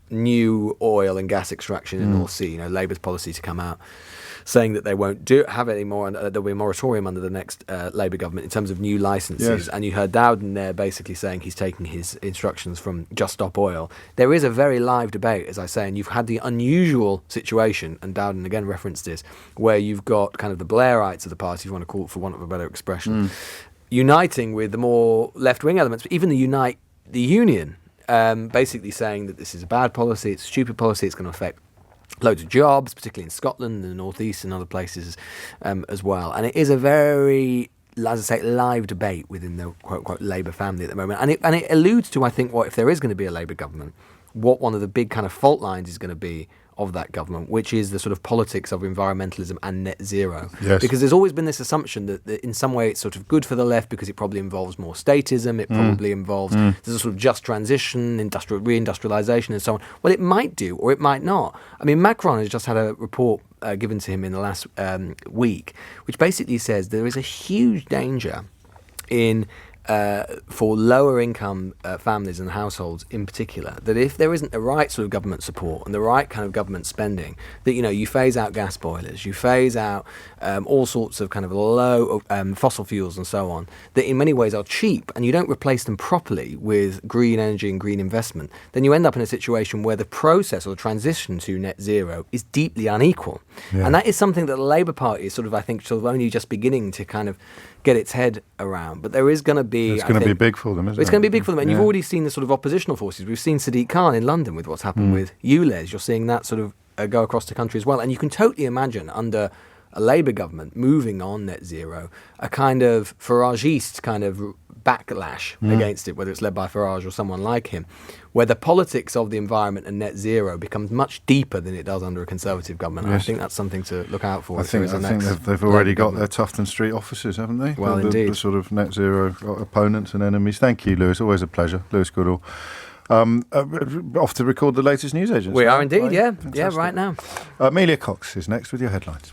new oil and gas extraction in the North Sea. Labour's policy to come out saying that they won't have any more, and there'll be a moratorium under the next Labour government in terms of new licences. Yes. And you heard Dowden there basically saying he's taking his instructions from Just Stop Oil. There is a very live debate, as I say, and you've had the unusual situation, and Dowden again referenced this, where you've got kind of the Blairites of the party, if you want to call it for want of a better expression, uniting with the more left-wing elements, but even the Union, basically saying that this is a bad policy, it's a stupid policy, it's going to affect loads of jobs, particularly in Scotland and the North East and other places as well. And it is a very, as I say, live debate within the quote-unquote Labour family at the moment. And it alludes to, I think, what if there is going to be a Labour government, what one of the big kind of fault lines is going to be of that government, which is the sort of politics of environmentalism and net zero. Yes. Because there's always been this assumption that in some way it's sort of good for the left because it probably involves more statism, it probably involves, there's a sort of just transition, reindustrialisation and so on. Well, it might do, or it might not. I mean, Macron has just had a report given to him in the last week, which basically says there is a huge danger for lower income families and households in particular, that if there isn't the right sort of government support and the right kind of government spending, that you phase out gas boilers, you phase out all sorts of kind of low fossil fuels and so on, that in many ways are cheap, and you don't replace them properly with green energy and green investment, then you end up in a situation where the process or the transition to net zero is deeply unequal. Yeah. And that is something that the Labour Party is sort of, I think, only just beginning to kind of get its head around. But there is going to be... It's going to be big for them, isn't it? It's going to be big for them. And you've already seen the sort of oppositional forces. We've seen Sadiq Khan in London with what's happened with ULEZ. You're seeing that sort of go across the country as well. And you can totally imagine under a Labour government moving on net zero, a kind of Farageist kind of backlash against it, whether it's led by Farage or someone like him, where the politics of the environment and net zero becomes much deeper than it does under a Conservative government. Yes. I think that's something to look out for. I think they've already got their Tufton Street offices, haven't they? Well, indeed. The sort of net zero opponents and enemies. Thank you, Lewis. Always a pleasure. Lewis Goodall. Off to record the latest news agents. We are indeed, yeah. Fantastic. Yeah, right now. Amelia Cox is next with your headlines.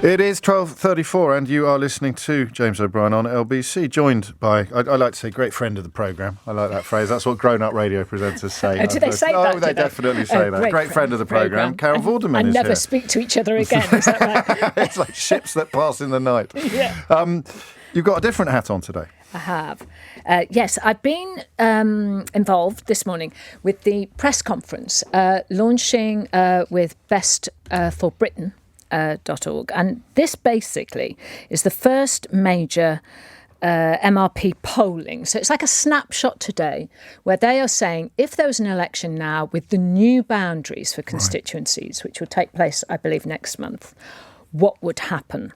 It is 12:34 and you are listening to James O'Brien on LBC, joined by, I like to say, great friend of the programme. I like that phrase. That's what grown-up radio presenters say. Do they say that? Oh, they definitely say that. Great friend of the programme. Carol Vorderman is here. And never speak to each other again, is that right? It's like ships that pass in the night. Yeah. You've got a different hat on today. I have. Yes, I've been involved this morning with the press conference launching with Best for Britain. .org. And this basically is the first major MRP polling. So it's like a snapshot today where they are saying if there was an election now with the new boundaries for constituencies, which will take place, I believe, next month, what would happen?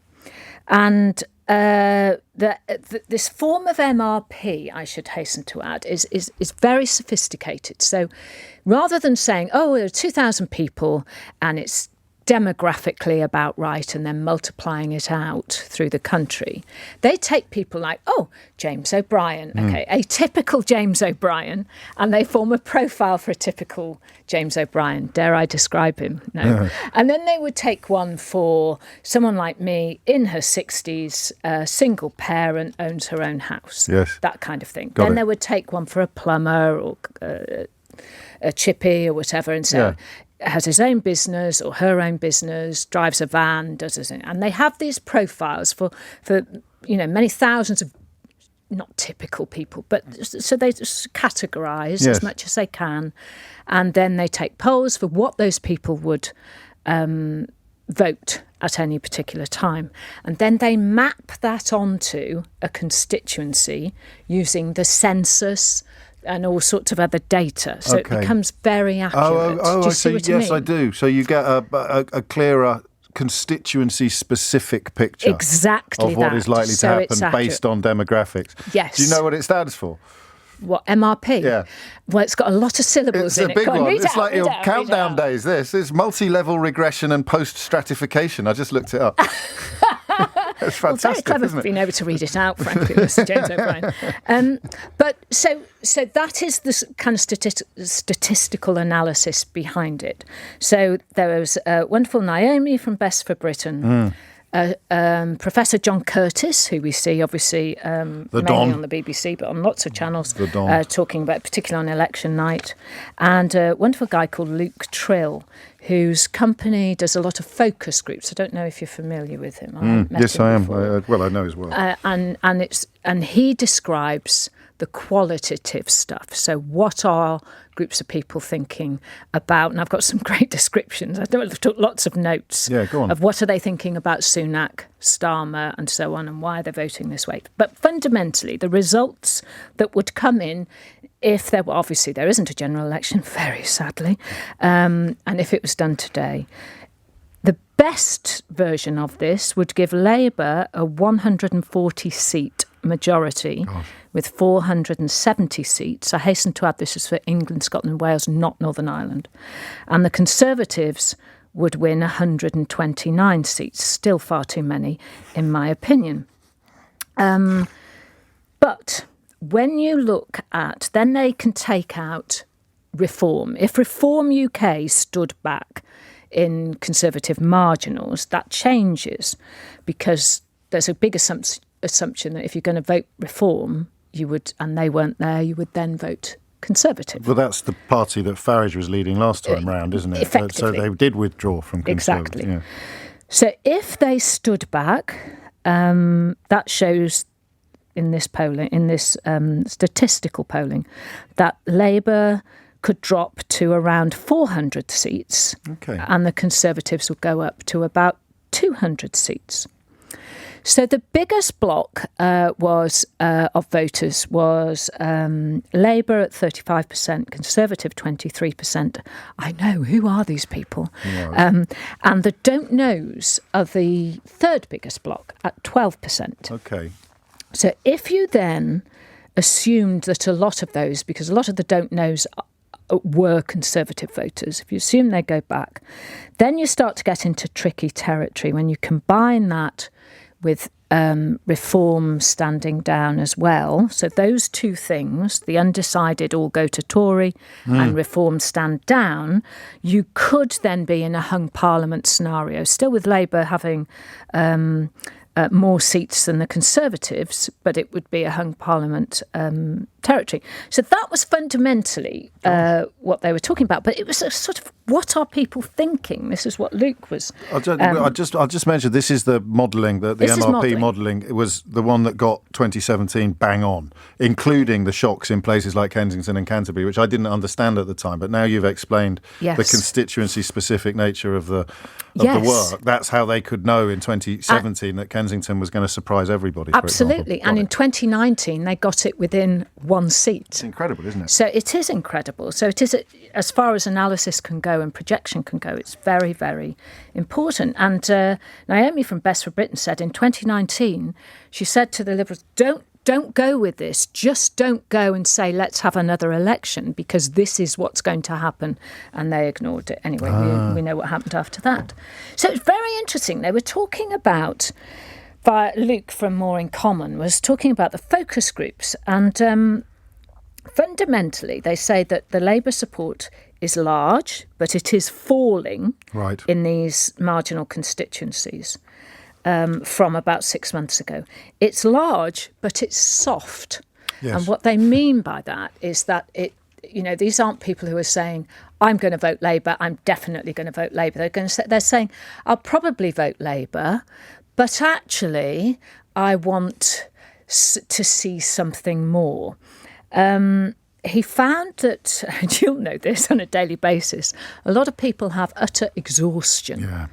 And this form of MRP, I should hasten to add, is very sophisticated. So rather than saying, oh, there are 2,000 people and it's demographically about right and then multiplying it out through the country, they take people like, oh, James O'Brien, okay, a typical James O'Brien, and they form a profile for a typical James O'Brien. Dare I describe him? No. Yeah. And then they would take one for someone like me in her 60s, single parent, owns her own house. Yes. That kind of thing. Got then it. they would take one for a plumber or a chippy or whatever and say, has his own business or her own business, drives a van, does his own. And they have these profiles for many thousands of not typical people, but so they just categorise as much as they can, and then they take polls for what those people would vote at any particular time, and then they map that onto a constituency using the census and all sorts of other data. So it becomes very accurate. Oh, do you I see see. what I mean? Yes, I do. So you get a clearer constituency-specific picture exactly of what is likely to happen based on demographics. Yes. Do you know what it stands for? What, MRP? Yeah. Well, it's got a lot of syllables in it. It's a big one. Read It's out, like your read out, countdown days, this. It's multi-level regression and post-stratification. I just looked it up. It's fantastic, very clever isn't for it? being able to read it out, frankly, Mr. James O'Brien. But so that is the kind of statistical analysis behind it. So there was wonderful Naomi from Best for Britain, Professor John Curtis, who we see obviously mainly on the BBC, but on lots of channels, talking about, particularly on election night, and a wonderful guy called Luke Trill, whose company does a lot of focus groups. I don't know if you're familiar with him. Yes, I am. I know as well. And he describes the qualitative stuff. So what are groups of people thinking about? And I've got some great descriptions. I've took lots of notes of what are they thinking about Sunak, Starmer and so on, and why they're voting this way. But fundamentally, the results that would come in if there were, obviously there isn't a general election, very sadly, and if it was done today, the best version of this would give Labour a 140-seat majority with 470 seats. I hasten to add this is for England, Scotland, Wales, not Northern Ireland. And the Conservatives would win 129 seats, still far too many, in my opinion. But when you look at, then they can take out Reform. If Reform UK stood back in Conservative marginals, that changes because there's a big assumption that if you're going to vote Reform, you would, and they weren't there, you would then vote Conservative. Well, that's the party that Farage was leading last time round, isn't it? Effectively. So they did withdraw from Conservative. Exactly. Yeah. So if they stood back, that shows in this polling, in this statistical polling, that Labour could drop to around 400 seats, and the Conservatives would go up to about 200 seats. So the biggest block of voters was Labour at 35%, Conservative 23%. I know, who are these people? And the don't knows are the third biggest block at 12%. Okay. So if you then assumed that a lot of those, because a lot of the don't knows were Conservative voters, if you assume they go back, then you start to get into tricky territory when you combine that with Reform standing down as well. So those two things, the undecided all go to Tory and Reform stand down, you could then be in a hung parliament scenario, still with Labour having more seats than the Conservatives, but it would be a hung parliament territory. So that was fundamentally what they were talking about. But it was a sort of, what are people thinking? This is what Luke was. I'll just mention, this is the modelling, the MRP modelling. It was the one that got 2017 bang on, including the shocks in places like Kensington and Canterbury, which I didn't understand at the time. But now you've explained the constituency-specific nature of the work. That's how they could know in 2017 that Kensington was going to surprise everybody. Absolutely. And in 2019, they got it within 1 one seat. It's incredible, isn't it? So it is incredible. So it is, as far as analysis can go and projection can go, it's very, very important. And Naomi from Best for Britain said in 2019, she said to the Liberals, don't go with this. Just don't go and say, let's have another election, because this is what's going to happen. And they ignored it. Anyway, we know what happened after that. So it's very interesting. They were talking about, Luke from More in Common was talking about the focus groups. And fundamentally, they say that the Labour support is large, but it is falling in these marginal constituencies. From about 6 months ago. It's large, but it's soft. Yes. And what they mean by that is that these aren't people who are saying, I'm going to vote Labour, I'm definitely going to vote Labour. They're saying, I'll probably vote Labour, but actually I want to see something more. He found that, and you'll know this on a daily basis, a lot of people have utter exhaustion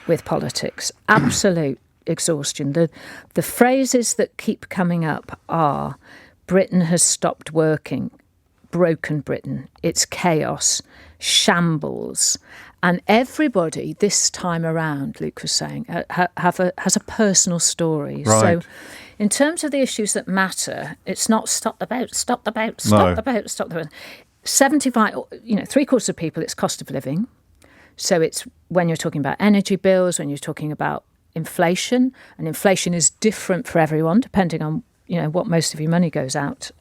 with politics, absolute exhaustion. The phrases that keep coming up are, Britain has stopped working, broken Britain, it's chaos, shambles. And everybody this time around, Luke was saying, has a personal story. Right. So in terms of the issues that matter, it's not stop the boat, 75, three-quarters of people, it's cost of living. So it's when you're talking about energy bills, when you're talking about inflation, and inflation is different for everyone depending on what most of your money goes out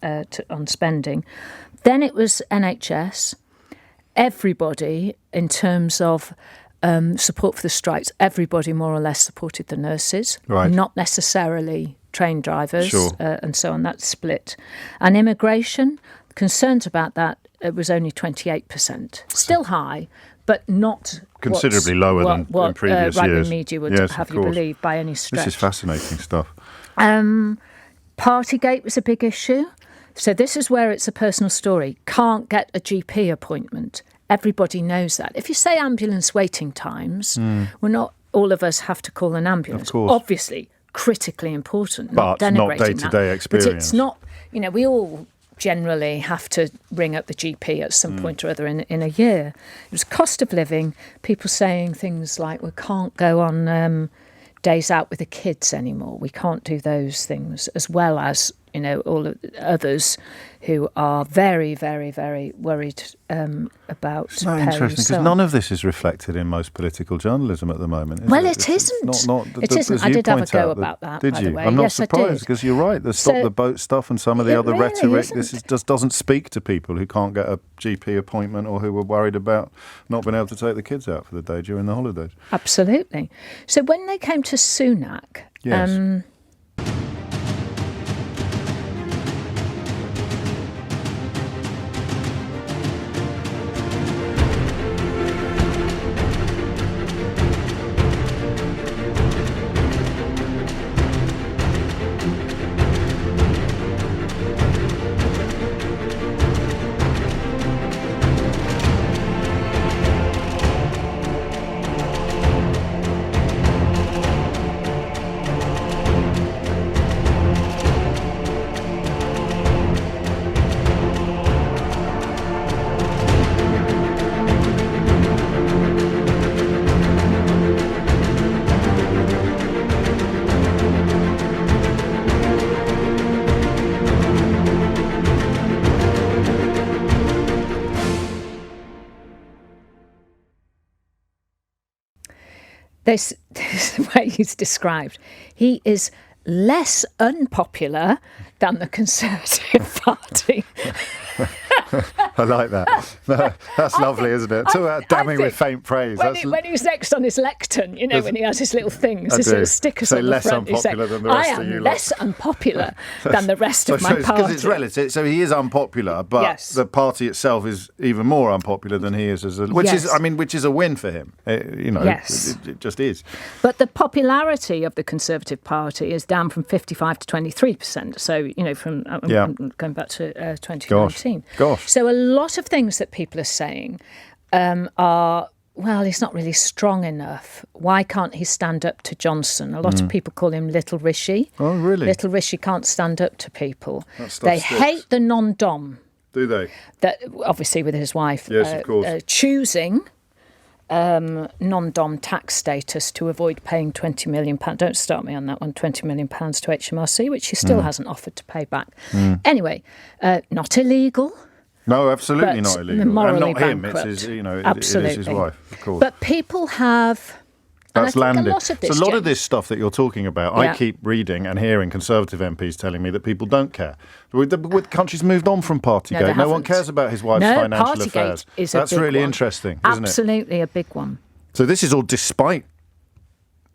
on spending. Then it was NHS. Everybody, in terms of support for the strikes, everybody more or less supported the nurses, not necessarily train drivers, and so on. That's split. And immigration, concerns about that, it was only 28%. Still high, but not considerably lower than in previous years. Right-wing media would have you believe by any stretch. This is fascinating stuff. Partygate was a big issue. So this is where it's a personal story. Can't get a GP appointment. Everybody knows that. If you say ambulance waiting times, we're not all of us have to call an ambulance. Of course. Obviously, critically important. But not day-to-day experience. But it's not, we all generally have to ring up the GP at some point or other in a year. It was cost of living, people saying things like, we can't go on days out with the kids anymore. We can't do those things, as well as, all of the others who are very, very, very worried about It's not interesting, because none of this is reflected in most political journalism at the moment. It isn't. It isn't. I did have a go about that, did by you? the way. I'm not yes, surprised, because you're right. The stop the boat stuff and some of the other really rhetoric, isn't. just doesn't speak to people who can't get a GP appointment or who are worried about not being able to take the kids out for the day during the holidays. Absolutely. So when they came to Sunak... Yes. This is the way he's described. He is less unpopular than the Conservative Party. I like that. That's lovely, isn't it? Talk about damning with faint praise. When he's next on his lectern, when he has his little things, his little stickers on the front, less unpopular than the rest of you. I am less unpopular than the rest of my party. Because it's relative. So he is unpopular, but the party itself is even more unpopular than he is, which is a win for him. It just is. But the popularity of the Conservative Party is down from 55 to 23%. So from going back to 2019. Gosh. So a lot of things that people are saying are well, he's not really strong enough. Why can't he stand up to Johnson? A lot of people call him Little Rishi. Oh, really? Little Rishi can't stand up to people. That stuff They sticks. hate the non-dom. Do they? That obviously with his wife Yes, of course. choosing non-dom tax status to avoid paying £20 million. Don't start me on that one. £20 million to HMRC, which he still hasn't offered to pay back. Anyway, not illegal. No, absolutely but not illegal. morally And not him. bankrupt. It's his, it Absolutely. is his wife, of course. But people have. That's and I think landed. a lot of this, so a lot Jen- of this stuff that you're talking about, Yeah. I keep reading and hearing Conservative MPs telling me that people don't care. The country's moved on from Partygate. No, they No one haven't. cares about his wife's No, financial Partygate affairs. is a That's big really one. interesting, isn't it? Absolutely a big one. So this is all despite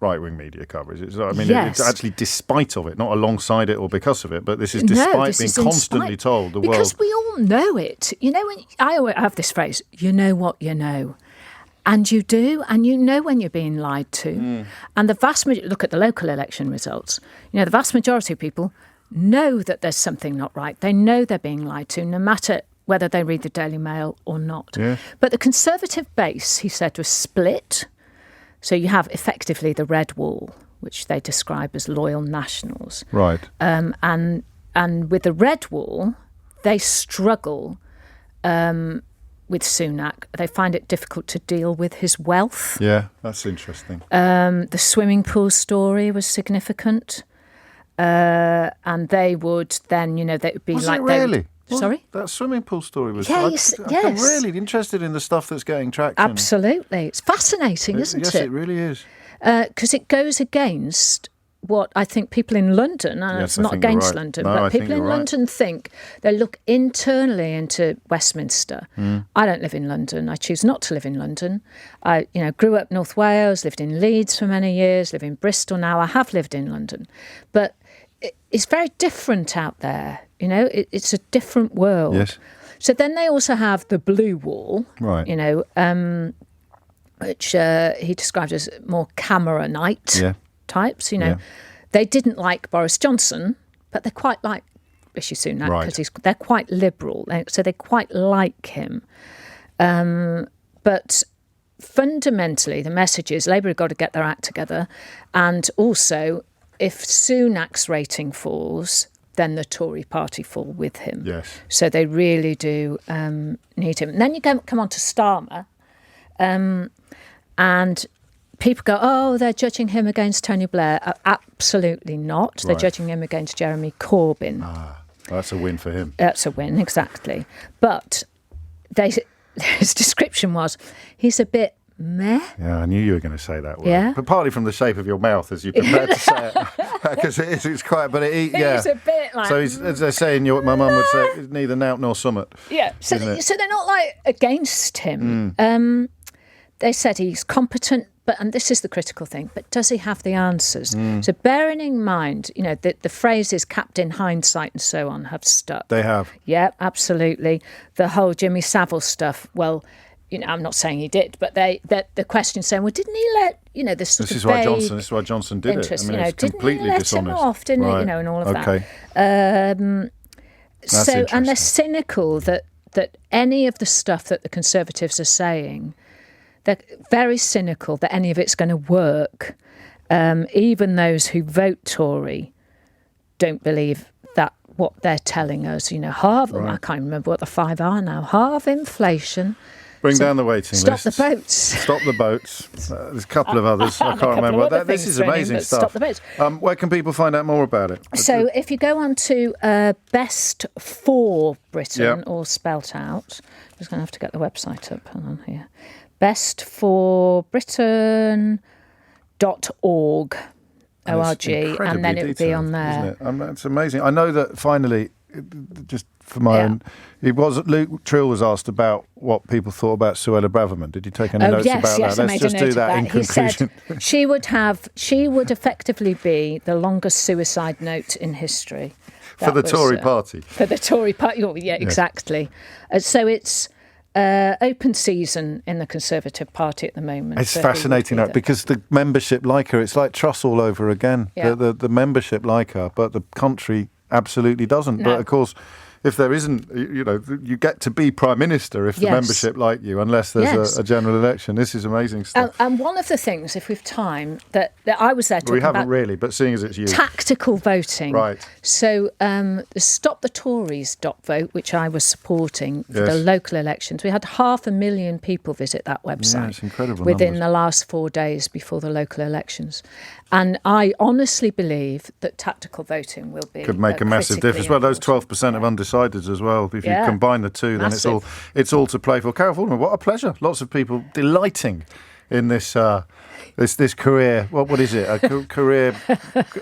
right-wing media coverage. Yes. It's actually despite of it, not alongside it or because of it, but this is No, despite this being is in constantly spite. told the Because world. we all know it. You know, when I always have this phrase, you know what you know. And you do, and you know when you're being lied to. And the vast majority, look at the local election results, you know, the vast majority of people know that there's something not right. They know they're being lied to, no matter whether they read the Daily Mail or not. Yeah. But the Conservative base, he said, was split. So you have effectively the red wall, which they describe as loyal nationals. Right. And with the red wall, they struggle with Sunak. They find it difficult to deal with his wealth. Yeah, that's interesting. The swimming pool story was significant. And they would then, you know, they would be Was like... it really? Sorry? That swimming pool story was... Yes, I'm yes. really interested in the stuff that's getting traction. Absolutely. It's fascinating, isn't Yes, it? it really is. Because it goes against what I think people in London, and Yes, it's I not think you're against right. London, No, but I think people in you're right. London think, they look internally into Westminster. I don't live in London. I choose not to live in London. I, grew up North Wales, lived in Leeds for many years, live in Bristol now. I have lived in London. But it's very different out there. It's a different world. Yes. So then they also have the blue wall, Right. which he described as more Cameronite types. Yeah. They didn't like Boris Johnson, but they quite like Rishi Sunak Right. because they're quite liberal, so they quite like him. But fundamentally, the message is Labour have got to get their act together, and also if Sunak's rating falls, then the Tory party fall with him. Yes. So they really do need him. And then you come on to Starmer, and people go, oh, they're judging him against Tony Blair. Absolutely not. They're Right. judging him against Jeremy Corbyn. That's a win for him. That's a win, exactly. But his description was, he's a bit meh. Yeah, I knew you were going to say that word. Yeah. But partly from the shape of your mouth as you prepared to say it. Because it's quite, but yeah. He's a bit like... So as they say my mum would say, it's neither nout nor summit. Yeah, so isn't it? they're not like against him. They said he's competent, and this is the critical thing, but does he have the answers? So bearing in mind, the phrases "captain hindsight" and so on have stuck. They have. Yeah, absolutely. The whole Jimmy Savile stuff, well, I'm not saying he did, but the question saying, well, didn't he let, this sort This is of why vague Johnson did interest, it. I mean, it's didn't completely he let dishonest. him off, didn't Right. he, and all of Okay. that. That's And interesting. they're cynical that any of the stuff that the Conservatives are saying, they're very cynical that any of it's going to work. Even those who vote Tory don't believe that what they're telling us. Halve, I can't remember what the 5 are now. Halve inflation. Bring down the waiting Stop list. the boats. Stop the boats. There's a couple of others. I can't remember. This is amazing stuff. Stop the boats. Where can people find out more about it? So if you go on to Best for Britain, Yep. all spelt out, I'm just going to have to get the website up. Hang on here. bestforbritain.org, O-R-G, and then it would be on there. Isn't it? It's amazing. I know that finally, just for my own, Luke Trill was asked about what people thought about Suella Braverman. Did you take any notes about that? I Let's made just a note do that of in He conclusion. said she would effectively be the longest suicide note in history. For the Tory party. For the Tory party, yeah, exactly. So it's open season in the Conservative Party at the moment. It's So he fascinating would be that because the membership like her, it's like Truss all over again. Yeah. The membership like her, but the country absolutely doesn't. No. But of course, if there isn't, you get to be Prime Minister if the membership like you, unless there's a general election. This is amazing stuff. And one of the things, if we've time, that I was there talking about... We haven't really, but seeing as it's you. Tactical voting. Right. So the stopthetories.vote, which I was supporting for the local elections, we had 500,000 people visit that website. Yeah, it's incredible within numbers. the last 4 days before the local elections. And I honestly believe that tactical voting will be... Could make a massive difference. Well, those 12% of undecideds as well. If you combine the two, then it's all to play for. Carol Vorderman, what a pleasure. Lots of people delighting in this this career. What is it? A career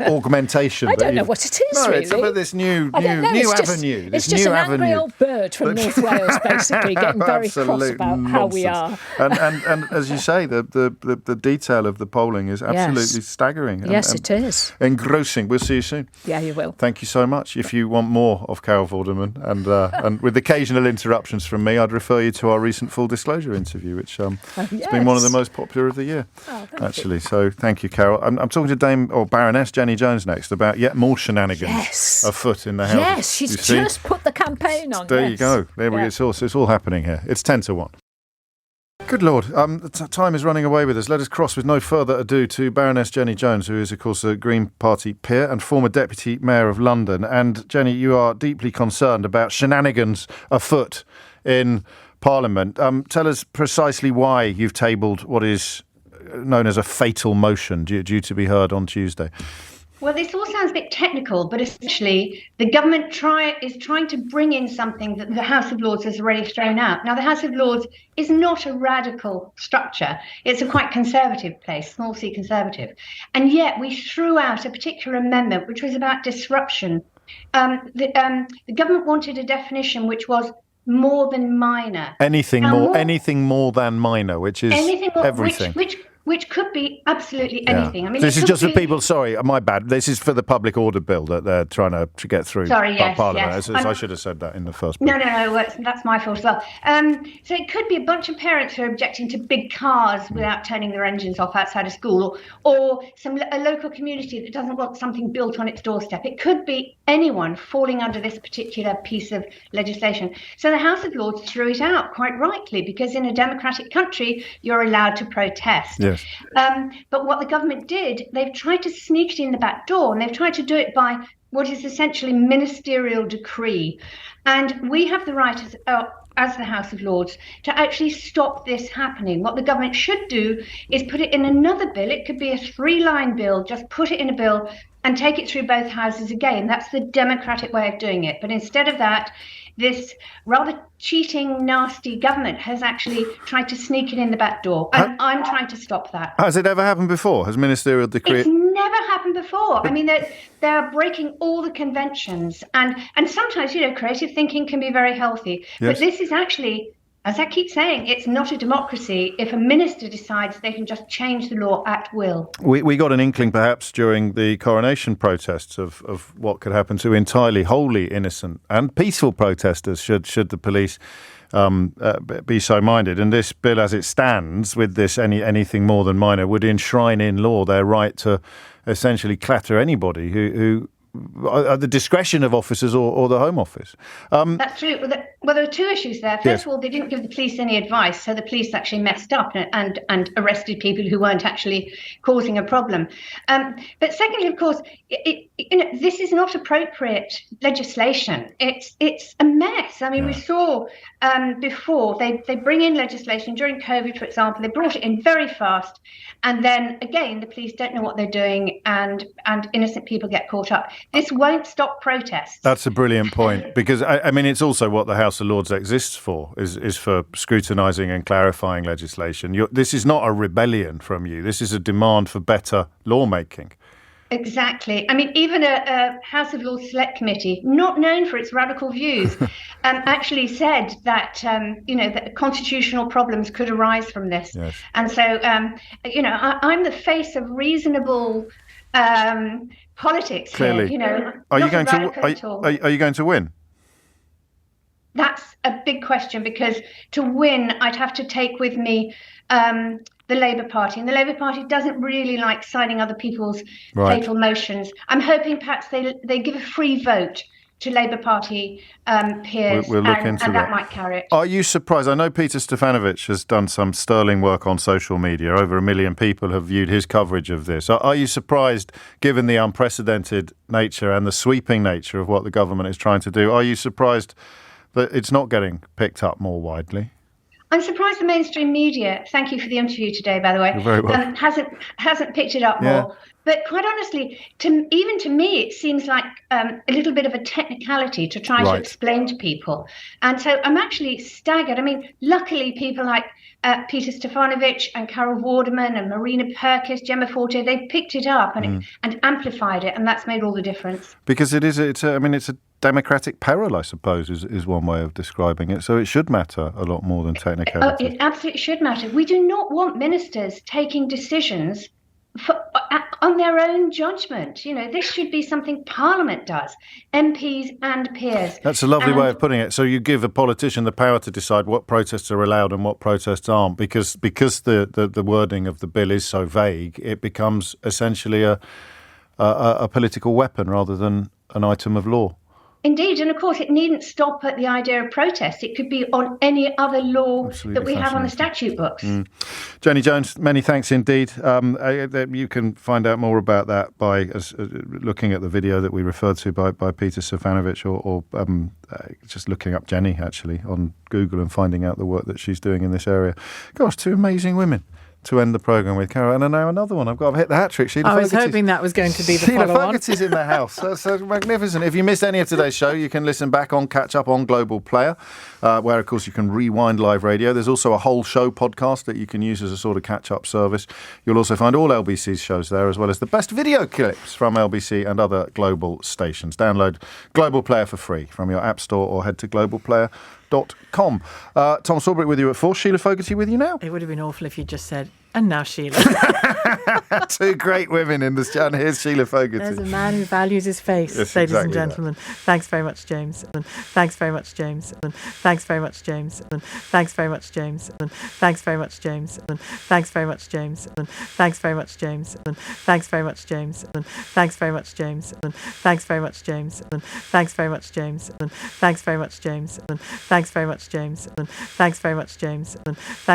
augmentation. I don't know what it is. It's about this new avenue. It's just an angry old bird from North Wales, basically, getting very cross about how we are. And as you say, the detail of the polling is absolutely staggering. Yes, it is. Engrossing. We'll see you soon. Yeah, you will. Thank you so much. If you want more of Carol Vorderman and with occasional interruptions from me, I'd refer you to our recent Full Disclosure interview, which has been one of the most popular of the year. Actually, so thank you, Carol. I'm talking to Dame or Baroness Jenny Jones next about yet more shenanigans afoot in the house. Yes, she's just put the campaign on. There you go. There we go. It's all happening here. It's 10-1. Good Lord, time is running away with us. Let us cross with no further ado to Baroness Jenny Jones, who is, of course, a Green Party peer and former Deputy Mayor of London. And, Jenny, you are deeply concerned about shenanigans afoot in Parliament. Tell us precisely why you've tabled what is known as a fatal motion due to be heard on Tuesday. Well, this all sounds a bit technical, but essentially the government is trying to bring in something that the House of Lords has already thrown out. Now, the House of Lords is not a radical structure. It's a quite conservative place, small c conservative. And yet we threw out a particular amendment which was about disruption. The government wanted a definition which was more than minor. Anything more than minor, which is everything. Which could be absolutely anything. I mean, this is just for people. Sorry, my bad. This is for the public order bill that they're trying to get through. Parliament. Yes. I should have said that in the first place. No. That's my fault as well. So it could be a bunch of parents who are objecting to big cars without turning their engines off outside of school, or a local community that doesn't want something built on its doorstep. It could be anyone falling under this particular piece of legislation. So the House of Lords threw it out quite rightly, because in a democratic country you're allowed to protest. Yes. But what the government did, they've tried to sneak it in the back door, and they've tried to do it by what is essentially ministerial decree. And we have the right as the House of Lords to actually stop this happening. What the government should do is put it in another bill. It could be a 3-line bill, just put it in a bill and take it through both houses again. That's the democratic way of doing it. But instead of that, this rather cheating, nasty government has actually tried to sneak it in the back door. And I'm trying to stop that. Has it ever happened before? Has ministerial decree... It's never happened before. I mean, they're breaking all the conventions. And sometimes, creative thinking can be very healthy. Yes. But this is actually, as I keep saying, it's not a democracy if a minister decides they can just change the law at will. We got an inkling, perhaps, during the coronation protests of what could happen to entirely, wholly innocent and peaceful protesters should the police be so minded. And this bill, as it stands, with this anything more than minor, would enshrine in law their right to essentially clatter anybody who at the discretion of officers or the Home Office. That's true. Well, there are two issues there. First of all, they didn't give the police any advice, so the police actually messed up and arrested people who weren't actually causing a problem. But secondly, of course, this is not appropriate legislation. It's a mess. I mean, we saw before they bring in legislation during COVID, for example. They brought it in very fast, and then again, the police don't know what they're doing, and innocent people get caught up. This won't stop protests. That's a brilliant point, because I mean, it's also what the House of Lords exists for, is for scrutinising and clarifying legislation. This is not a rebellion from you. This is a demand for better lawmaking. Exactly. I mean, even a House of Lords Select Committee, not known for its radical views, actually said that, that constitutional problems could arise from this. Yes. And so, I'm the face of reasonable politics. Clearly. Here, are you going to win? That's a big question, because to win, I'd have to take with me the Labour Party. And the Labour Party doesn't really like signing other people's fatal motions. I'm hoping perhaps they give a free vote to Labour Party peers, We'll look into and that might carry it. Are you surprised? I know Peter Stefanovic has done some sterling work on social media. Over 1 million people have viewed his coverage of this. Are you surprised, given the unprecedented nature and the sweeping nature of what the government is trying to do? Are you surprised that it's not getting picked up more widely? I'm surprised the mainstream media, thank you for the interview today, by the way, You're very welcome. hasn't picked it up more. But quite honestly, even to me, it seems like a little bit of a technicality to try to explain to people. And so I'm actually staggered. I mean, luckily, people like Peter Stefanovic and Carol Vorderman and Marina Perkis, Gemma Forte, they picked it up and amplified it, and that's made all the difference. Because it's a democratic peril, I suppose, is one way of describing it. So it should matter a lot more than technicality. It absolutely should matter. We do not want ministers taking decisions on their own judgment. This should be something Parliament does, MPs and peers. That's a lovely way of putting it. So you give a politician the power to decide what protests are allowed and what protests aren't, because the wording of the bill is so vague, it becomes essentially a political weapon rather than an item of law. Indeed, and of course it needn't stop at the idea of protest. It could be on any other law that we have on the statute books. Jenny Jones, many thanks indeed. You can find out more about that by looking at the video that we referred to by Peter Stefanovic, or just looking up Jenny actually on Google and finding out the work that she's doing in this area. Gosh, two amazing women to end the programme with, Carol. And now another one. I've hit the hat-trick. Sheila I was Fogarty's. hoping that was going to be the Sheila follow-on. Fogarty's in the house. That's magnificent. If you missed any of today's show, you can listen back on Catch Up on Global Player, where, of course, you can rewind live radio. There's also a whole show podcast that you can use as a sort of catch-up service. You'll also find all LBC's shows there, as well as the best video clips from LBC and other global stations. Download Global Player for free from your app store or head to globalplayer.com. Tom Sawbrook with you at 4. Sheila Fogarty with you now. It would have been awful if you just said, and now Sheila. Two great women in the chat. Here's Sheila Fogarty. There's a man who values his face, Yes, ladies and exactly gentlemen. Thanks very much, James. Thanks very much, James. Thanks very much, James. Thanks very much, James. Thanks very much, James. Thanks very much, James. Thanks very much, James. Thanks very much, James. Thanks very much, James. Thanks very much, James. Thanks very much, James. Thanks very much, James. Thanks very much, James. Thanks very much, James.